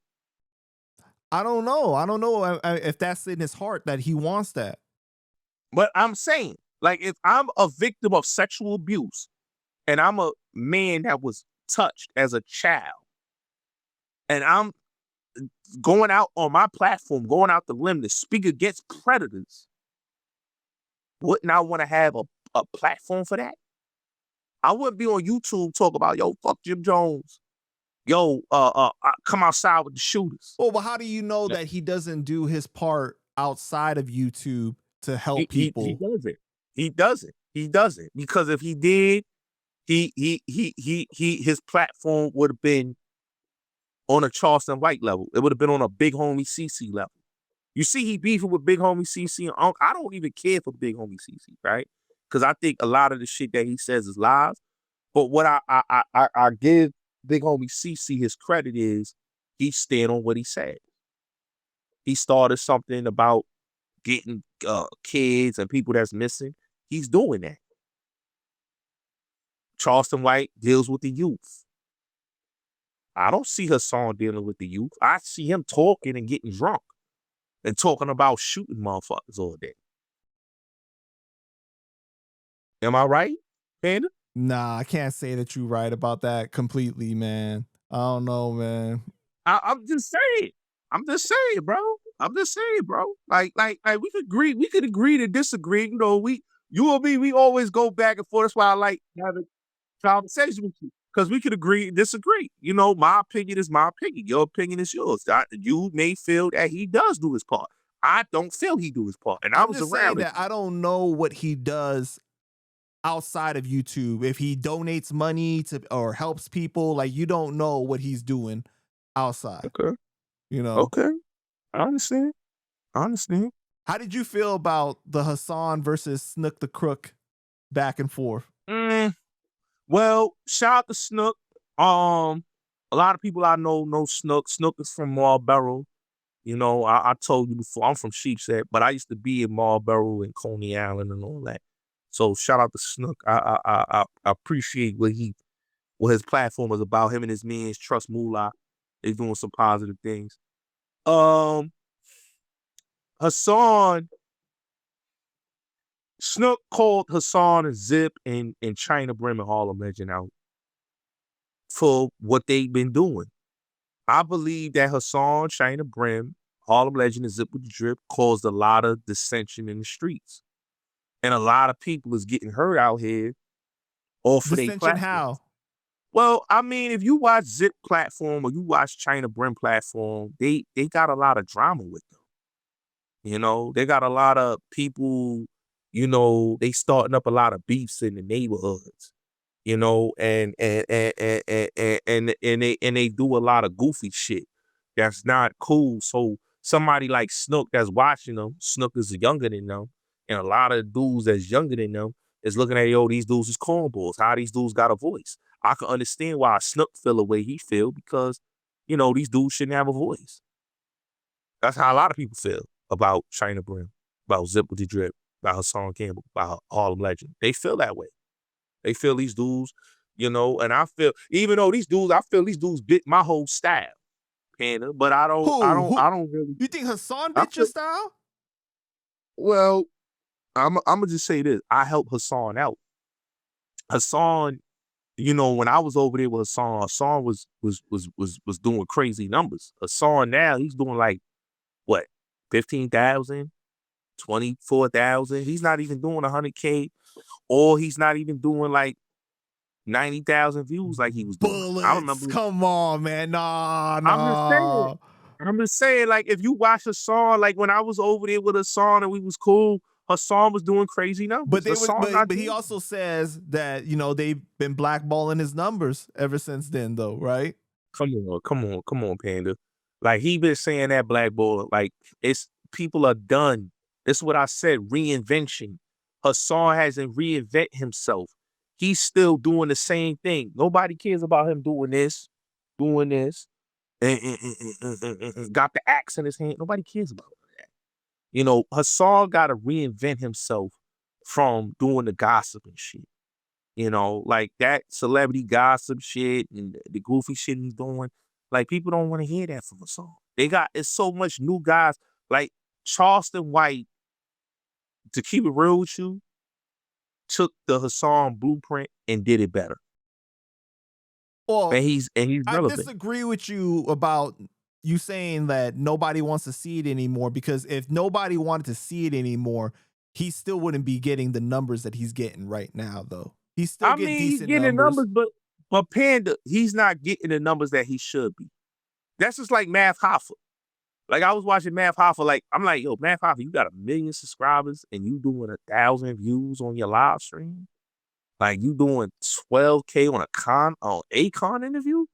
I don't know. I don't know if that's in his heart that he wants that. But I'm saying, like, if I'm a victim of sexual abuse and I'm a man that was touched as a child and I'm going out on my platform, going out the limb to speak against predators, wouldn't I want to have a platform for that? I wouldn't be on YouTube talking about, yo, fuck Jim Jones. Yo, come outside with the shooters. Well, but how do you know that he doesn't do his part outside of YouTube to help people? He doesn't. Because if he did, his platform would have been on a Charleston White level. It would have been on a Big Homie CC level. You see, he beefing with Big Homie CC. I don't even care for Big Homie CC, right? Because I think a lot of the shit that he says is lies. But what I give Big Homie CC his credit is he stand on what he said. He started something about getting kids and people that's missing. He's doing that. Charleston White deals with the youth. I don't see Hassan dealing with the youth. I see him talking and getting drunk. and talking about shooting motherfuckers all day. Am I right, Panda? Nah, I can't say that you're right about that completely, man. I don't know, man. I'm just saying. I'm just saying, bro. Like we could agree to disagree. You know, you and me, we always go back and forth. That's why I like having conversation with you. Because we could agree, disagree. You know, my opinion is my opinion. Your opinion is yours. You may feel that he does do his part. I don't feel he do his part. And I was just around saying that I don't know what he does outside of YouTube. If he donates money to or helps people, like you don't know what he's doing outside. Okay. You know? Okay. I understand. How did you feel about the Hassan versus Snook the Crook back and forth? Well, shout out to Snook. A lot of people I know Snook. Snook is from Marlboro. You know, I told you before, I'm from Sheepshead, but I used to be in Marlboro and Coney Island and all that. So shout out to Snook. I appreciate what his platform is about. Him and his mans, Trust Moolah, they doing some positive things. Hassan, Snook called Hassan and Zip and China Brim and Harlem Legend out for what they've been doing. I believe that Hassan, China Brim, Harlem Legend, and Zip with the Drip caused a lot of dissension in the streets. And a lot of people is getting hurt out here off of their platform. How? Well, I mean, if you watch Zip platform or you watch China Brim platform, they got a lot of drama with them. You know, they got a lot of people, you know, they starting up a lot of beefs in the neighborhoods. You know, and they do a lot of goofy shit that's not cool. So somebody like Snook that's watching them, Snook is younger than them, and a lot of dudes that's younger than them is looking at, yo, these dudes is cornballs. How these dudes got a voice? I can understand why Snook feel the way he feel because, you know, these dudes shouldn't have a voice. That's how a lot of people feel about China Brim, about Zip with the Drip, about Hassan Campbell, about Harlem Legend. They feel that way. They feel these dudes, you know, and I feel, even though these dudes bit my whole style, Panda, but I don't really. You think Hassan bit your style? Well, I'm gonna just say this. I helped Hassan out. Hassan, you know, when I was over there with Hassan was doing crazy numbers. Hassan now, he's doing like, what, 15,000, 24,000. He's not even doing 100K, or he's not even doing like 90,000 views like he was doing. Bullets. I remember. Come on, man. Nah. I'm just saying, like, if you watch Hassan, like when I was over there with Hassan and we was cool, Hassan was doing crazy numbers. But he also says that, you know, they've been blackballing his numbers ever since then, though, right? Come on, Panda. Like, he been saying that blackball, like, it's people are done. That's what I said, reinvention. Hassan hasn't reinvented himself. He's still doing the same thing. Nobody cares about him doing this, and got the axe in his hand. Nobody cares about that. You know, Hassan got to reinvent himself from doing the gossip and shit. You know, like that celebrity gossip shit and the goofy shit he's doing. Like, people don't want to hear that from Hassan. It's so much new guys. Like, Charleston White, to keep it real with you, took the Hassan blueprint and did it better. Well, and he's relevant. I disagree with you about you saying that nobody wants to see it anymore, because if nobody wanted to see it anymore, he still wouldn't be getting the numbers that he's getting right now, though. He's still getting decent numbers. But Panda, he's not getting the numbers that he should be. That's just like Math Hoffa. Like, I was watching Math Hoffa, like, I'm like, yo, Math Hoffa, you got 1 million subscribers and you doing 1,000 views on your live stream? Like, you doing 12K on a con interview?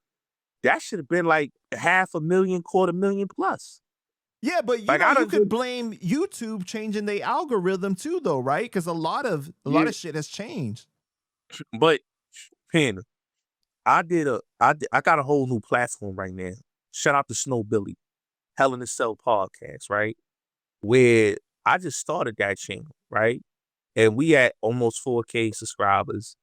That should have been like 500,000, 250,000 plus. Yeah, but you could blame YouTube changing the algorithm too, though, right? Because a lot of shit has changed. But Panda, I got a whole new platform right now. Shout out to Snow Billy, Hell in the Cell podcast, right? Where I just started that channel, right? And we at almost 4K subscribers.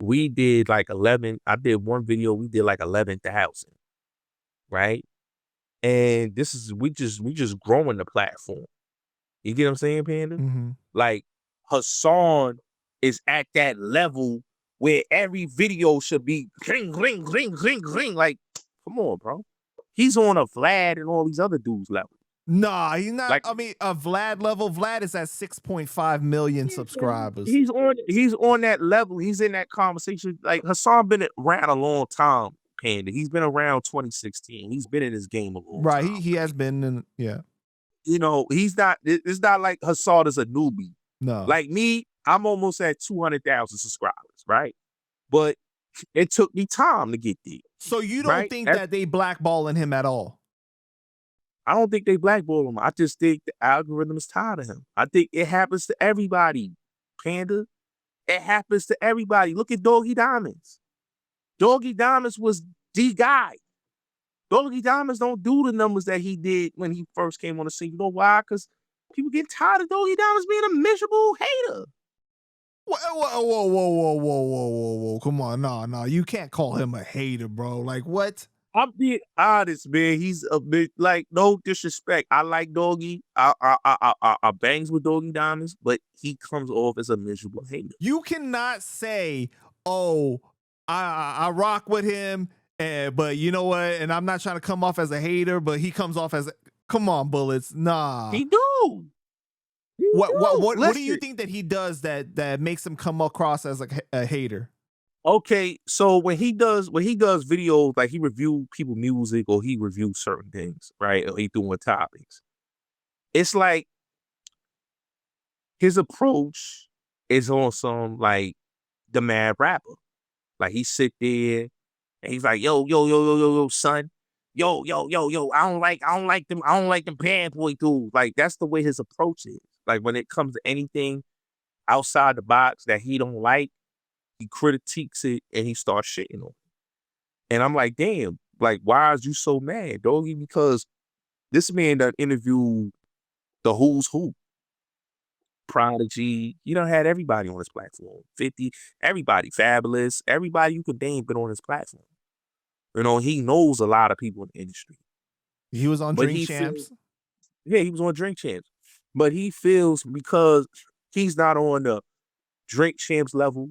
We did like 11. I did one video. We did like 11,000, right? And we just growing the platform. You get what I'm saying, Panda? Mm-hmm. Like Hassan is at that level where every video should be cling, cling, cling, cling, cling. Like, come on, bro. He's on a Vlad and all these other dudes level. Nah, he's not. Like, I mean, a Vlad level. Vlad is at 6.5 million subscribers. He's on that level. He's in that conversation. Like Hassan been around a long time, Panda. He's been around 2016. He's been in this game a long time. Right. He has been in. Yeah. You know, he's not. It's not like Hassan is a newbie. No. Like me, I'm almost at 200,000 subscribers, right? But it took me time to get there. So you don't think that they blackballing him at all? I don't think they blackball him. I just think the algorithm is tired of him. I think it happens to everybody, Panda. It happens to everybody. Look at Doggie Diamonds. Doggie Diamonds was the guy. Doggie Diamonds don't do the numbers that he did when he first came on the scene. You know why? Because people get tired of Doggie Diamonds being a miserable hater. Whoa. Come on. No. You can't call him a hater, bro. Like, what? I'm being honest, man. He's a bit like, no disrespect. I like Doggie. I bangs with Doggie Diamonds, but he comes off as a miserable hater. You cannot say, "Oh, I rock with him," but you know what? And I'm not trying to come off as a hater, but he comes off as, come on, Bulletz. Nah, he do. What do you think that he does that makes him come across as a hater? Okay, so when he does videos, like he review people music or he reviews certain things, right? Or he doing topics. It's like his approach is on some like the mad rapper. Like he sit there and he's like, yo, son. Yo, I don't like them bad boy dudes. Like that's the way his approach is. Like when it comes to anything outside the box that he don't like, he critiques it and he starts shitting on it. And I'm like, damn, like, why is you so mad, doggy? Because this man done interviewed the who's who. Prodigy, you done had everybody on his platform. 50, everybody, Fabulous, everybody you could name been on his platform. You know, he knows a lot of people in the industry. He was on Drink Champs. He was on Drink Champs. But he feels because he's not on the Drink Champs level,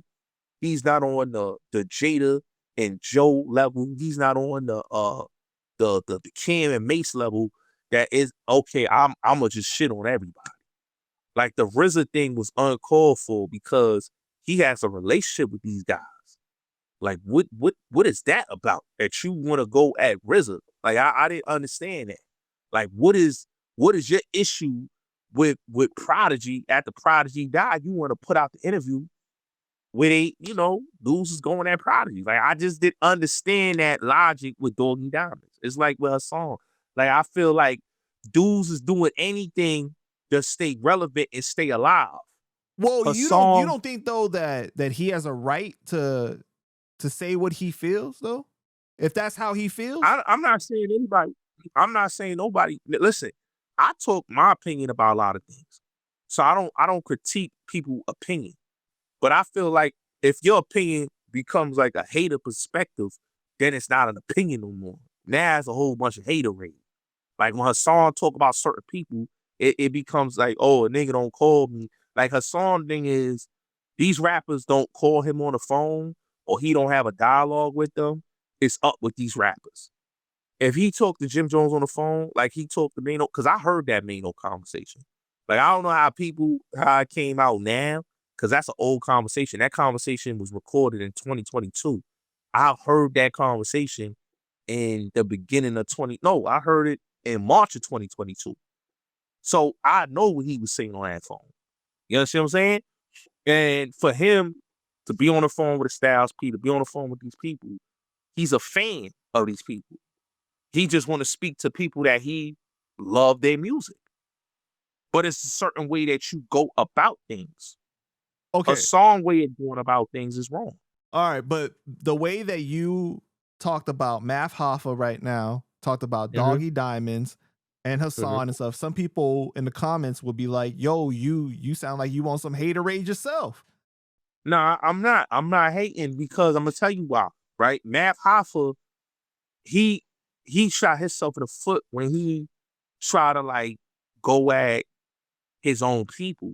he's not on the Jada and Joe level. He's not on the Cam and Mace level. That is okay. I'ma just shit on everybody. Like the RZA thing was uncalled for because he has a relationship with these guys. Like what is that about? That you want to go at RZA? Like I didn't understand that. Like what is your issue with Prodigy after Prodigy died? You want to put out the interview where they, you know, dudes is going at Prodigy. Like, I just didn't understand that logic with Doggie Diamonds. It's like with Hassan. Like, I feel like dudes is doing anything to stay relevant and stay alive. Well, Hassan, you don't think though that he has a right to say what he feels though? If that's how he feels? I'm not saying anybody. I'm not saying nobody. Listen, I talk my opinion about a lot of things. So I don't critique people's opinion. But I feel like if your opinion becomes like a hater perspective, then it's not an opinion no more. Now it's a whole bunch of hater rage. Like when Hassan talk about certain people, it becomes like, oh, a nigga don't call me. Like Hassan thing is, these rappers don't call him on the phone or he don't have a dialogue with them. It's up with these rappers. If he talked to Jim Jones on the phone, like he talked to Mano, because I heard that Mano conversation. Like I don't know how it came out now, because that's an old conversation. That conversation was recorded in 2022. I heard that conversation in the beginning of I heard it in March of 2022. So I know what he was saying on that phone. You understand what I'm saying? And for him to be on the phone with the Styles P, to be on the phone with these people, he's a fan of these people. He just want to speak to people that he love their music. But it's a certain way that you go about things. Okay. A song way of going about things is wrong. All right, but the way that you talked about Math Hoffa right now, talked about Doggie Diamonds and Hassan and stuff, some people in the comments will be like, yo, you sound like you want some hater rage yourself. Nah, I'm not hating because I'm gonna tell you why, right? Math Hoffa, he he shot himself in the foot when he tried to like go at his own people.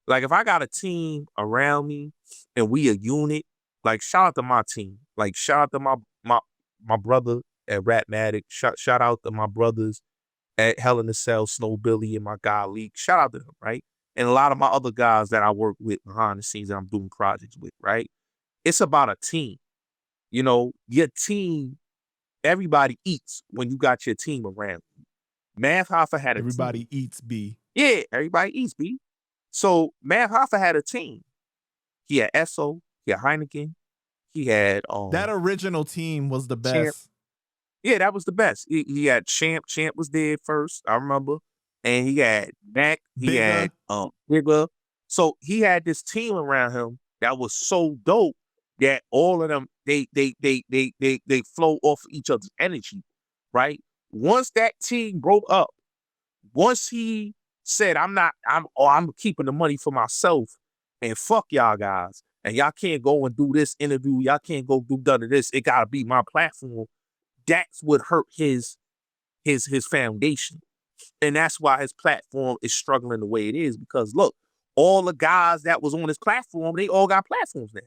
Like if I got a team around me and we a unit, like shout out to my team. Like shout out to my brother at Rapmatic. Shout out to my brothers at Hell in the Cell, Snow Billy, and my guy Leak. Shout out to them, right? And a lot of my other guys that I work with behind the scenes that I'm doing projects with, right? It's about a team. You know, your team, everybody eats when you got your team around. Math Hoffa had a Everybody team. eats, B. Yeah, everybody eats, B. So Math Hoffa had a team. He had Esso, he had Heineken, he had That original team was the Champ. best. Yeah, that was the best. He had Champ. Champ was there first, I remember. And he had Wack, he had Bigger. So he had this team around him that was so dope that all of them they flow off each other's energy, right? Once that team broke up, once he said, I'm keeping the money for myself and fuck y'all guys. And y'all can't go and do this interview. Y'all can't go do none of this. It gotta be my platform. That's what hurt his foundation. And that's why his platform is struggling the way it is. Because look, all the guys that was on his platform, they all got platforms now.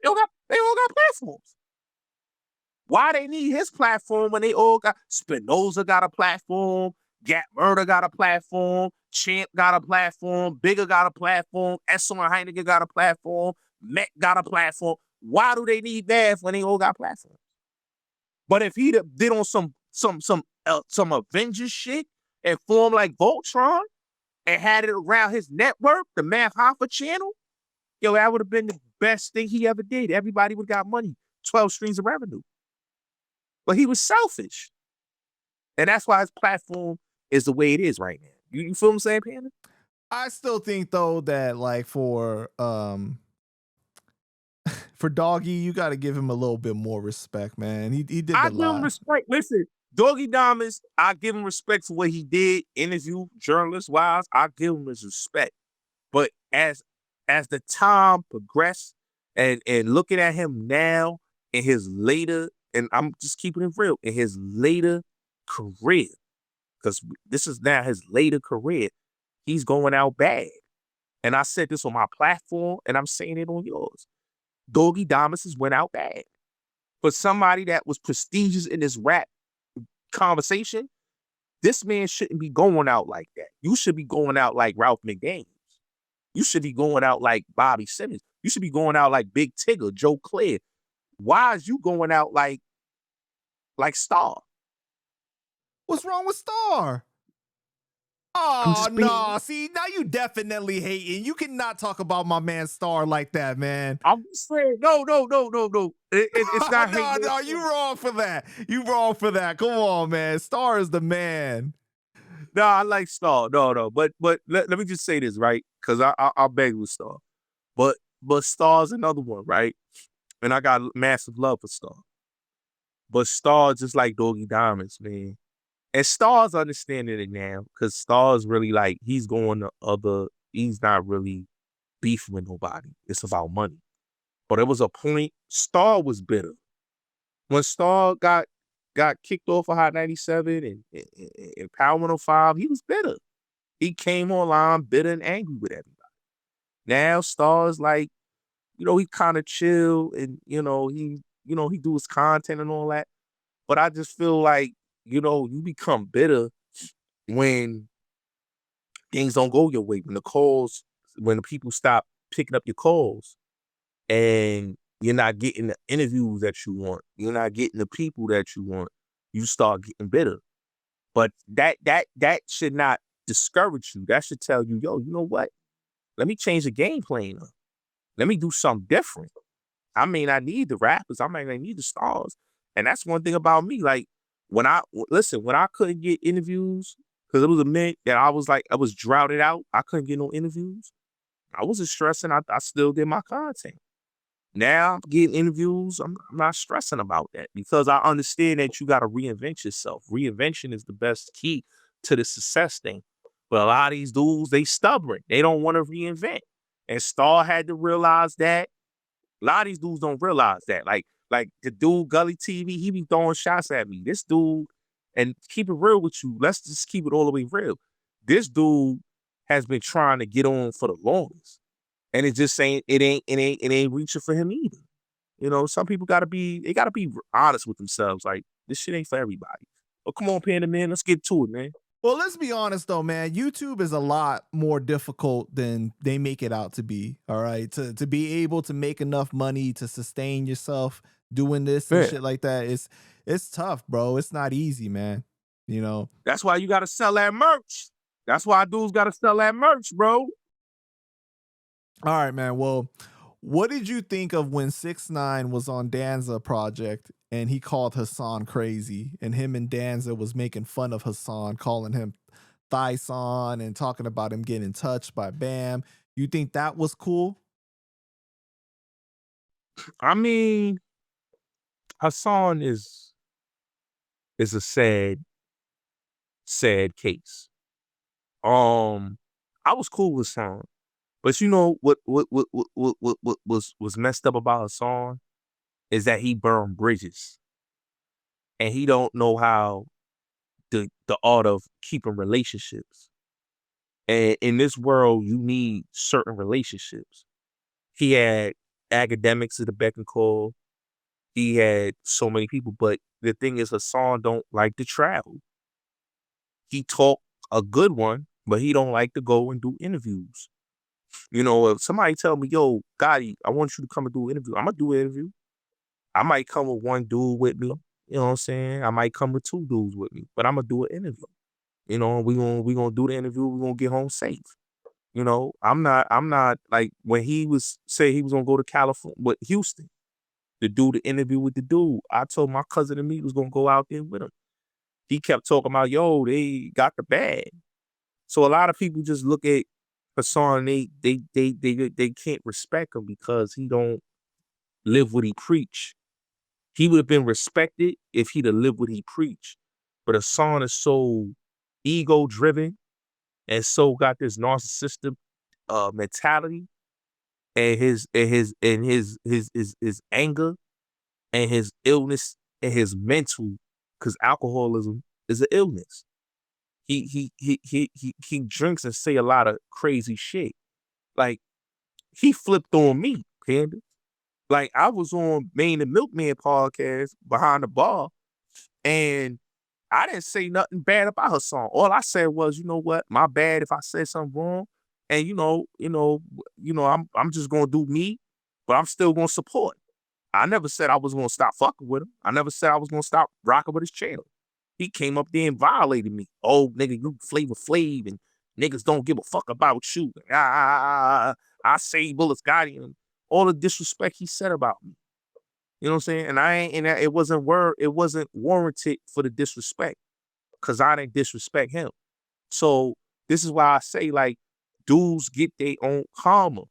They all got platforms. Why they need his platform when they all got Spinoza got a platform, Murda got a platform, Champ got a platform, Bigger got a platform, Esso and Heineken got a platform, Met got a platform. Why do they need that when they all got platforms? But if he did on some Avengers shit and formed like Voltron and had it around his network, the Math Hoffa channel, yo, that would have been the best thing he ever did. Everybody would have got money, 12 streams of revenue. But he was selfish. And that's why his platform is the way it is right now. You feel what I'm saying, Panda? I still think though that like for Doggie, you got to give him a little bit more respect, man. He did I a give lot. him respect. Listen, Doggie Diamonds, I give him respect for what he did, interview, journalist-wise. I give him his respect. But as the time progressed and looking at him now in his later, and I'm just keeping it real, in his later career, because this is now his later career, he's going out bad. And I said this on my platform, and I'm saying it on yours. Doggie Diamonds has went out bad. For somebody that was prestigious in this rap conversation, this man shouldn't be going out like that. You should be going out like Ralph McDaniels. You should be going out like Bobby Simmons. You should be going out like Big Tigger, Joe Clair. Why is you going out like Star? What's wrong with Star? Oh, no. See, now you definitely hating. You cannot talk about my man Star like that, man. I'm just saying, no. It's not hating. No, you wrong for that. You wrong for that. Come on, man. Star is the man. No, I like Star. No. But let me just say this, right? Because I'll beg with Star. But Star's another one, right? And I got massive love for Star. But Star just like Doggie Diamonds, man. And Star's understanding it now, because Star's really like, he's not really beefing with nobody. It's about money. But there was a point, Star was bitter. When Star got kicked off of Hot 97 and Power 105, he was bitter. He came online bitter and angry with everybody. Now Star's like, he kind of chill and, he do his content and all that. But I just feel like, you become bitter when things don't go your way, when the people stop picking up your calls and you're not getting the interviews that you want. You're not getting the people that you want. You start getting bitter. But that should not discourage you. That should tell you, yo, you know what? Let me change the game plan up. Let me do something different. I may not need the rappers. I may not need the stars. And that's one thing about me. Like, when I couldn't get interviews, because it was a minute that I was droughted out. I couldn't get no interviews. I wasn't stressing. I still did my content. Now I'm getting interviews. I'm not stressing about that because I understand that you got to reinvent yourself. Reinvention is the best key to the success thing. But a lot of these dudes, they stubborn. They don't want to reinvent. And Star had to realize that. A lot of these dudes don't realize that. Like, Like the dude GullyTV, he be throwing shots at me. This dude, and keep it real with you. Let's just keep it all the way real. This dude has been trying to get on for the longest, and it just ain't reaching for him either. You know, some people gotta be honest with themselves. Like this shit ain't for everybody. Oh, come on, Panda man, let's get to it, man. Well, let's be honest though, man. YouTube is a lot more difficult than they make it out to be. All right, to be able to make enough money to sustain yourself doing this and shit like that, it's tough, bro. It's not easy, man. You know. That's why you gotta sell that merch. That's why dudes gotta sell that merch, bro. All right, man. Well, what did you think of when 6ix9ine was on Danza project and he called Hassan crazy, and him and Danza was making fun of Hassan, calling him Thyson and talking about him getting touched by Bam? You think that was cool? I mean, Hassan is a sad case. I was cool with Hassan, but you know what was messed up about Hassan is that he burned bridges, and he don't know how the art of keeping relationships. And in this world, you need certain relationships. He had Akademiks at the beck and call. He had so many people, but the thing is, Hassan don't like to travel. He talk a good one, but he don't like to go and do interviews. You know, if somebody tell me, yo, Gotti, I want you to come and do an interview, I'm gonna do an interview. I might come with one dude with me. You know what I'm saying? I might come with two dudes with me, but I'm gonna do an interview. You know, we gonna do the interview. We're gonna get home safe. You know, I'm not like when he was say he was gonna go to California with Houston to do the interview with the dude. I told my cousin and me was gonna go out there with him. He kept talking about, yo, they got the bag. So a lot of people just look at Hassan, they can't respect him because he don't live what he preach. He would have been respected if he'd have lived what he preached. But Hassan is so ego driven and so got this narcissistic mentality, and his anger and his illness and his mental, because alcoholism is an illness. He drinks and say a lot of crazy shit. Like he flipped on me, Panda. Like I was on Main and Milkman podcast behind the bar, and I didn't say nothing bad about her song. All I said was, you know what, my bad if I said something wrong, and I'm just gonna do me, but I'm still gonna support. I never said I was gonna stop fucking with him. I never said I was gonna stop rocking with his channel. He came up there and violated me. Oh, nigga, you Flavor Flav and niggas don't give a fuck about you. I say Bulletz Gotti and all the disrespect he said about me. You know what I'm saying? And it wasn't warranted for the disrespect, because I didn't disrespect him. So this is why I say, like, dudes get their own karma.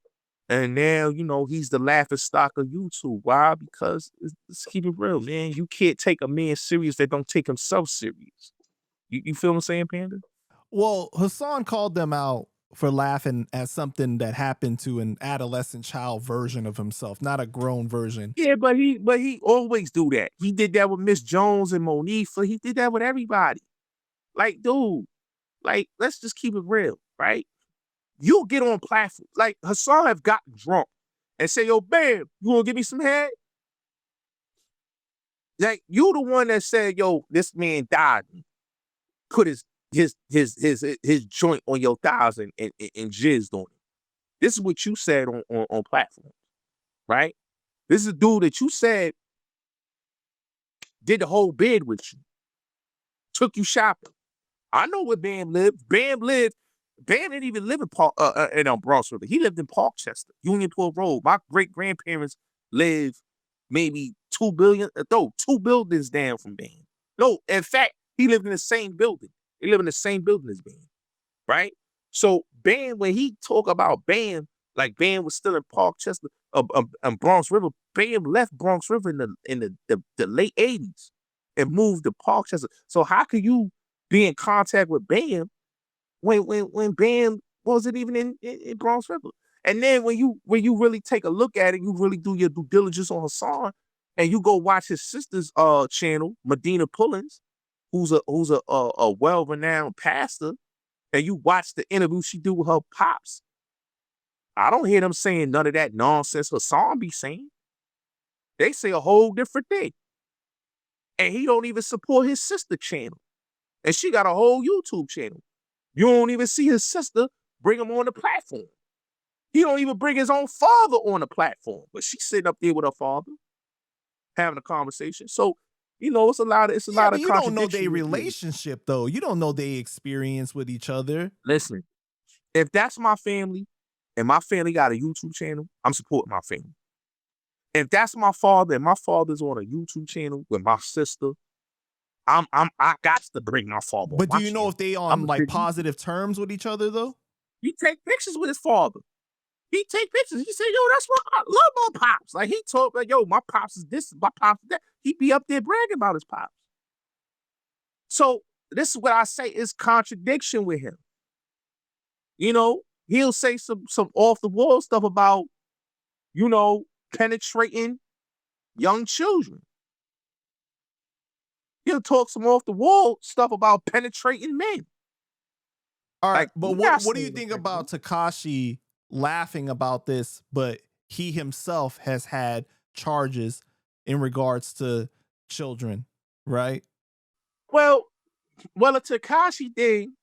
And now, you know, he's the laughing stock of YouTube. Why? Because let's keep it real, man. You can't take a man serious that don't take himself serious. You feel what I'm saying, Panda? Well, Hassan called them out for laughing at something that happened to an adolescent child version of himself, not a grown version. Yeah, but he always do that. He did that with Miss Jones and Monifa. He did that with everybody. Like, dude, like, let's just keep it real, right? You'll get on platforms. Like, Hassan have gotten drunk and say, yo, Bam, you wanna give me some head? Like, you the one that said, yo, this man died. Put his joint on your thighs and jizzed on it. This is what you said on platforms, right? This is a dude that you said did the whole bid with you, took you shopping. I know where Bam lived. Bam didn't even live in Bronx River. He lived in Parkchester, Unionport Road. My great grandparents lived maybe 2 buildings down from Bam. No, in fact, he lived in the same building. He lived in the same building as Bam, right? So Bam, when he talk about Bam, like Bam was still in Parkchester, Bronx River. Bam left Bronx River in the late 80s and moved to Parkchester. So how could you be in contact with Bam when Bam wasn't even in Bronx River? And then when you really take a look at it, you really do your due diligence on Hassan, and you go watch his sister's channel, Medina Pullins, who's a well-renowned pastor, and you watch the interview she do with her pops. I don't hear them saying none of that nonsense Hassan be saying. They say a whole different thing. And he don't even support his sister channel. And she got a whole YouTube channel. You don't even see his sister bring him on the platform. He don't even bring his own father on the platform. But she's sitting up there with her father, having a conversation. So, you know, it's a lot of you don't know contradiction. their relationship, though. You don't know their experience with each other. Listen, if that's my family and my family got a YouTube channel, I'm supporting my family. If that's my father and my father's on a YouTube channel with my sister, I got to bring my father. But do you know if they on like positive terms with each other though? He take pictures with his father. He take pictures. He said, "Yo, that's what I love my pops." Like he told like, "Yo, my pops is this, my pops is that." He be up there bragging about his pops. So this is what I say is contradiction with him. You know, he'll say some off the wall stuff about, you know, penetrating young children. He'll talk some off the wall stuff about penetrating men. All right, Like, but what do you think about Tekashi laughing about this, but he himself has had charges in regards to children, right? Well, a Tekashi thing,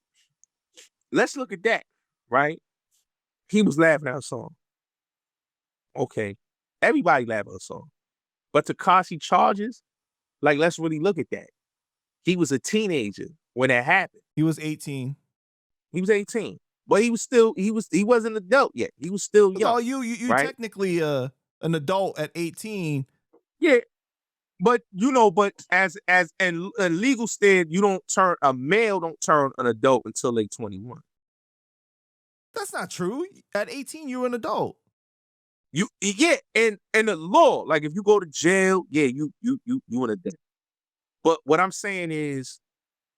let's look at that, right? He was laughing at a song. Okay. Everybody laughing at a song. But Tekashi charges, like, let's really look at that. He was a teenager when that happened. He was 18. He was 18. But he wasn't an adult yet. He was still young. Oh, you right? technically an adult at 18. Yeah. But you know, as in a legal stand, a male don't turn an adult until they 21. That's not true. At 18, you're an adult. In the law, like if you go to jail, yeah, you an adult. But what I'm saying is,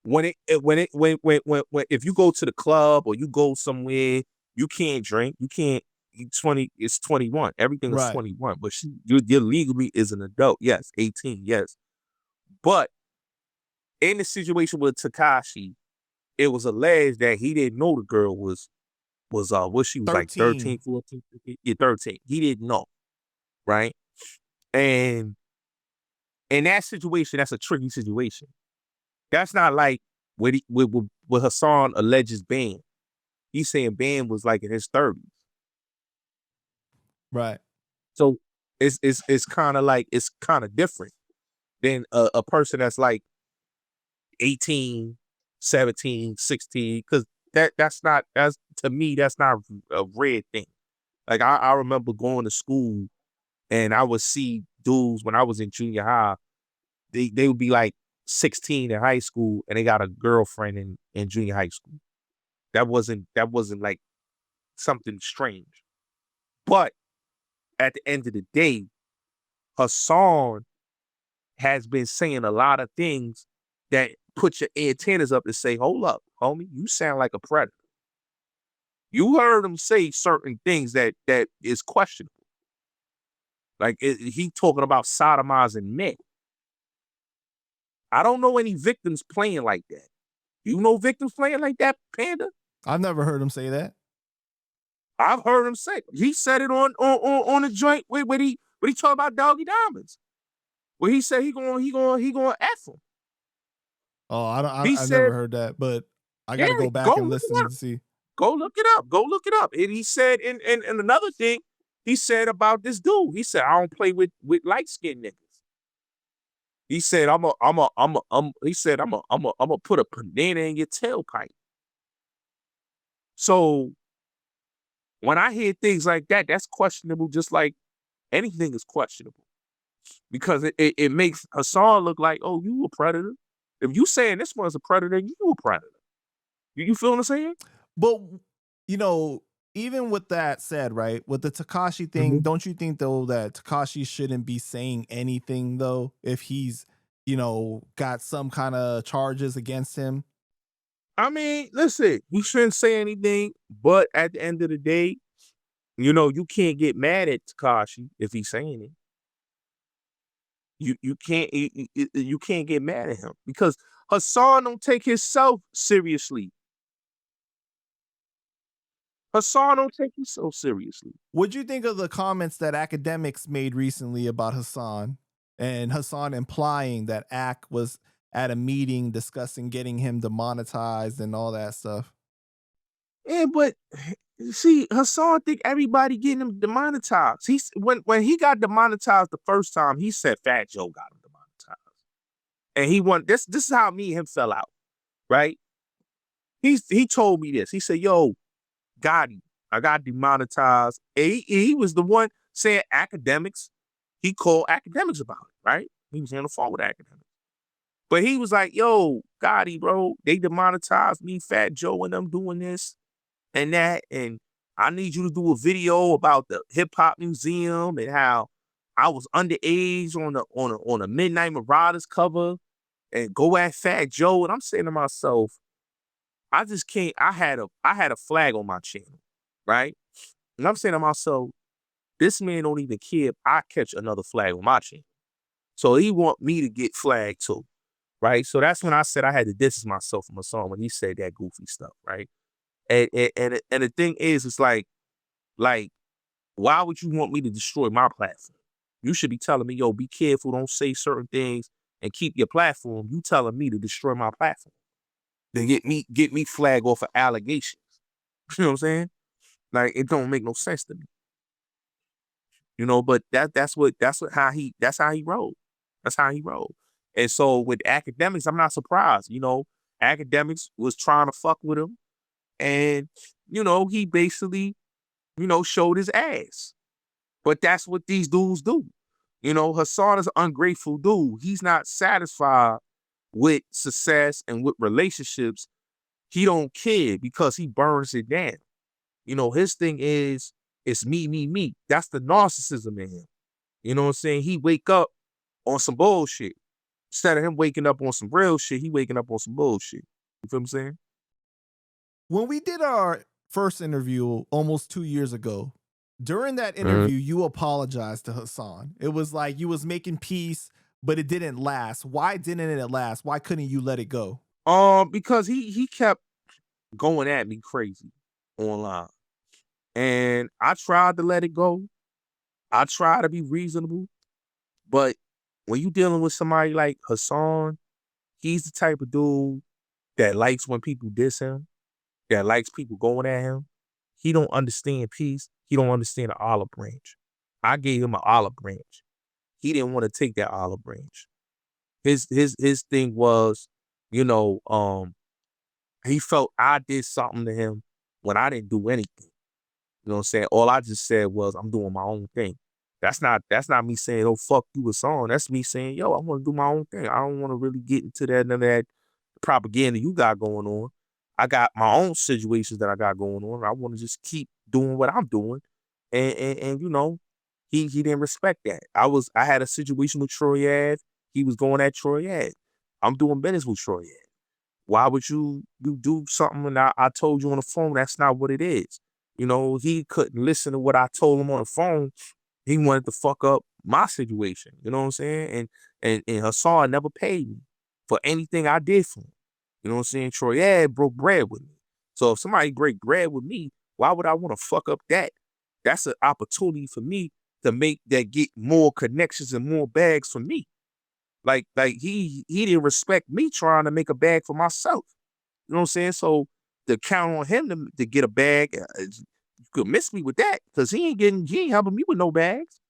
when if you go to the club or you go somewhere, you can't drink, you can't. It's 21. Everything is 21. But you legally is an adult. Yes, 18. Yes, but in the situation with Tekashi, it was alleged that he didn't know the girl was what she was 13. like 13, 14, 15, yeah, 13. He didn't know, right? And in that situation, that's a tricky situation. That's not like what Hassan alleges Bam. He's saying Bam was like in his 30s. Right. So it's kind of different than a person that's like 18, 17, 16, because that's to me, that's not a rare thing. Like I remember going to school and I would see dudes when I was in junior high, they would be like 16 in high school and they got a girlfriend in junior high school. That wasn't like something strange. But at the end of the day, Hassan has been saying a lot of things that put your antennas up and say, hold up, homie, you sound like a predator. You heard him say certain things that is questionable. Like he talking about sodomizing men. I don't know any victims playing like that. You know victims playing like that, Panda? I've never heard him say that. I've heard him say. He said it on a joint when he talked about Doggie Diamonds. Where he said he gonna F him. Oh, I've never heard that, but I gotta go back and listen to see. Go look it up. Go look it up. And he said, and another thing, he said about this dude. He said, I don't play with light-skinned niggas. He said, I'm a put a banana in your tailpipe. So when I hear things like that, that's questionable, just like anything is questionable. Because it makes Hassan look like, oh, you a predator. If you saying this one's a predator, you a predator. You feel what I'm saying? But, you know, even with that said, right, with the Tekashi thing, don't you think, though, that Tekashi shouldn't be saying anything, though, if he's, you know, got some kind of charges against him? I mean, listen, he shouldn't say anything, but at the end of the day, you know, you can't get mad at Tekashi if he's saying it. You can't get mad at him because Hassan don't take himself seriously. Hassan don't take himself seriously. What'd you think of the comments that Akademiks made recently about Hassan, and Hassan implying that Ak was at a meeting discussing getting him demonetized and all that stuff? Yeah, but see, Hassan think everybody getting him demonetized. When he got demonetized the first time, he said Fat Joe got him demonetized, and he won. This is how me and him fell out, right? He told me this. He said, "Yo, Gotti, I got demonetized." And he was the one saying Akademiks. He called Akademiks about it, right? He was on the phone with Akademiks. But he was like, "Yo, Gotti, bro, they demonetized me, Fat Joe, and them doing this and that, and I need you to do a video about the hip hop museum and how I was underage on a Midnight Marauders cover and go at Fat Joe." And I'm saying to myself, I just can't. I had a flag on my channel, right? And I'm saying to myself, this man don't even care if I catch another flag on my channel. So he want me to get flagged too, right? So that's when I said I had to distance myself from a song when he said that goofy stuff, right? And the thing is, it's like, why would you want me to destroy my platform? You should be telling me, yo, be careful, don't say certain things, and keep your platform. You telling me to destroy my platform. To get me flagged off of allegations. You know what I'm saying? Like, it don't make no sense to me. You know, but that's how he rolled. That's how he rolled. And so with Akademiks, I'm not surprised. You know, Akademiks was trying to fuck with him. And, you know, he basically, you know, showed his ass. But that's what these dudes do. You know, Hassan is an ungrateful dude. He's not satisfied with success and with relationships. He don't care because he burns it down. You know, his thing is, it's me, me, me. That's the narcissism in him. You know what I'm saying? He wake up on some bullshit. Instead of him waking up on some real shit, he waking up on some bullshit. You feel what I'm saying? When we did our first interview almost 2 years ago, during that interview, you apologized to Hassan. It was like you was making peace, but it didn't last. Why didn't it last? Why couldn't you let it go? Because he kept going at me crazy online. And I tried to let it go. I try to be reasonable. But when you dealing with somebody like Hassan, he's the type of dude that likes when people diss him, that likes people going at him. He don't understand peace. He don't understand an olive branch. I gave him an olive branch. He didn't want to take that olive branch. His thing was, you know, he felt I did something to him when I didn't do anything. You know what I'm saying? All I just said was, I'm doing my own thing. That's not me saying, oh, fuck you, Hassan. That's me saying, yo, I want to do my own thing. I don't want to really get into none of that propaganda you got going on. I got my own situations that I got going on. I want to just keep doing what I'm doing. And you know, he didn't respect that. I had a situation with Troy Ave. He was going at Troy Ave. I'm doing business with Troy Ave. Why would you do something and I told you on the phone that's not what it is? You know, he couldn't listen to what I told him on the phone. He wanted to fuck up my situation. You know what I'm saying? And Hassan never paid me for anything I did for him. You know what I'm saying? Troy Ave broke bread with me. So if somebody break bread with me, why would I want to fuck up that? That's an opportunity for me to get more connections and more bags for me. Like he didn't respect me trying to make a bag for myself. You know what I'm saying? So to count on him to get a bag, you could miss me with that because he ain't helping me with no bags.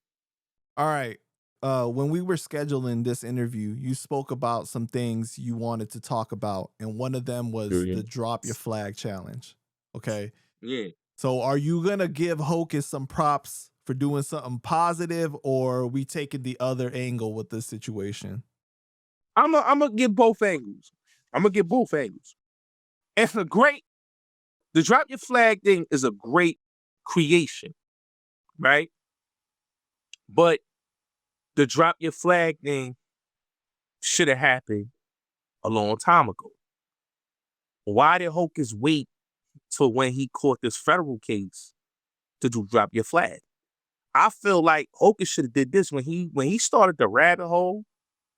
All right. When we were scheduling this interview, you spoke about some things you wanted to talk about, and one of them was the drop your flag challenge. Okay. Yeah. So are you gonna give Hocus some props for doing something positive, or are we taking the other angle with this situation? I'm gonna get both angles. It's the drop your flag thing is a great creation, right? But the drop your flag thing should have happened a long time ago. Why did Hocus wait till when he caught this federal case to do drop your flag? I feel like Hocus should have did this when he started the rabbit hole.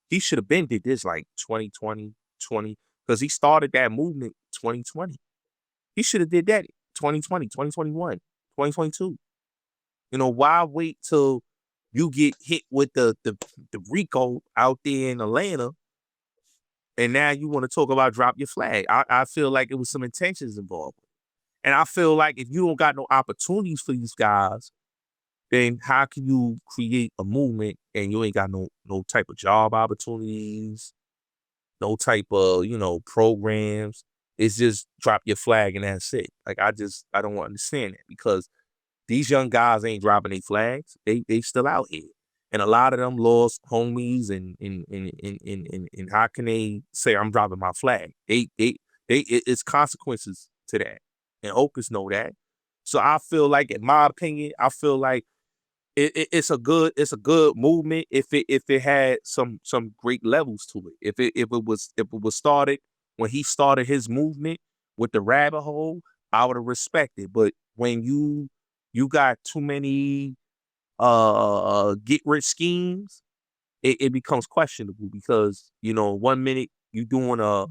He should have been did this like 2020, because he started that movement 2020. He should have did that 2020, 2021, 2022. You know, why wait till you get hit with the Rico out there in Atlanta, and now you want to talk about drop your flag? I feel like it was some intentions involved. And I feel like if you don't got no opportunities for these guys, then how can you create a movement and you ain't got no type of job opportunities, no type of, programs? It's just drop your flag and that's it. Like, I don't understand that, because these young guys ain't dropping their flags. They still out here. And a lot of them lost homies, and how can they say I'm dropping my flag? It's consequences to that. And Hocus know that. So I feel like, in my opinion, I feel like it's a good movement if it had some great levels to it. If it was started when he started his movement with the rabbit hole, I would have respected. But when you got too many get rich schemes, it becomes questionable, because 1 minute you doing a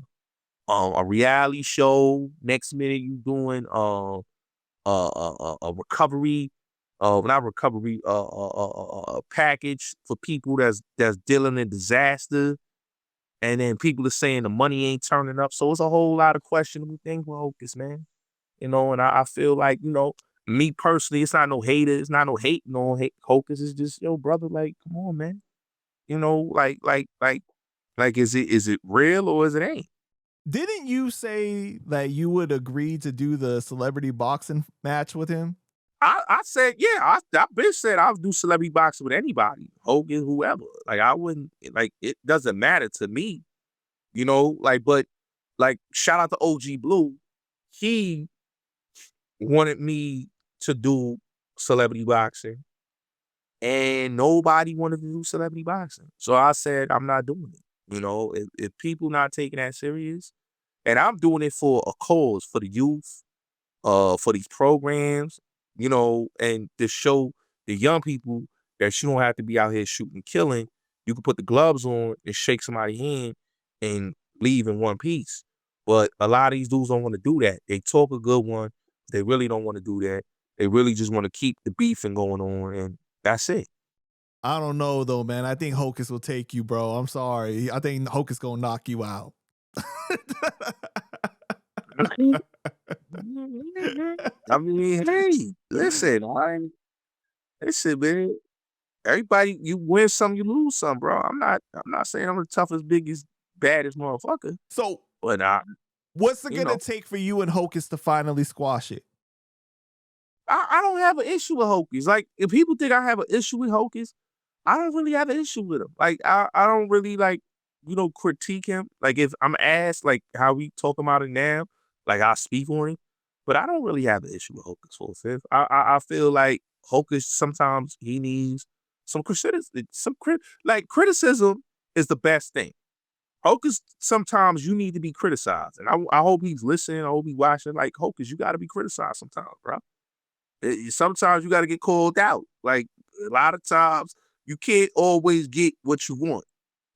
reality show, next minute you doing a recovery, not recovery, package for people that's dealing in disaster, and then people are saying the money ain't turning up. So it's a whole lot of questionable things with Hocus, man. And I feel like, me personally, it's not no hater, it's not no hate, no hate. Hocus is just, yo, brother, like, come on, man. Like, is it real or is it ain't? Didn't you say that you would agree to do the celebrity boxing match with him? I said, yeah, I bitch said I'll do celebrity boxing with anybody, Hogan, whoever. Like, I wouldn't, like, it doesn't matter to me, but like, shout out to OG Blue. He wanted me to do celebrity boxing, and nobody wanted to do celebrity boxing. So I said, I'm not doing it. If people not taking that serious, and I'm doing it for a cause, for the youth, for these programs, and to show the young people that you don't have to be out here shooting, killing. You can put the gloves on and shake somebody's hand and leave in one piece. But a lot of these dudes don't want to do that. They talk a good one. They really don't want to do that. They really just want to keep the beefing going on, and that's it. I don't know though, man. I think Hocus will take you, bro. I'm sorry. I think Hocus gonna knock you out. I mean, hey, listen, man. Everybody, you win some, you lose some, bro. I'm not saying I'm the toughest, biggest, baddest motherfucker. So, but what's it gonna take for you and Hocus to finally squash it? I don't have an issue with Hocus. Like, if people think I have an issue with Hocus, I don't really have an issue with him. Like, I don't really, like, critique him. Like, if I'm asked, like, how we talk about it now, like, I speak on it. But I don't really have an issue with Hocus for a fifth. I feel like Hocus, sometimes he needs some criticism. Criticism is the best thing. Hocus, sometimes you need to be criticized. And I hope he's listening. I hope he's watching. Like, Hocus, you got to be criticized sometimes, bro. Sometimes you got to get called out. Like, a lot of times, you can't always get what you want.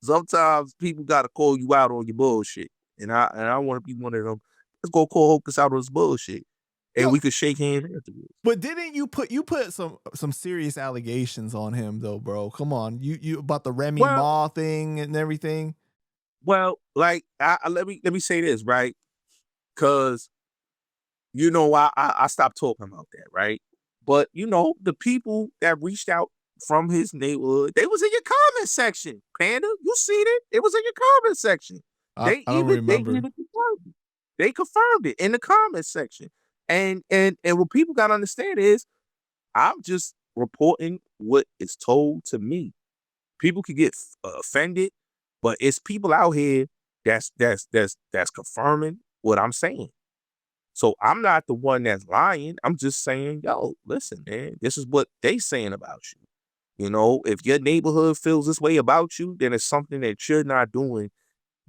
Sometimes people got to call you out on your bullshit. And I want to be one of them. Let's go call Hocus out on his bullshit, and we could shake hands afterwards. But didn't you put some serious allegations on him though, bro? Come on, you about the Remy Ma thing and everything. Well, like, let me say this, right? Because I stopped talking about that, right? But the people that reached out from his neighborhood, they was in your comment section, Panda. You seen it? It was in your comment section. I don't remember. They confirmed it in the comment section. And what people got to understand is, I'm just reporting what is told to me. People could get offended, but it's people out here that's confirming what I'm saying. So I'm not the one that's lying. I'm just saying, yo, listen, man, this is what they saying about you. If your neighborhood feels this way about you, then it's something that you're not doing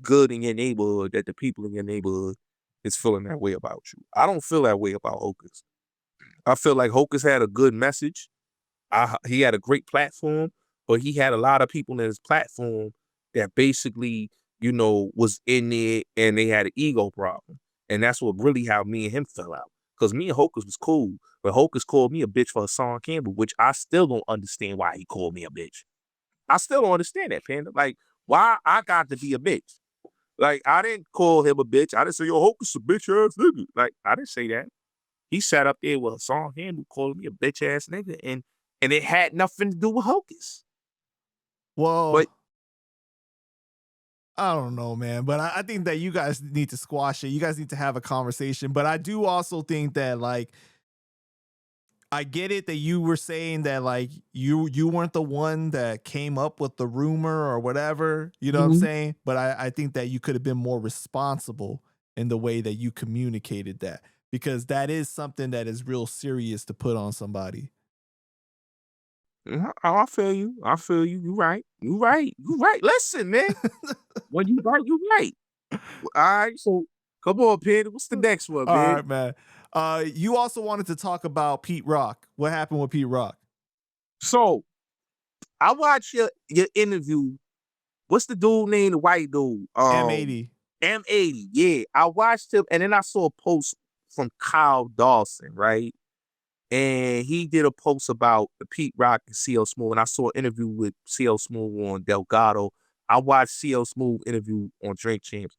good in your neighborhood, that the people in your neighborhood is feeling that way about you. I don't feel that way about Hocus. I feel like Hocus had a good message. he had a great platform, but he had a lot of people in his platform that basically, was in there and they had an ego problem. And that's what really how me and him fell out. Because me and Hocus was cool, but Hocus called me a bitch for Hassan Campbell, which I still don't understand why he called me a bitch. I still don't understand that, Panda. Like, why I got to be a bitch? Like, I didn't call him a bitch. I didn't say, yo, Hocus a bitch ass nigga. Like, I didn't say that. He sat up there with Hassan Campbell calling me a bitch ass nigga, and it had nothing to do with Hocus. Well, But I don't know, man. But I think that you guys need to squash it. You guys need to have a conversation. But I do also think that, like, I get it that you were saying that, like, you weren't the one that came up with the rumor or whatever. You know what I'm saying? But I think that you could have been more responsible in the way that you communicated that, because that is something that is real serious to put on somebody. I feel you. I feel you. You right. You right. You right. Listen, man. When you right, you right. All right. So come on, Panda. What's the next one, All man? right, man. You also wanted to talk about Pete Rock. What happened with Pete Rock? So I watched your interview. What's the dude name? The white dude. M80. M80. Yeah. I watched him, and then I saw a post from Kyle Dawson, right? And he did a post about the Pete Rock and CL Smooth, and I saw an interview with CL Smooth on Delgado. I watched CL Smooth interview on Drink Champs.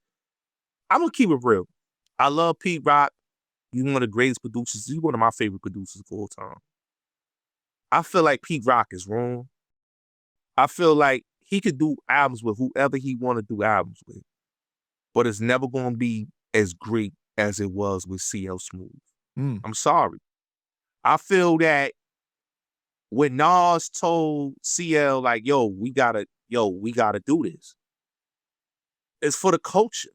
I'm gonna keep it real. I love Pete Rock. He's one of the greatest producers. He's one of my favorite producers of all time. I feel like Pete Rock is wrong. I feel like he could do albums with whoever he want to do albums with, but it's never gonna be as great as it was with CL Smooth. I'm sorry. I feel that when Nas told CL, like, yo, we gotta do this, it's for the culture.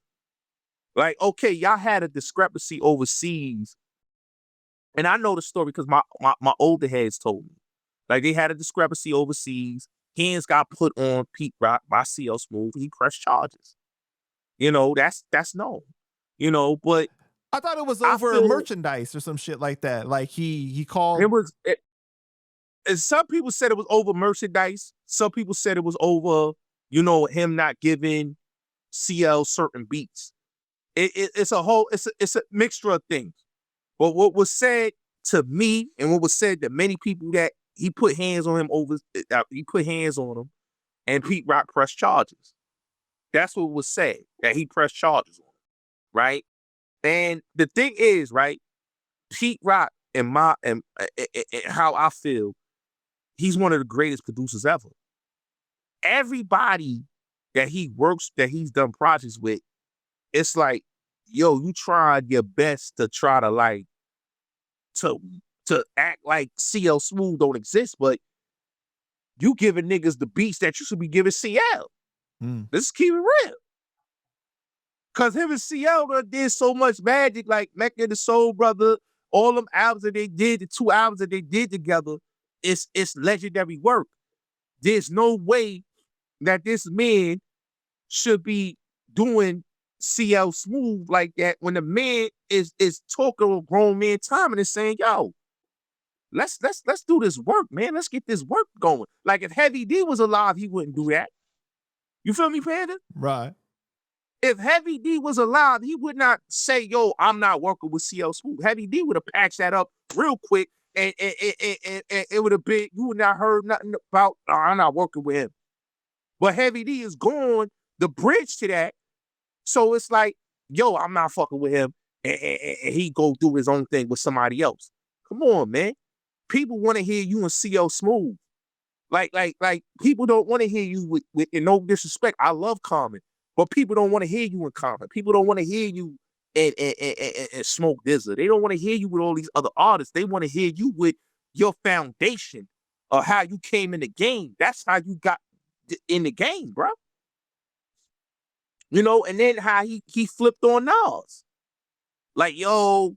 Like, okay, y'all had a discrepancy overseas. And I know the story because my older heads told me. Like, they had a discrepancy overseas. Hands got put on Pete Rock by CL Smooth. He pressed charges. That's known. But I thought it was over merchandise or some shit like that. Like he called. And some people said it was over merchandise. Some people said it was over, him not giving CL certain beats. It's a mixture of things. But what was said to me and what was said to many people that he put hands on him and Pete Rock pressed charges. That's what was said, that he pressed charges on him, right? And the thing is, right, Pete Rock and how I feel, he's one of the greatest producers ever. Everybody that he's done projects with, it's like, yo, you tried your best to try to like to act like CL Smooth don't exist, but you giving niggas the beats that you should be giving CL. Let's keep it real. Cause him and CL did so much magic, like Mecca and the Soul Brother, all them albums that they did, the 2 albums that they did together, it's legendary work. There's no way that this man should be doing CL Smooth like that when the man is talking a grown man time and is saying, yo, let's do this work, man. Let's get this work going. Like, if Heavy D was alive, he wouldn't do that. You feel me, Panda? Right. If Heavy D was alive, he would not say, yo, I'm not working with CL Smooth. Heavy D would have patched that up real quick, and it would have been, you would not heard nothing about, I'm not working with him. But Heavy D is gone, the bridge to that. So it's like, yo, I'm not fucking with him, and he go do his own thing with somebody else. Come on, man. People want to hear you and CL Smooth. Like people don't want to hear you with in no disrespect. I love Common, but people don't want to hear you in Common. People don't want to hear you and Smoke Dizza. They don't want to hear you with all these other artists. They want to hear you with your foundation of how you came in the game. That's how you got in the game, bro. And then how he flipped on Nas. Like, yo,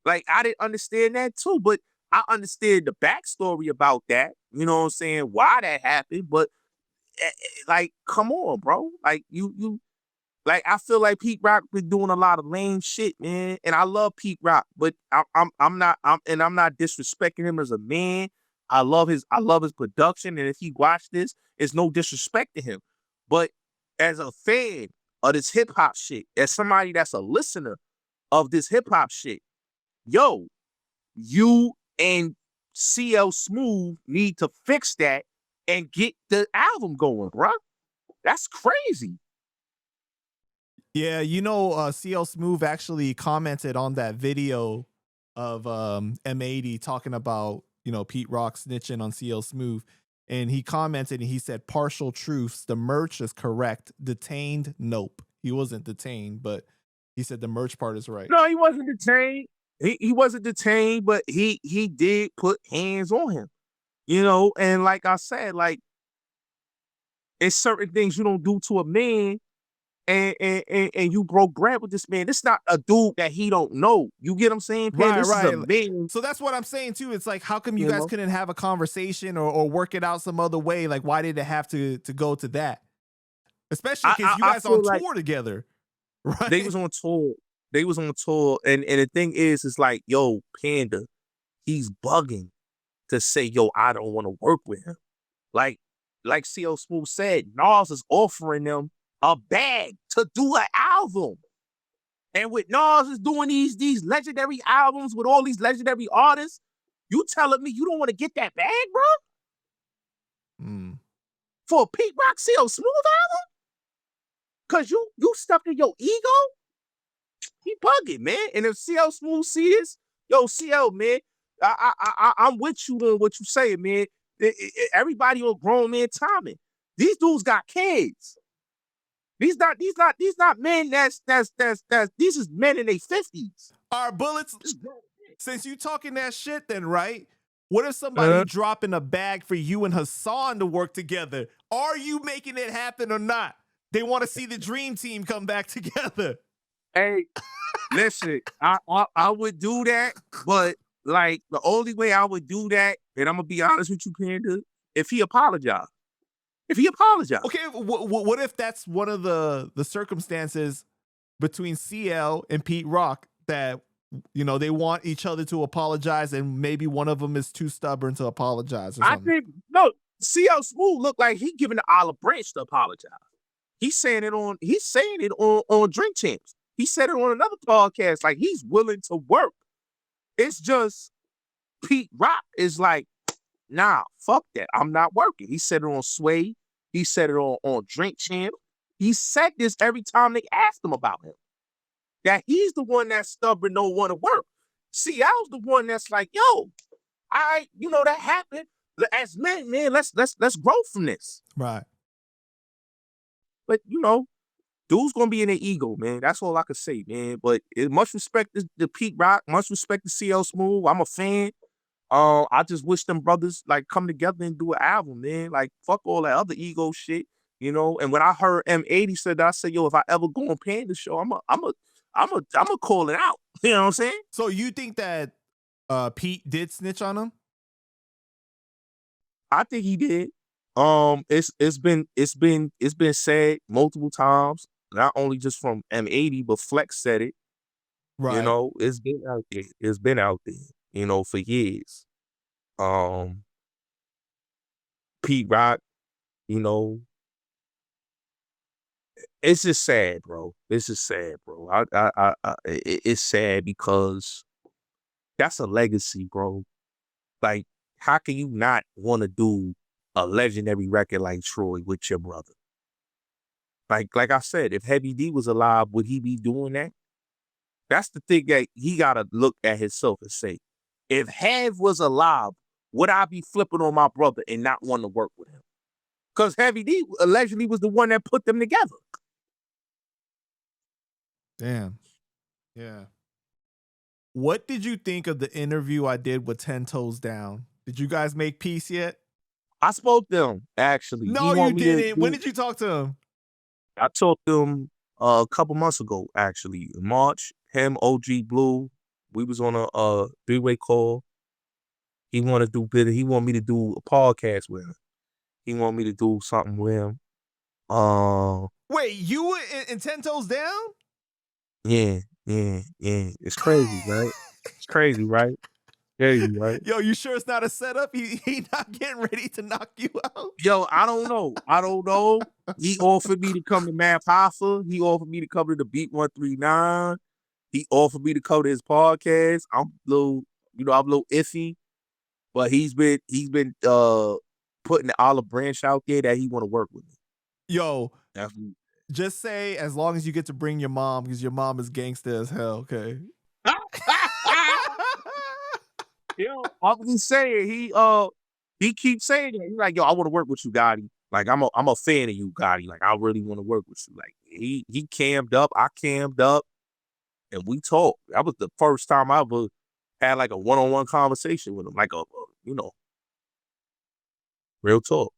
like, I didn't understand that too, but I understood the backstory about that. You know what I'm saying? Why that happened, but like, come on, bro. Like, you like, I feel like Pete Rock been doing a lot of lame shit, man. And I love Pete Rock, but I'm not disrespecting him as a man. I love his production, and if he watched this, it's no disrespect to him. But as a fan of this hip hop shit, as somebody that's a listener of this hip hop shit, yo, you and CL Smooth need to fix that and get the album going, bro. That's crazy. Yeah, you know, CL Smooth actually commented on that video of M80 talking about, you know, Pete Rock snitching on CL Smooth. And he commented and he said, partial truths. The merch is correct. Detained, nope. He wasn't detained, but he said the merch part is right. No, he wasn't detained. He wasn't detained, but he did put hands on him. You know, and like I said, like, it's certain things you don't do to a man, and you broke bread with this man. This is not a dude that he don't know. You get what I'm saying? Right, this right. is a man. So that's what I'm saying too. It's like, how come you guys couldn't have a conversation or work it out some other way? Like, why did it have to go to that? Especially because you guys on tour together, right? They was on tour. They was on tour, and the thing is like, yo, Panda, he's bugging to say, yo, I don't want to work with him. Like CL Smooth said, Nas is offering them a bag to do an album. And with Nas is doing these legendary albums with all these legendary artists, you telling me you don't want to get that bag, bro? For a Pete Rock CL Smooth album? Cause you stepped in your ego? He bugging, man. And if CL Smooth see this, yo, CL, man, I'm with you on what you say, man. Everybody on grown man timing. These dudes got kids. These not men these is men in their 50s. All right, Bullets, since you talking that shit then, right? What if somebody dropping a bag for you and Hassan to work together? Are you making it happen or not? They want to see the dream team come back together. Hey, listen, I would do that, but like the only way I would do that, and I'm gonna be honest with you, Panda, if he apologized. If he apologized. Okay, what if that's one of the circumstances between CL and Pete Rock that, you know, they want each other to apologize and maybe one of them is too stubborn to apologize or something? I think, no, CL Smooth look like he giving the olive branch to apologize. He's saying it on Drink Champs. He said it on another podcast, like he's willing to work. It's just Pete Rock is like, nah, fuck that. I'm not working. He said it on Sway. He said it on Drink Champ. He said this every time they asked him about him. That he's the one that's stubborn, don't want to work. CL's the one that's like, yo, you know, that happened. As men, man, let's grow from this. Right. But you know, dude's gonna be in their ego, man. That's all I can say, man. But much respect to Pete Rock, much respect to CL Smooth. I'm a fan. I just wish them brothers like come together and do an album, man. Like fuck all that other ego shit, you know. And when I heard M80 said that, I said, yo, if I ever go on Panda show, I'm a call it out. You know what I'm saying? So you think that Pete did snitch on him? I think he did. It's been said multiple times, not only just from M80, but Flex said it. Right. You know, it's been out there. It's been out there, you know, for years. Pete Rock, you know, it's just sad, bro. It's just sad, bro. It's sad because that's a legacy, bro. Like, how can you not want to do a legendary record like Troy with your brother? Like I said, if Heavy D was alive, would he be doing that? That's the thing that he gotta look at himself and say, if Hev was alive, would I be flipping on my brother and not want to work with him? Because Heavy D allegedly was the one that put them together. Damn. Yeah. What did you think of the interview I did with 10 Toes Down? Did you guys make peace yet? I spoke to him, actually. No, you didn't. When did you talk to him? I talked to him a couple months ago, actually. In March, him, OG Blue, we was on a three-way call. He wanted me to do a podcast with him. He wanted me to do something with him. Wait, you were in 10 Toes Down? Yeah. It's crazy, right? It's crazy, right? Yeah, you right. Yo, you sure it's not a setup? He not getting ready to knock you out? Yo, I don't know. He offered me to come to Math Hoffa. He offered me to come to the Beat 139. He offered me to come to his podcast. I'm a little iffy, but he's been putting the olive branch out there that he want to work with me. Yo, That's just say as long as you get to bring your mom, because your mom is gangster as hell, okay? Yo, I'm just saying, he keeps saying that. He's like, yo, I want to work with you, Gotti. Like, I'm a fan of you, Gotti. Like, I really want to work with you. Like, he cammed up, I cammed up, and we talked. That was the first time I ever had like a one-on-one conversation with him, like a real talk.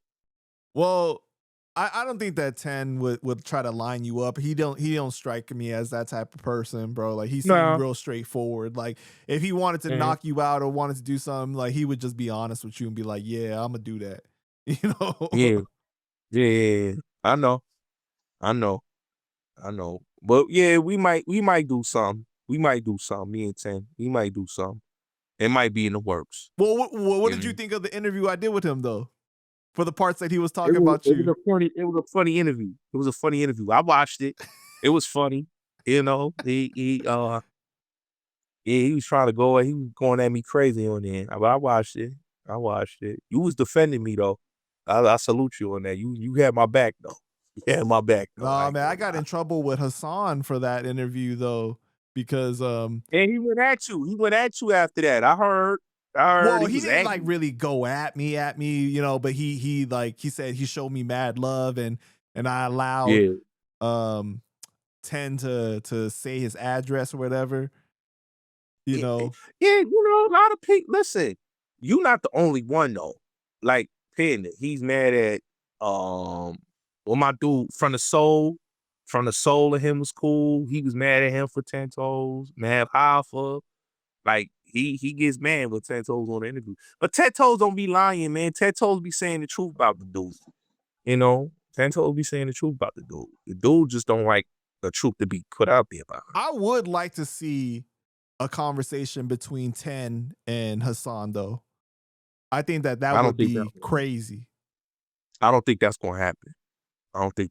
Well, I don't think that 10 would try to line you up. He don't strike me as that type of person, bro. Like he seemed real straightforward. Like if he wanted to knock you out or wanted to do something, like he would just be honest with you and be like, "Yeah, I'm gonna do that." You know? Yeah. I know. But yeah, we might do something. Me and 10. We might do something. It might be in the works. Well, what did you think of the interview I did with him though? For the parts that he was talking about you. It was a funny interview. I watched it. It was funny. He was trying to go. He was going at me crazy on there. But I watched it. You was defending me though. I salute you on that. You had my back though. You had my back though. Nah, man, I got in trouble with Hassan for that interview though, because and he went at you. He went at you after that. I heard. Well, he didn't like really go at me, but he said he showed me mad love and I allowed 10 to say his address or whatever. You know. Yeah, a lot of people. Listen, you're not the only one though. Like Panda, he's mad at my dude from the soul of him was cool. He was mad at him for 10 toes, mad Hoffa. Like he gets mad with 10 toes on the interview. But 10 toes don't be lying, man. 10 toes be saying the truth about the dude. 10 toes be saying the truth about the dude. The dude just don't like the truth to be put out there about him. I would like to see a conversation between 10 and Hassan though. I think that would be crazy. I don't think that's gonna happen. I don't think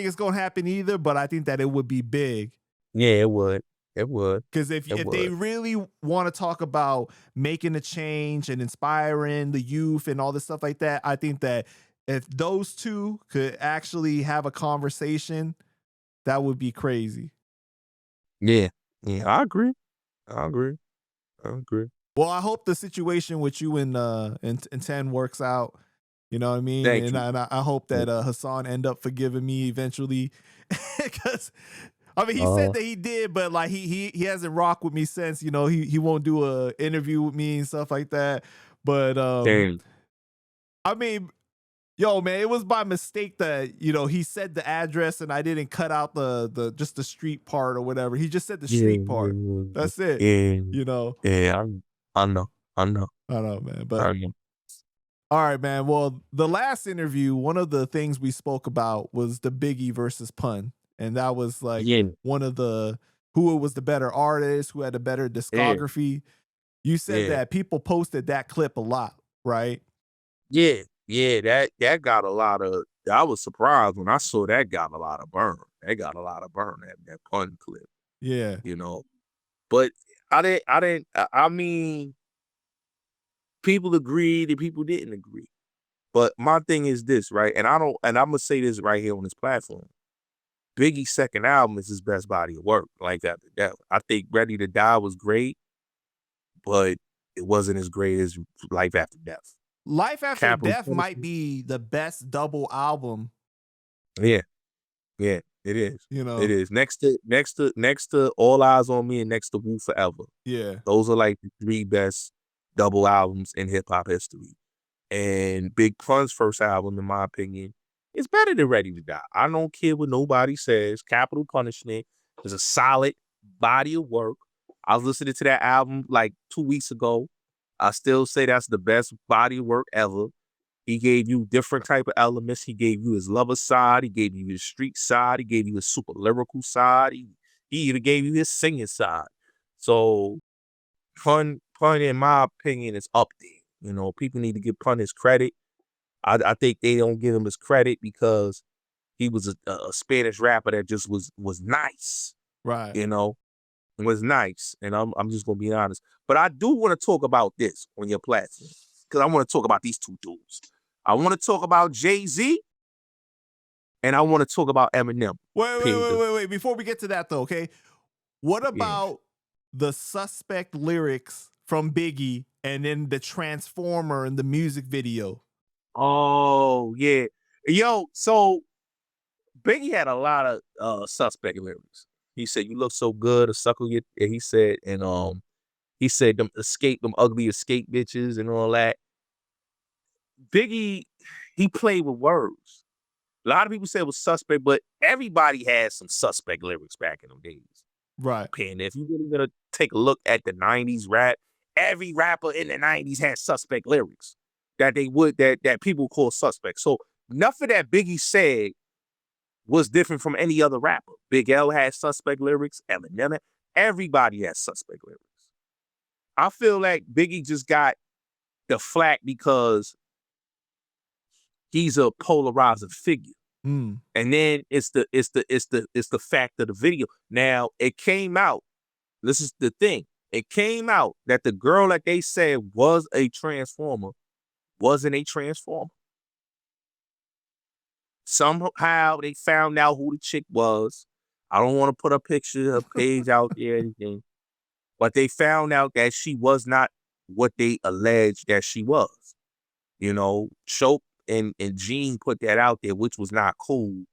it's gonna happen either, but I think that it would be big. Yeah, it would. Because if they really want to talk about making a change and inspiring the youth and all this stuff like that, I think that if those two could actually have a conversation, that would be crazy. Yeah, I agree. Well, I hope the situation with you and 10 works out. You know what I mean? Thank you. I hope that Hassan end up forgiving me eventually. Because I mean, he said that he did, but like he hasn't rocked with me since. You know, he won't do a interview with me and stuff like that. But I mean, yo, man, it was by mistake that he said the address and I didn't cut out the just the street part or whatever. He just said the street part. That's it. Yeah. Yeah, I know. I know, man. But all right, man. Well, the last interview, one of the things we spoke about was the Biggie versus Pun. And that was like one of who was the better artist, who had a better discography. You said that people posted that clip a lot, right? Yeah, that got a lot of. I was surprised when I saw that got a lot of burn. That Pun clip. Yeah, but I mean, people agreed and people didn't agree. But my thing is this, right? And I'm gonna say this right here on this platform. Biggie's second album is his best body of work. Like After Death. I think Ready to Die was great, but it wasn't as great as Life After Death. Life After Death might be the best double album. Yeah, it is. It is. Next to All Eyes on Me and next to Woo Forever. Yeah, those are like the 3 best double albums in hip hop history. And Big Pun's first album, in my opinion, is better than Ready to Die. I don't care what nobody says. Capital Punishment is a solid body of work. I was listening to that album like 2 weeks ago. I still say that's the best body of work ever. He gave you different type of elements. He gave you his lover side. He gave you his street side. He gave you his super lyrical side. He even gave you his singing side. So Pun Pun, in my opinion, is up there. You know, people need to give Pun his credit. I think they don't give him his credit because he was a Spanish rapper that just was nice. Right. You know, was nice. And I'm just gonna be honest. But I do want to talk about this on your platform because I want to talk about these two dudes. I want to talk about Jay-Z and I want to talk about Eminem. Wait. Before we get to that though, okay? What about the suspect lyrics from Biggie and then the Transformer in the music video? Oh, yeah. Yo, so Biggie had a lot of suspect lyrics. He said, "You look so good," or "Suckle your," and he said them ugly escape bitches and all that. Biggie, he played with words. A lot of people say it was suspect, but everybody had some suspect lyrics back in them days. Right. And if you're really gonna take a look at the 90s rap, every rapper in the 90s had suspect lyrics that people call suspect. So nothing that Biggie said was different from any other rapper. Big L had suspect lyrics, Eminem, everybody has suspect lyrics. I feel like Biggie just got the flack because he's a polarizing figure. Mm. And then it's the fact of the video. Now it came out. This is the thing. It came out that the girl that they said was a Transformer wasn't a Transformer. Somehow they found out who the chick was. I don't want to put a picture, a page out there, anything. But they found out that she was not what they alleged that she was. You know, Choke and Gene put that out there, which was not cool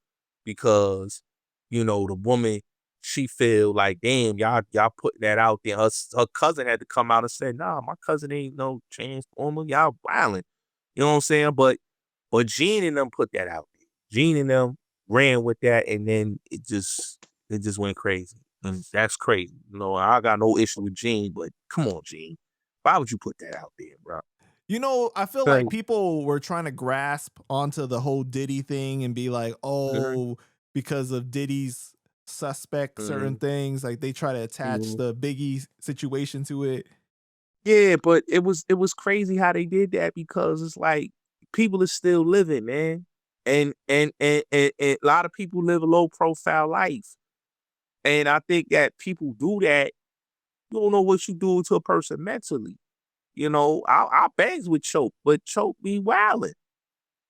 because, you know, the woman, she feel like, damn, y'all putting that out there. Her cousin had to come out and say, nah, my cousin ain't no Transformer. Y'all wildin'. You know what I'm saying? But Gene and them put that out there. Gene and them ran with that, and then it just went crazy. And that's crazy. You know, I got no issue with Gene, but come on, Gene. Why would you put that out there, bro? You know, I feel like people were trying to grasp onto the whole Diddy thing and be like, oh, because of Diddy's suspect certain things, like they try to attach the Biggie situation to it. Yeah, but it was crazy how they did that because it's like people are still living, man. And a lot of people live a low profile life. And I think that people do that. You don't know what you do to a person mentally. You know, I bangs with Choke, but Choke be wildin'.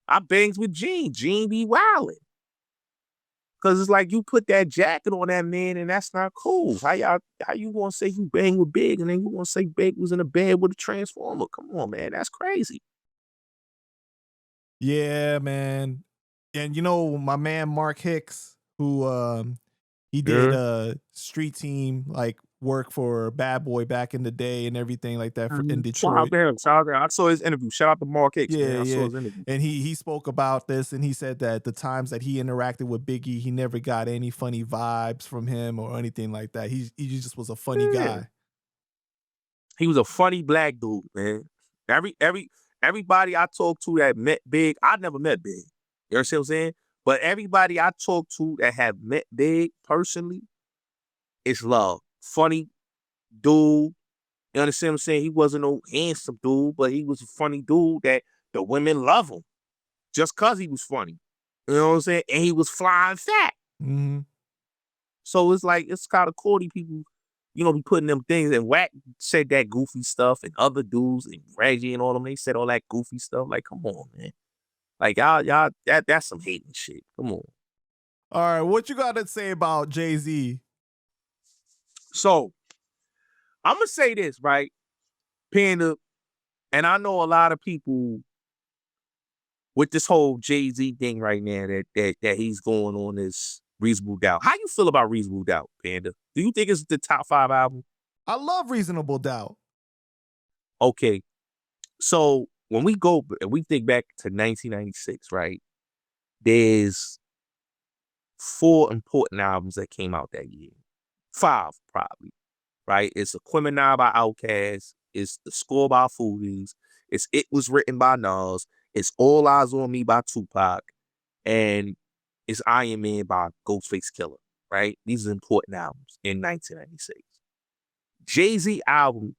I bangs with Gene. Gene be wildin'. Cause it's like you put that jacket on that man and that's not cool. How you gonna say you bang with Big and then you gonna say Big was in a bed with a Transformer? Come on, man. That's crazy. Yeah, man. And you know, my man Mark Hicks, who he did street team like work for Bad Boy back in the day and everything like that in Detroit. Shout out. I saw his interview. Shout out to Mark Hicks, man. I saw his interview. And he spoke about this and he said that the times that he interacted with Biggie, he never got any funny vibes from him or anything like that. He just was a funny guy. He was a funny black dude, man. Everybody I talked to that met Big, I never met Big. You understand what I'm saying? But everybody I talked to that have met Big personally, it's love. Funny dude. You understand what I'm saying? He wasn't no handsome dude, but he was a funny dude that the women love him just because he was funny. You know what I'm saying? And he was flying fat. Mm-hmm. So it's like, it's kind of corny people, you know, be putting them things. And Wack said that goofy stuff, and other dudes, and Reggie and all them, they said all that goofy stuff. Like, come on, man. Like, y'all, that's some hating shit. Come on. All right, what you got to say about Jay-Z? So, I'm going to say this, right? Panda, and I know a lot of people with this whole Jay-Z thing right now that he's going on this Reasonable Doubt. How you feel about Reasonable Doubt, Panda? Do you think it's the top 5 album? I love Reasonable Doubt. Okay. So, when we go and we think back to 1996, right? There's 4 important albums that came out that year. 5, probably. Right? It's Aquemini by Outkast. It's The Score by Foodies. It's It Was Written by Nas. It's All Eyes on Me by Tupac. And it's Iron Man by Ghostface Killer. Right? These are important albums in 1996. Jay-Z album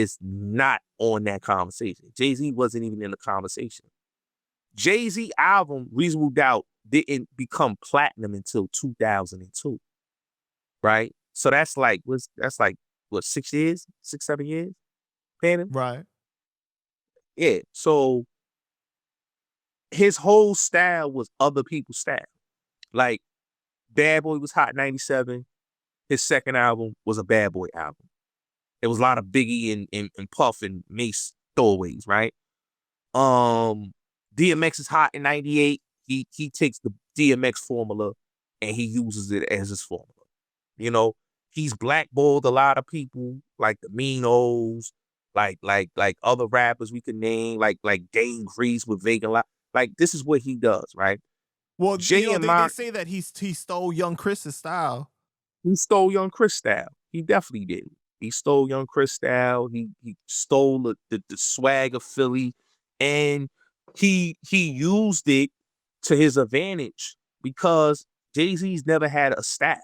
is not on that conversation. Jay-Z wasn't even in the conversation. Jay-Z album, Reasonable Doubt, didn't become platinum until 2002. Right? So that's like, what, 6 years? 6, 7 years? Paying him? Right. Yeah. So his whole style was other people's style. Like, Bad Boy was hot in 97. His second album was a Bad Boy album. There was a lot of Biggie and Puff and Mace throwaways, right? DMX is hot in 98. He takes the DMX formula and he uses it as his formula. You know, he's blackballed a lot of people, like the Minos, like other rappers we could name, like Dane Grease with Vacant Lot. Like, this is what he does, right? Well, Jay and they say that he stole Young Chris's style. He stole Young Chris style. He definitely did. He stole Young Chris style. He stole the swag of Philly, and he used it to his advantage because Jay-Z's never had a style.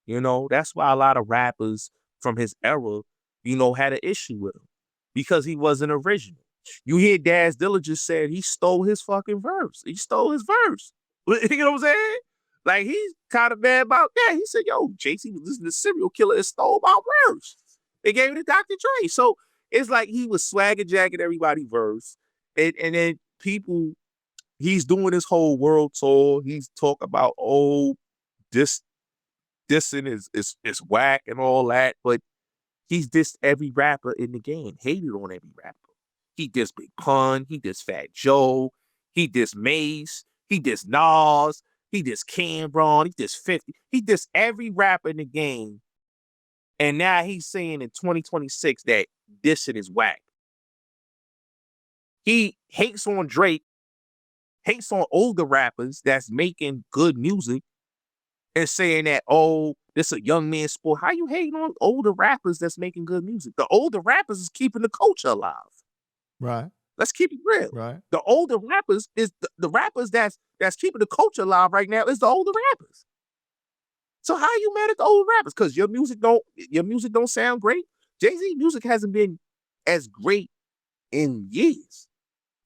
You know, that's why a lot of rappers from his era, you know, had an issue with him because he wasn't original. You hear Daz Dilla just said he stole his fucking verse. He stole his verse. You know what I'm saying? Like, he's kind of mad about that. He said, yo, Jay-Z was listening to Serial Killer and stole my verse. They gave it to Dr. Dre. So it's like he was swagger jacking everybody's verse. And then people, he's doing his whole world tour. He's talking about, dissing is whack and all that. But he's dissed every rapper in the game, hated on every rapper. He dissed Big Pun. He dissed Fat Joe. He dissed Mace. He dissed Nas. He dissed Cameron. He dissed 50. He dissed every rapper in the game. And now he's saying in 2026 that this shit is whack. He hates on Drake, hates on older rappers that's making good music, and saying that, this a young man's sport. How you hating on older rappers that's making good music? The older rappers is keeping the culture alive. Right. Let's keep it real. Right. The older rappers is the rappers that's keeping the culture alive right now is the older rappers. So how are you mad at the older rappers? Because your music don't sound great. Jay-Z music hasn't been as great in years.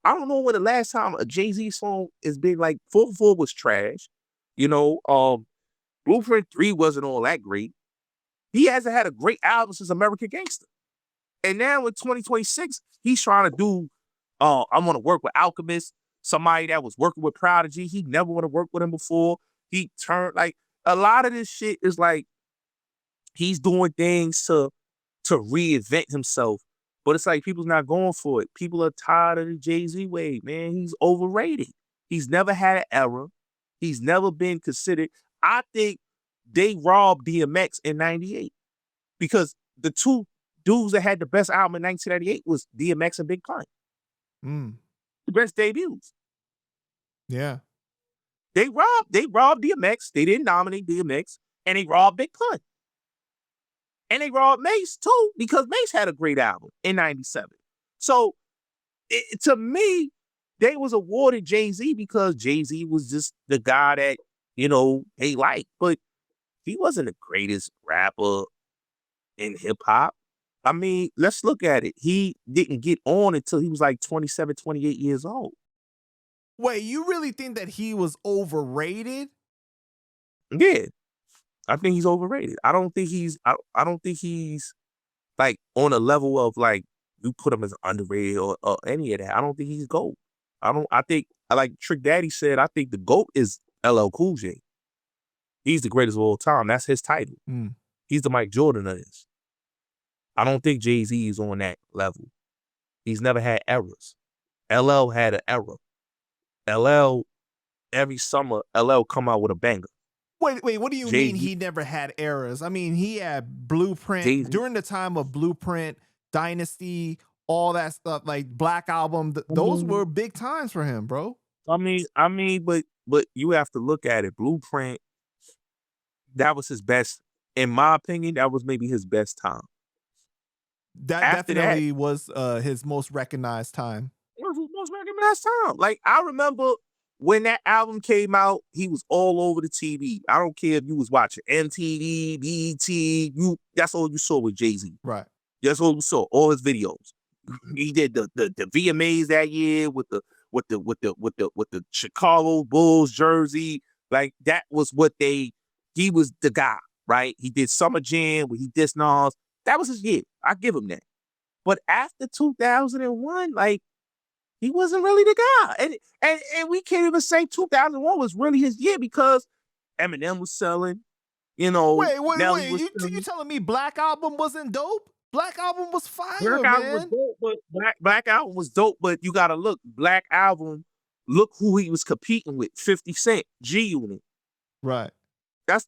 I don't know when the last time a Jay-Z song has been like 4 for 4 was trash. You know, Blueprint 3 wasn't all that great. He hasn't had a great album since American Gangster. And now in 2026, he's trying to do, I want to work with Alchemist, somebody that was working with Prodigy. He never want to work with him before. He turned, like, a lot of this shit is like, he's doing things to reinvent himself. But it's like, people's not going for it. People are tired of the Jay-Z wave, man. He's overrated. He's never had an era. He's never been considered. I think they robbed DMX in 98 because the two dudes that had the best album in 1998 was DMX and Big Pun. The best debuts. Yeah. They robbed DMX. They didn't nominate DMX, and they robbed Big Pun. And they robbed Mace too, because Mace had a great album in 97. So to me, they was awarded Jay-Z because Jay-Z was just the guy that, you know, they liked. But he wasn't the greatest rapper in hip hop. I mean, let's look at it. He didn't get on until he was like 27, 28 years old. Wait, you really think that he was overrated? Yeah. I think he's overrated. I don't think he's like on a level of like you put him as underrated or any of that. I don't think he's GOAT. I think, like Trick Daddy said, I think the GOAT is LL Cool J. He's the greatest of all time. That's his title. He's the Mike Jordan of this. I don't think Jay-Z is on that level. He's never had errors. LL had an error. LL, every summer, LL come out with a banger. Wait, what do you mean he never had errors? I mean, he had Blueprint. Jay-Z. During the time of Blueprint, Dynasty, all that stuff, like Black Album, those were big times for him, bro. I mean, but you have to look at it. Blueprint, that was his best, in my opinion, that was maybe his best time. That After definitely was his most recognized time. It was his most recognized time. Like, I remember when that album came out, he was all over the TV. I don't care if you was watching MTV, BET, that's all you saw with Jay-Z. Right. That's what we saw. All his videos. He did the VMAs that year with the Chicago Bulls jersey. Like that was what he was the guy, right? He did Summer Jam where he dissed Nas. That was his year. I give him that. But after 2001, like he wasn't really the guy. And we can't even say 2001 was really his year because Eminem was selling, Wait, Nelly was you telling me Black Album wasn't dope? Black Album was fire, Black man. Album was dope, but Black Album was dope, but you gotta look, Black Album, look who he was competing with, 50 Cent, G-Unit. Right. That's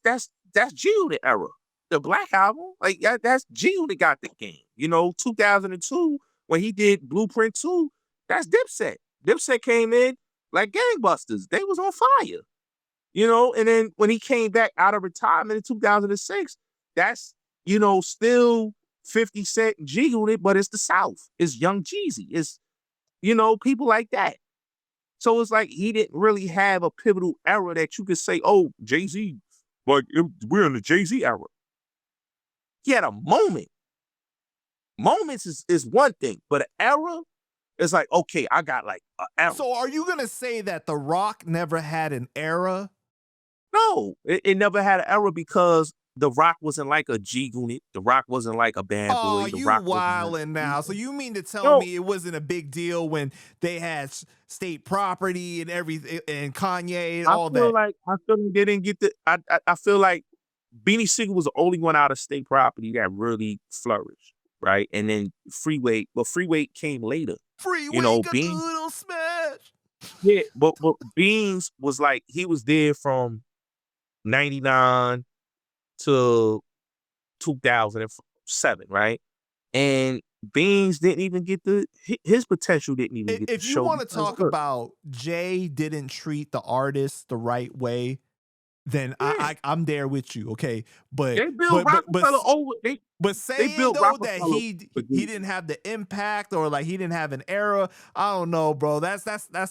G-Unit era. The Black Album, like that's G-Unit got the game. 2002, when he did Blueprint 2, that's Dipset. Dipset came in like gangbusters. They was on fire. And then when he came back out of retirement in 2006, that's, still 50 Cent G-Unit, but it's the South. It's Young Jeezy. It's, people like that. So it's like he didn't really have a pivotal era that you could say, oh, Jay-Z, like we're in the Jay-Z era. He had a moment. Moments is one thing, but an era is like, okay, I got like an era. So are you going to say that The Rock never had an era? No, it never had an era because The Rock wasn't like a G-Unit. The Rock wasn't like a Bad Boy. Oh, The you Rock wildin' now. So you mean to tell me it wasn't a big deal when they had state property and everything and Kanye and all that? I feel like they didn't get the. I feel like Beanie Sigel was the only one out of state property that really flourished, right? And then Freeway came later. Freeway got the little smash. Yeah, but Beans was like, he was there from 99 to 2007, right? And Beans didn't even get his potential didn't even get if the you show. want to talk about Jay didn't treat the artist the right way, then yeah. I'm there with you, okay? But they built Rockefeller over. But saying though that he didn't have the impact or like he didn't have an era, I don't know, bro. That's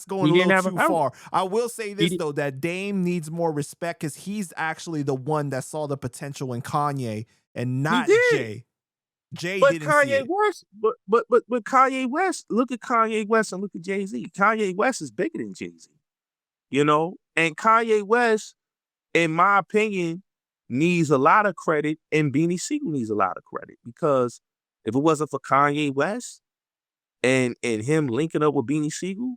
going a little too far. I will say this though, that Dame needs more respect because he's actually the one that saw the potential in Kanye and not Jay. Jay didn't see it. West, but Kanye West, look at Kanye West and look at Jay-Z. Kanye West is bigger than Jay-Z. And Kanye West, in my opinion, needs a lot of credit, and Beanie Sigel needs a lot of credit because if it wasn't for Kanye West and him linking up with Beanie Sigel,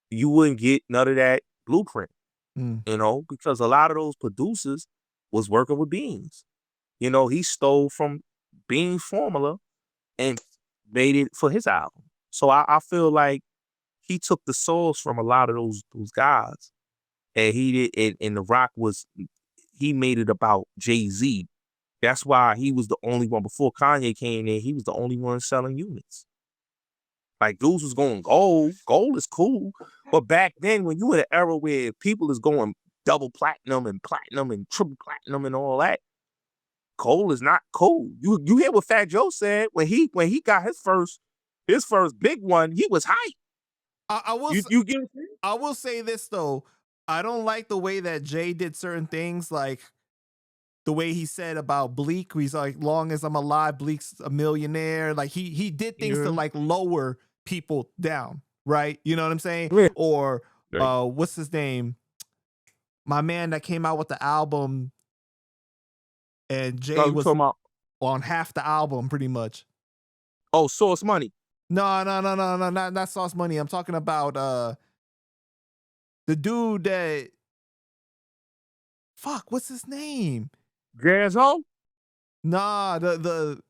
you wouldn't get none of that Blueprint. Because a lot of those producers was working with Beans. He stole from Beans' formula and made it for his album. So I feel like he took the source from a lot of those guys. And he did, and The Rock he made it about Jay-Z. That's why he was the only one before Kanye came in. He was the only one selling units. Like dudes was going gold. Gold is cool, but back then when you in an era where people is going double platinum and triple platinum and all that, gold is not cool. You hear what Fat Joe said when he got his first big one. He was hyped. I will say this though. I don't like the way that Jay did certain things, like the way he said about Bleak. He's like, long as I'm alive, Bleak's a millionaire. Like he did things to like lower people down, right? You know what I'm saying? Yeah. Or what's his name? My man that came out with the album and Jay was on half the album pretty much. Oh, Sauce Money. No, not Sauce Money. I'm talking about the dude that, what's his name? Gazzo? Nah, the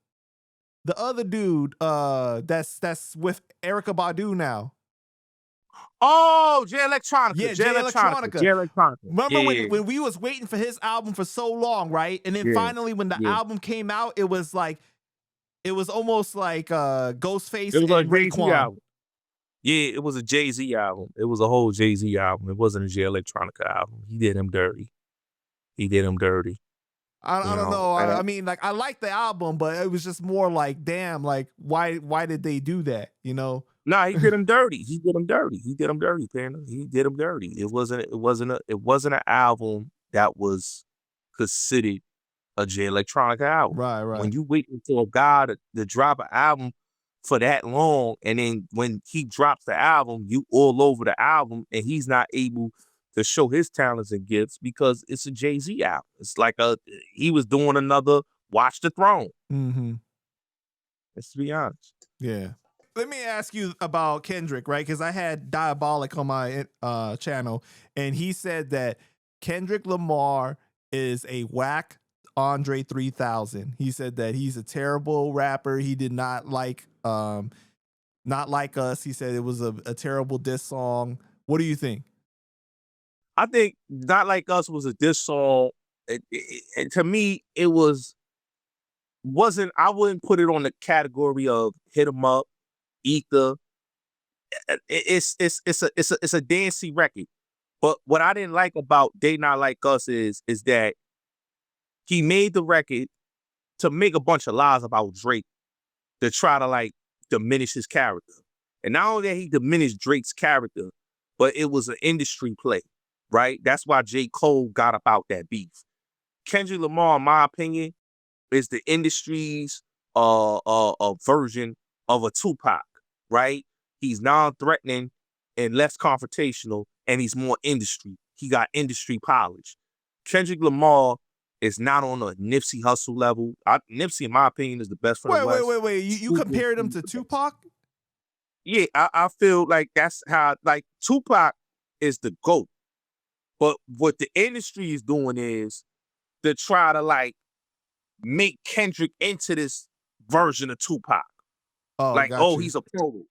other dude that's with Erykah Badu now. Oh, Jay Electronica. Yeah, Jay Electronica. Jay Electronica. Remember when we was waiting for his album for so long, right? And then finally when the album came out, it was almost like Ghostface and Raekwon. Yeah, it was a Jay-Z album. It was a whole Jay-Z album. It wasn't a Jay Electronica album. He did him dirty. I don't know. I mean, like, I like the album, but it was just more like, damn, like, why did they do that? Nah, he did him dirty. Panda. He did him dirty. It wasn't an album that was considered a J Electronica album. Right. When you waiting for a guy to drop an album for that long, and then when he drops the album, you all over the album, and he's not able to show his talents and gifts because it's a Jay-Z album. It's like he was doing another Watch the Throne. Let's be honest. Yeah. Let me ask you about Kendrick, right? Because I had Diabolic on my channel, and he said that Kendrick Lamar is a whack Andre 3000. He said that he's a terrible rapper. He did not like Us. He said it was a terrible diss song. What do you think? I think Not Like Us was a diss song. And to me, it wasn't. I wouldn't put it on the category of Hit 'Em Up, Ether. It's a dancey record. But what I didn't like about They Not Like Us is that he made the record to make a bunch of lies about Drake to try to like diminish his character. And not only that he diminished Drake's character, but it was an industry play, right? That's why J. Cole got about that beef. Kendrick Lamar, in my opinion, is the industry's version of a Tupac, right? He's non-threatening and less confrontational, and he's more industry. He got industry polish. Kendrick Lamar is not on a Nipsey Hussle level. Nipsey, in my opinion, is the best for the West. Wait. You compared him to Tupac? Yeah, I feel like that's how, like, Tupac is the GOAT. But what the industry is doing is to try to, like, make Kendrick into this version of Tupac. He's a poet.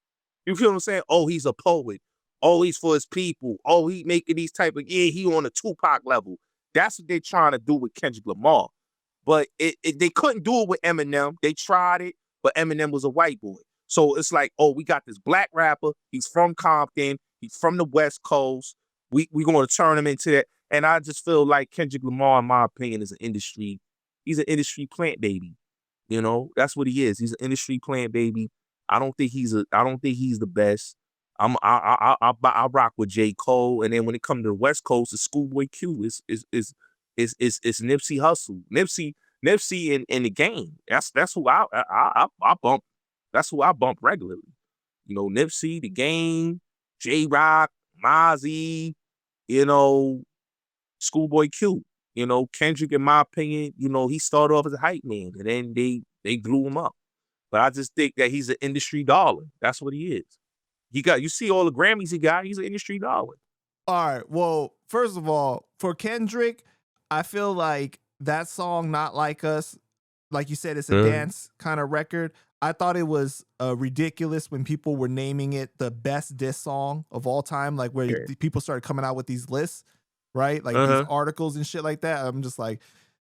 You feel what I'm saying? Oh, he's a poet. Oh, he's for his people. Oh, he making these type of, he on a Tupac level. That's what they're trying to do with Kendrick Lamar. But they couldn't do it with Eminem. They tried it, but Eminem was a white boy. So it's like, oh, we got this black rapper. He's from Compton. He's from the West Coast. We're going to turn him into that. And I just feel like Kendrick Lamar, in my opinion, is he's an industry plant baby. You know, that's what he is. He's an industry plant baby. I don't think he's the best. I rock with J. Cole, and then when it comes to the West Coast, it's Schoolboy Q. It's Nipsey Hussle. Nipsey in the game. That's who I bump. That's who I bump regularly. You know, Nipsey, the game, J Rock, Mozzie, you know, Schoolboy Q. You know, Kendrick, in my opinion, you know, he started off as a hype man, and then they blew him up. But I just think that he's an industry darling. That's what he is. You see all the Grammys he got, he's an industry darling. All right. Well, first of all, for Kendrick, I feel like that song, Not Like Us, like you said, it's a dance kind of record. I thought it was ridiculous when people were naming it the best diss song of all time, like where people started coming out with these lists, right? Like these articles and shit like that. I'm just like,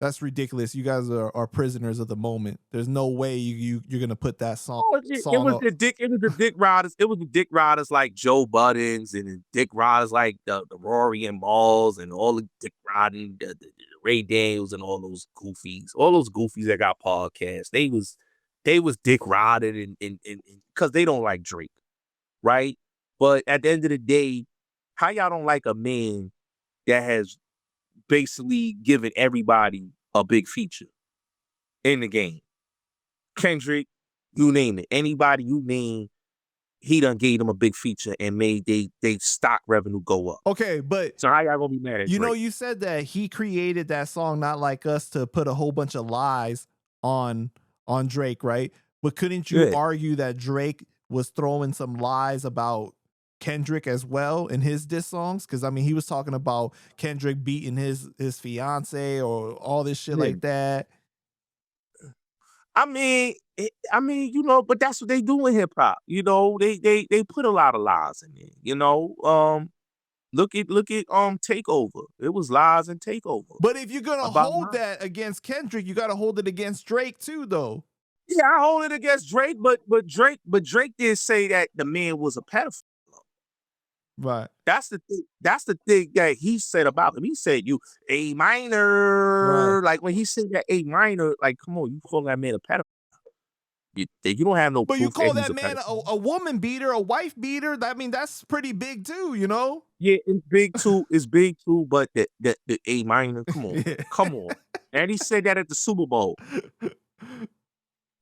that's ridiculous. You guys are prisoners of the moment. There's no way you're gonna put that song. It was the dick riders. It was the dick riders like Joe Buttons and the dick riders like the Rory and Malls and all the dick riding the Ray Daniels and all those goofies that got podcasts. They was dick riding and because they don't like Drake, right? But at the end of the day, how y'all don't like a man that has basically giving everybody a big feature in the game? Kendrick, you name it. Anybody you name, he done gave them a big feature and made they stock revenue go up. Okay, but so how y'all gonna be mad at Drake? You know, you said that he created that song Not Like Us to put a whole bunch of lies on Drake, right? But couldn't you argue that Drake was throwing some lies about Kendrick as well in his diss songs? Because I mean, he was talking about Kendrick beating his fiance or all this shit like that. I mean, you know, but that's what they do in hip hop. You know, they put a lot of lies in there. You know, look at Takeover. It was lies and Takeover. But if you're gonna hold that against Kendrick, you got to hold it against Drake too, though. Yeah, I hold it against Drake, but Drake did say that the man was a pedophile. Right. That's the thing that he said about him. He said you A minor. Right. Like when he said that A minor, like, come on, you call that man a pedophile. You don't have no But proof you call that that man a woman beater, a wife beater. I mean, that's pretty big too, you know? Yeah, it's big too, but the A minor, come on. Come on. And he said that at the Super Bowl.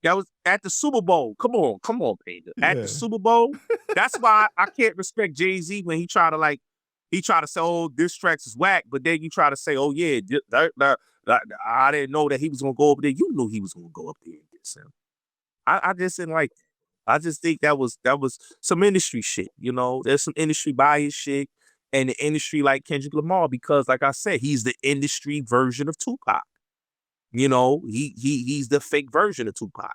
That was at the Super Bowl. Come on, Panda. At the Super Bowl. That's why I can't respect Jay-Z when he try to say, oh, diss tracks is whack, but then you try to say, oh yeah, I didn't know that he was gonna go up there. You knew he was gonna go up there and diss him. I just didn't like that. I just think that was some industry shit. You know, there's some industry bias shit, and the industry like Kendrick Lamar, because like I said, he's the industry version of Tupac. You know, he's the fake version of Tupac.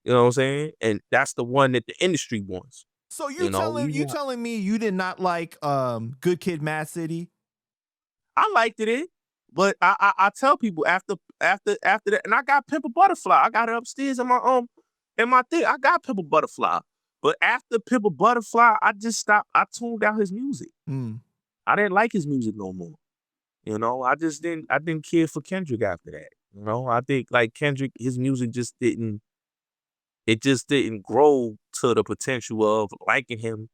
You know what I'm saying? And that's the one that the industry wants. So you telling me you did not like Good Kid, Mad City? I liked it, but I tell people after that, and I got Pimp a Butterfly. I got it upstairs in my thing. I got Pimp a Butterfly. But after Pimp a Butterfly, I just stopped. I tuned out his music. I didn't like his music no more. You know, I didn't care for Kendrick after that. You know, I think like Kendrick, his music just didn't grow to the potential of liking him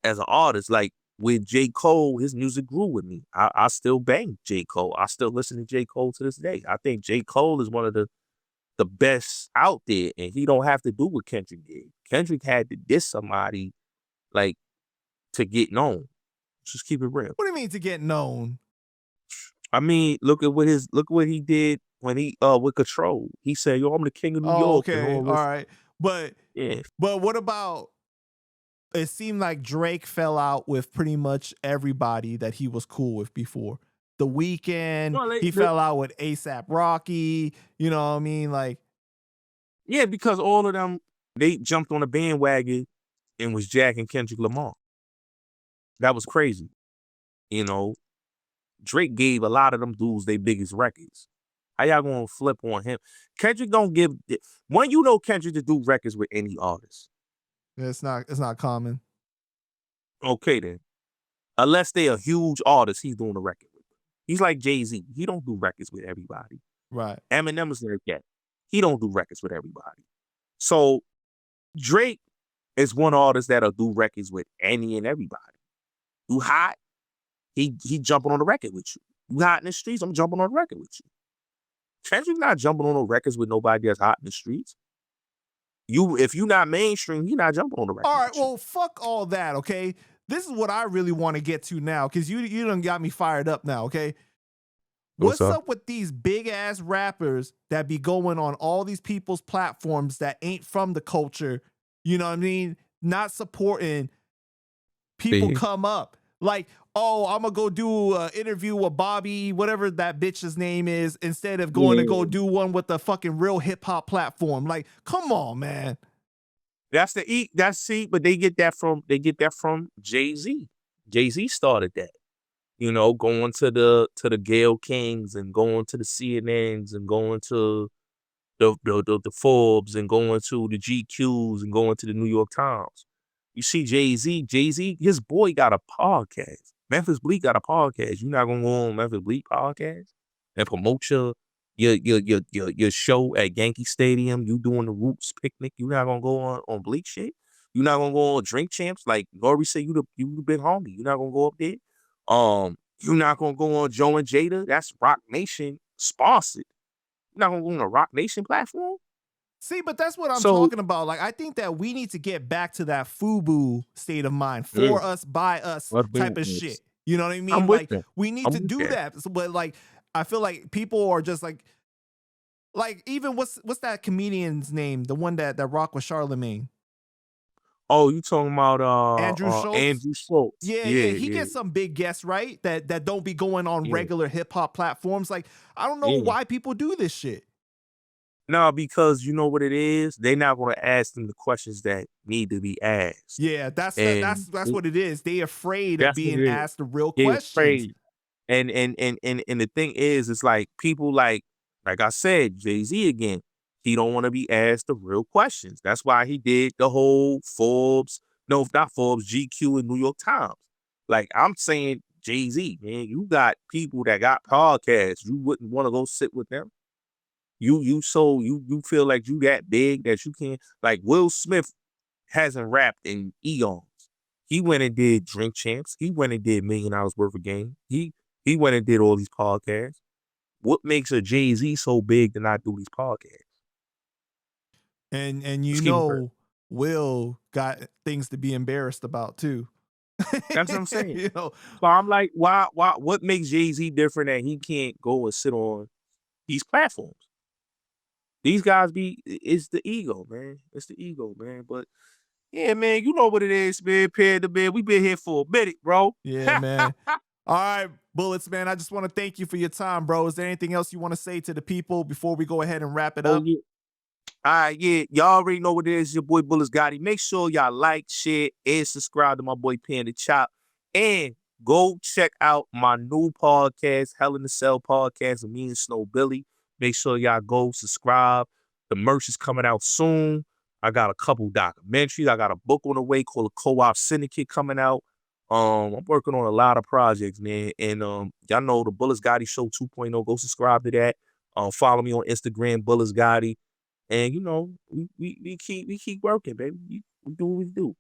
as an artist. Like with J. Cole, his music grew with me. I still bang J. Cole. I still listen to J. Cole to this day. I think J. Cole is one of the best out there, and he don't have to do what Kendrick did. Kendrick had to diss somebody like to get known. Just keep it real. What do you mean to get known? I mean, look at what he did when he with Control. He said, "Yo, I'm the king of New York." Okay, and all right. But yeah. But what about? It seemed like Drake fell out with pretty much everybody that he was cool with before. The Weeknd, he fell out with A$AP Rocky. You know what I mean? Like, yeah, because all of them, they jumped on a bandwagon and was jacking Kendrick Lamar. That was crazy. You know, Drake gave a lot of them dudes their biggest records. How y'all gonna flip on him? Kendrick don't give. When you know Kendrick to do records with any artist. It's not common. Okay then. Unless they a huge artist, he's doing a record with. He's like Jay-Z. He don't do records with everybody. Right. Eminem is like that. He don't do records with everybody. So Drake is one artist that'll do records with any and everybody. You hot, he jumping on the record with you. You hot in the streets, I'm jumping on the record with you. Kendrick not jumping on no records with nobody that's hot in the streets. If you not mainstream, he not jumping on the record. All right, well, fuck all that, okay? This is what I really want to get to now, because you done got me fired up now, okay? What's up with these big ass rappers that be going on all these people's platforms that ain't from the culture, you know what I mean? Not supporting people come up. Like, oh, I'm gonna go do an interview with Bobby, whatever that bitch's name is, instead of going to go do one with the fucking real hip hop platform. Like, come on, man. But they get that from Jay-Z. Jay-Z started that. You know, going to the Gayle Kings and going to the CNNs and going to the Forbes and going to the GQs and going to the New York Times. You see Jay-Z, his boy got a podcast. Memphis Bleek got a podcast. You're not gonna go on Memphis Bleek podcast and promote your show at Yankee Stadium. You doing the Roots picnic. You're not gonna go on Bleek shit. You're not gonna go on Drink Champs. Like Nori said, you the big homie. You're not gonna go up there. You're not gonna go on Joe and Jada. That's Rock Nation sponsored. You're not gonna go on a Rock Nation platform. See, but that's what I'm talking about. Like, I think that we need to get back to that FUBU state of mind, for us, by us type of shit. You know what I mean? Like, we need to do that. So, but like, I feel like people are just like even what's that comedian's name? The one that rock with Charlemagne. Oh, you talking about Andrew Schultz? Andrew Schultz. Yeah. He gets some big guests, right? That don't be going on regular hip hop platforms. Like, I don't know why people do this shit. No, because you know what it is? They're not going to ask them the questions that need to be asked. Yeah, that's what it is. They afraid of being asked the real questions. Afraid. And the thing is, it's like people like I said, Jay-Z again, he don't want to be asked the real questions. That's why he did the whole GQ and New York Times. Like, I'm saying, Jay-Z, man, you got people that got podcasts. You wouldn't want to go sit with them. You feel like you that big that you can, like Will Smith hasn't rapped in eons. He went and did Drink Champs. He went and did $1 Million worth of game. He went and did all these podcasts. what makes a Jay-Z so big to not do these podcasts? And Let's keep it real. Will got things to be embarrassed about too. That's what I'm saying. You know, So I'm like, what makes Jay-Z different that he can't go and sit on these platforms? These guys it's the ego, man. It's the ego, man. But yeah, man, you know what it is, man. Panda, man. We been here for a minute, bro. yeah, man. All right, Bulletz, man. I just want to thank you for your time, bro. Is there anything else you want to say to the people before we go ahead and wrap it up? Yeah. All right, yeah. Y'all already know what it is. Your boy Bulletz Gotti. Make sure y'all like, share, and subscribe to my boy Panda Chop. And go check out my new podcast, Hell in the Cell podcast with me and Snow Billy. Make sure y'all go subscribe. The merch is coming out soon. I got a couple documentaries. I got a book on the way called A Co-op Syndicate coming out. I'm working on a lot of projects, man. And y'all know the Bulletz Gotti Show 2.0. Go subscribe to that. Follow me on Instagram, Bulletz Gotti. And you know, we keep working, baby. We do what we do.